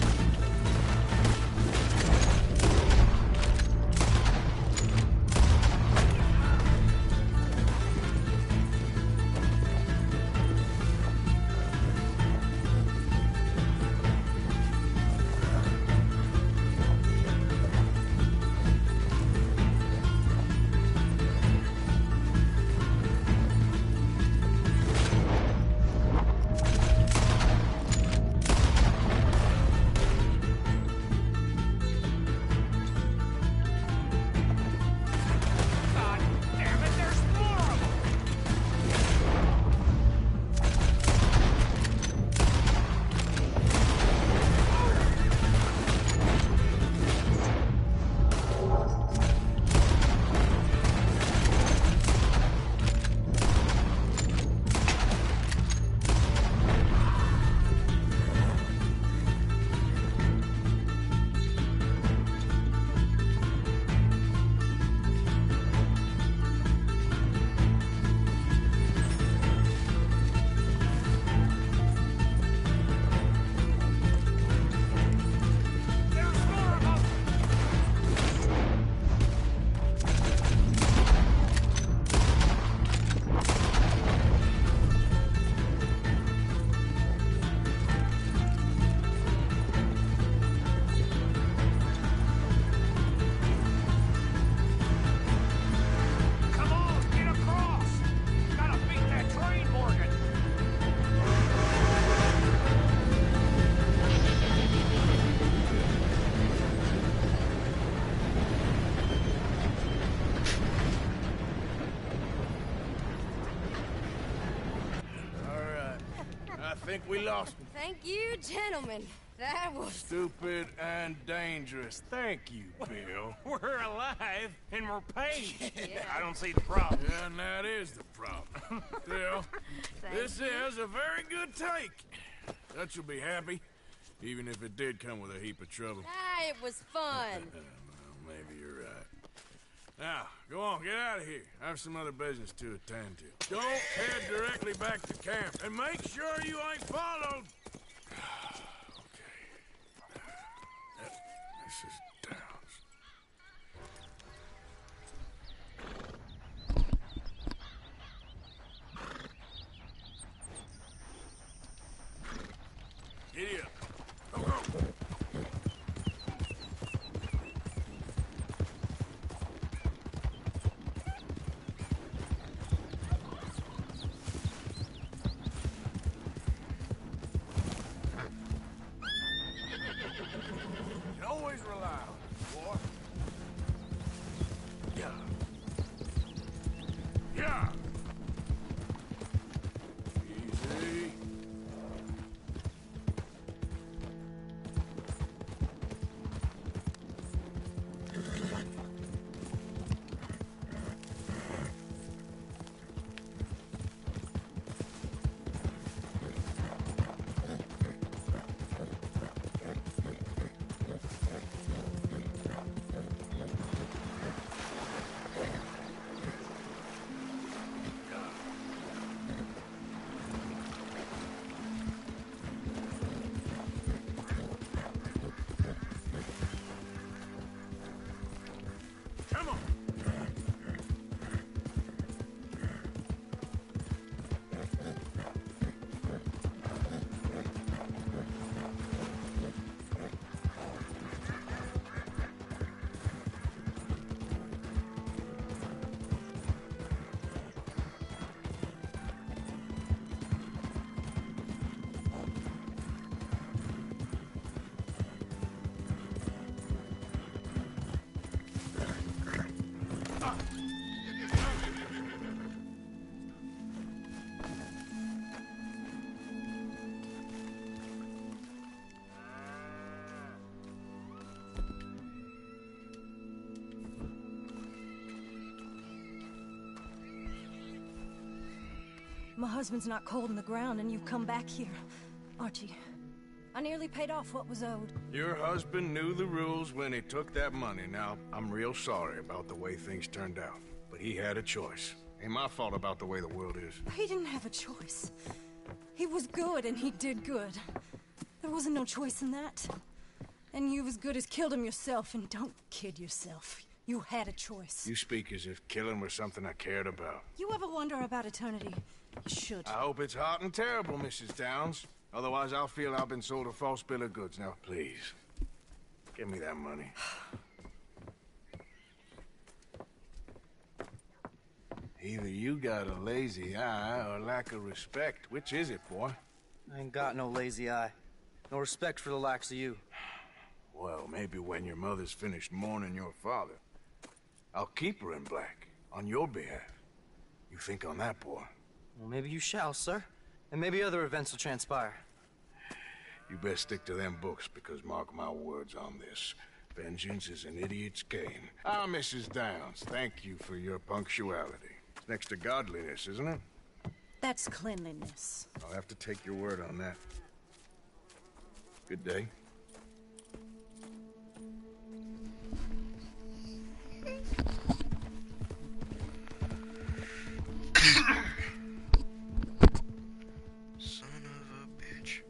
God damn it, there's more of them! There's more of them! Come on, get across! Gotta beat that train, Morgan! All right. I think we lost him. Thank you, gentlemen. That was... Stupid and dangerous. Thank you, Bill. We're alive and we're paid. I don't see the problem. Yeah, and that is the problem. Still, this is a very good take. Dutch will be happy, even if it did come with a heap of trouble. Ah, it was fun. Maybe you're right. Now, go on, get out of here. I have some other business to attend to. Don't head directly back to camp, and make sure you ain't followed. Okay. Mrs. Downs. Giddy up. Go, go. You can always rely on it, boy. Yeah. Yeah. Easy. Come on. My husband's not cold in the ground, and you've come back here. Archie, I nearly paid off what was owed. Your husband knew the rules when he took that money. Now, I'm real sorry about the way things turned out. But he had a choice. Ain't my fault about the way the world is. He didn't have a choice. He was good, and he did good. There wasn't no choice in that. And you've as good as killed him yourself, and don't kid yourself. You had a choice. You speak as if killing was something I cared about. You ever wonder about eternity? You should. I hope it's hot and terrible, Mrs. Downs. Otherwise, I'll feel I've been sold a false bill of goods. Now, please, give me that money. Either you got a lazy eye or lack of respect. Which is it, boy? I ain't got no lazy eye. No respect for the likes of you. Well, maybe when your mother's finished mourning your father, I'll keep her in black on your behalf. You think on that, boy? Well, maybe you shall, sir. And maybe other events will transpire. You best stick to them books, because mark my words on this. Vengeance is an idiot's game. Ah, Mrs. Downs, thank you for your punctuality. It's next to godliness, isn't it? That's cleanliness. I'll have to take your word on that. Good day. Son of a bitch.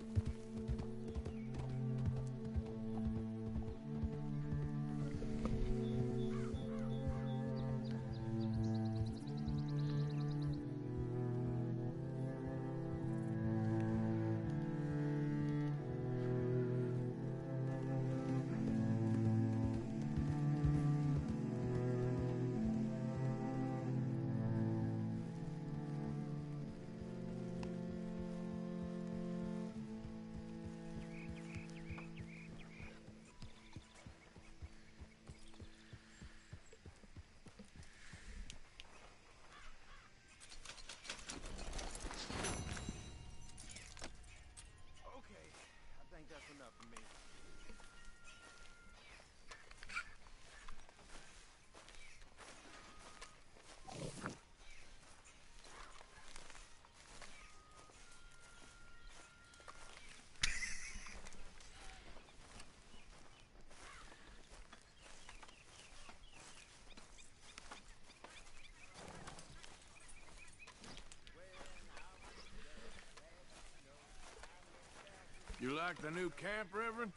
like the new camp, Reverend?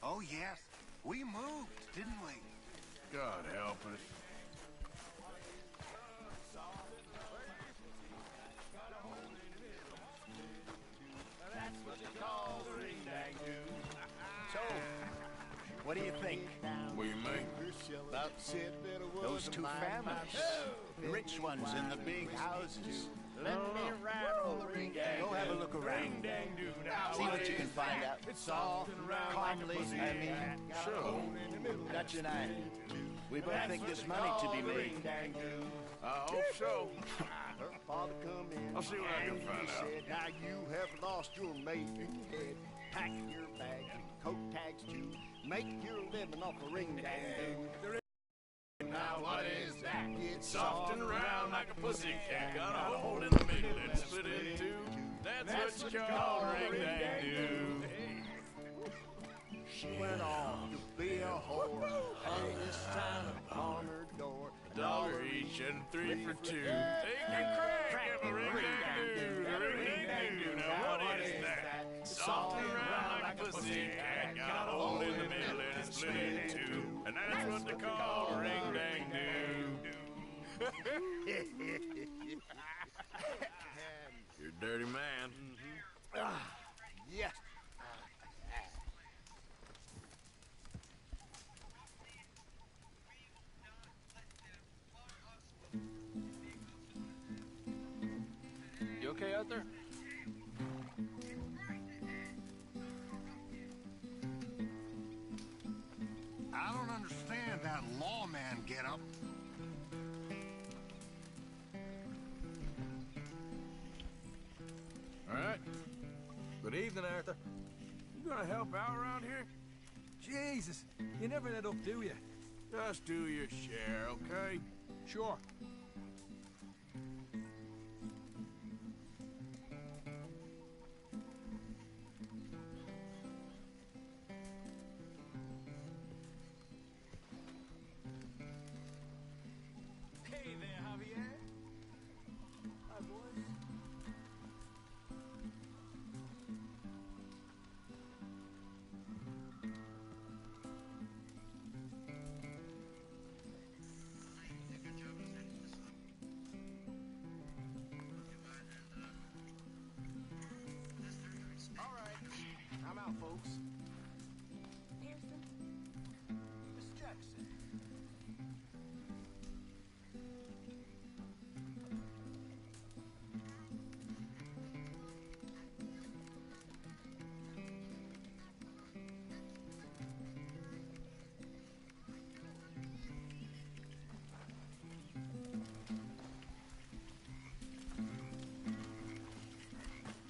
Oh, yes. We moved, didn't we? God help us. That's what you call the ring-dang-doo. So, what do you think? What do you mean? About those two families. The rich ones in the big houses. Let me ride on the ring-dang-doo. Go have a look around. See what you can find out. It's soft and round Calmly, like a I mean, Sure. Dutch and I, we both think there's money to be made. I hope so. Her father come in. I'll see what I can find and he out. said, now you have lost your maiden head. Pack your bags and coat tags too. Make your living off a ring-dang-doo. Now what is that? It's soft and round like a pussycat. Got a hole in the middle and split in two. That's what you call a ring-dang-doo. She went on to be a whore. Hung this sign upon her door. $1 each and 3 for 2. Take a crack at a ring-dang-doo. A ring-dang-doo. Now what is that? Soft and round like a pussycat. Got a hole in the middle and it's split in two. And that's what they call a ring-dang-doo. You're a dirty man. Yes. You okay out there? I don't understand that lawman get-up. All right. Good evening, Arthur. You gonna help out around here? Jesus, you never let up, do you? Just do your share, okay? Sure. Hey there, Javier. Hi, boys. All right. I'm out, folks. Pearson? Miss Jackson.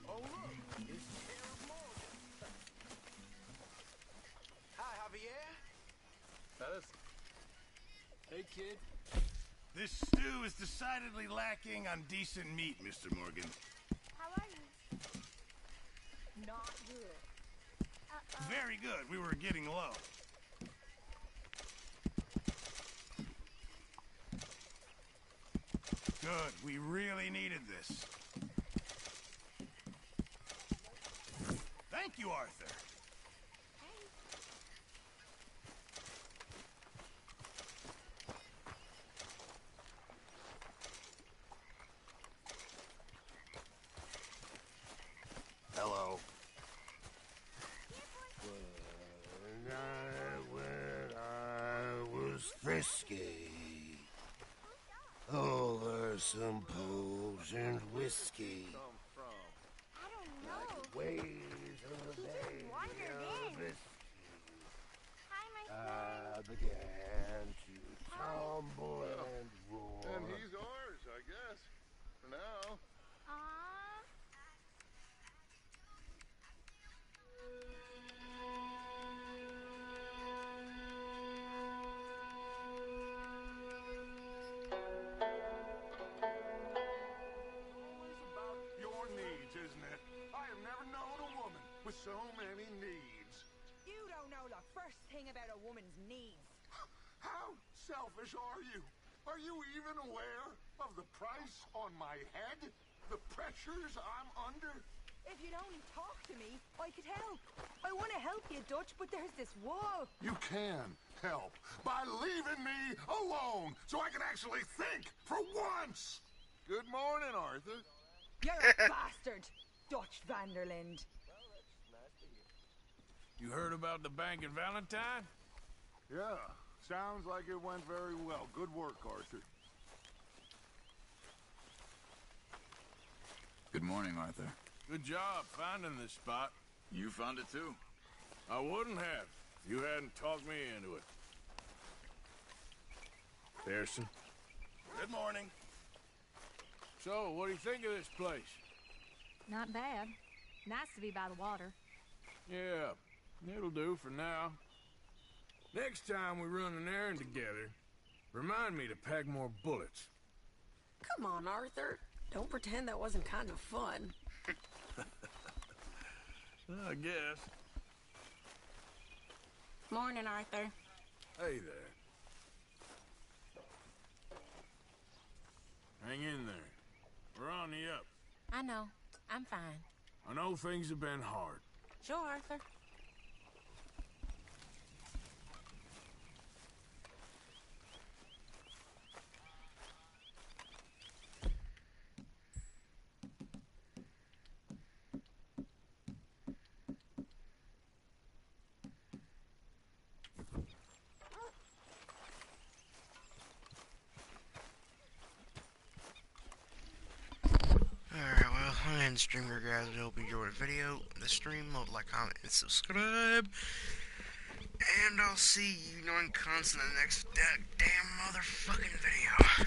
Oh, look. It's Sheriff Morgan. Hi, Javier. Fellas. Hey, kid. This stew is decidedly lacking on decent meat, Mr. Morgan. How are you? Not good. Very good. We were getting low. Good. We really needed this. Thank you, Arthur. Hello. When I was frisky, over some potions whiskey. I don't know. Ways He of the just day wandered of in. it. Hi, my I began to tumble and roar. And he's ours, I guess. For now. Aww. It's about your needs, isn't it? I have never known a woman with so many needs. You don't know the first thing about a woman's needs. How selfish are you? Are you even aware of the price on my head? The pressures I'm under? If you'd only talk to me, I could help. I want to help you, Dutch, but there's this wall. You can help by leaving me alone so I can actually think for once. Good morning, Arthur. You're a bastard, Dutch Vanderland. You heard about the bank in Valentine? Yeah, sounds like it went very well. Good work, Arthur. Good morning, Arthur. Good job finding this spot. You found it too. I wouldn't have if you hadn't talked me into it. Pearson. Good morning. So, what do you think of this place? Not bad. Nice to be by the water. Yeah, it'll do for now. Next time we run an errand together, remind me to pack more bullets. Come on, Arthur. Don't pretend that wasn't kind of fun. I guess. Morning, Arthur. Hey there. Hang in there. We're on the up. I know. I'm fine. I know things have been hard. Sure, Arthur. Alright, well, I'm gonna end the stream here, guys. I hope you enjoyed the video, the stream. Like, comment, and subscribe. And I'll see you non-cons in the next damn motherfucking video.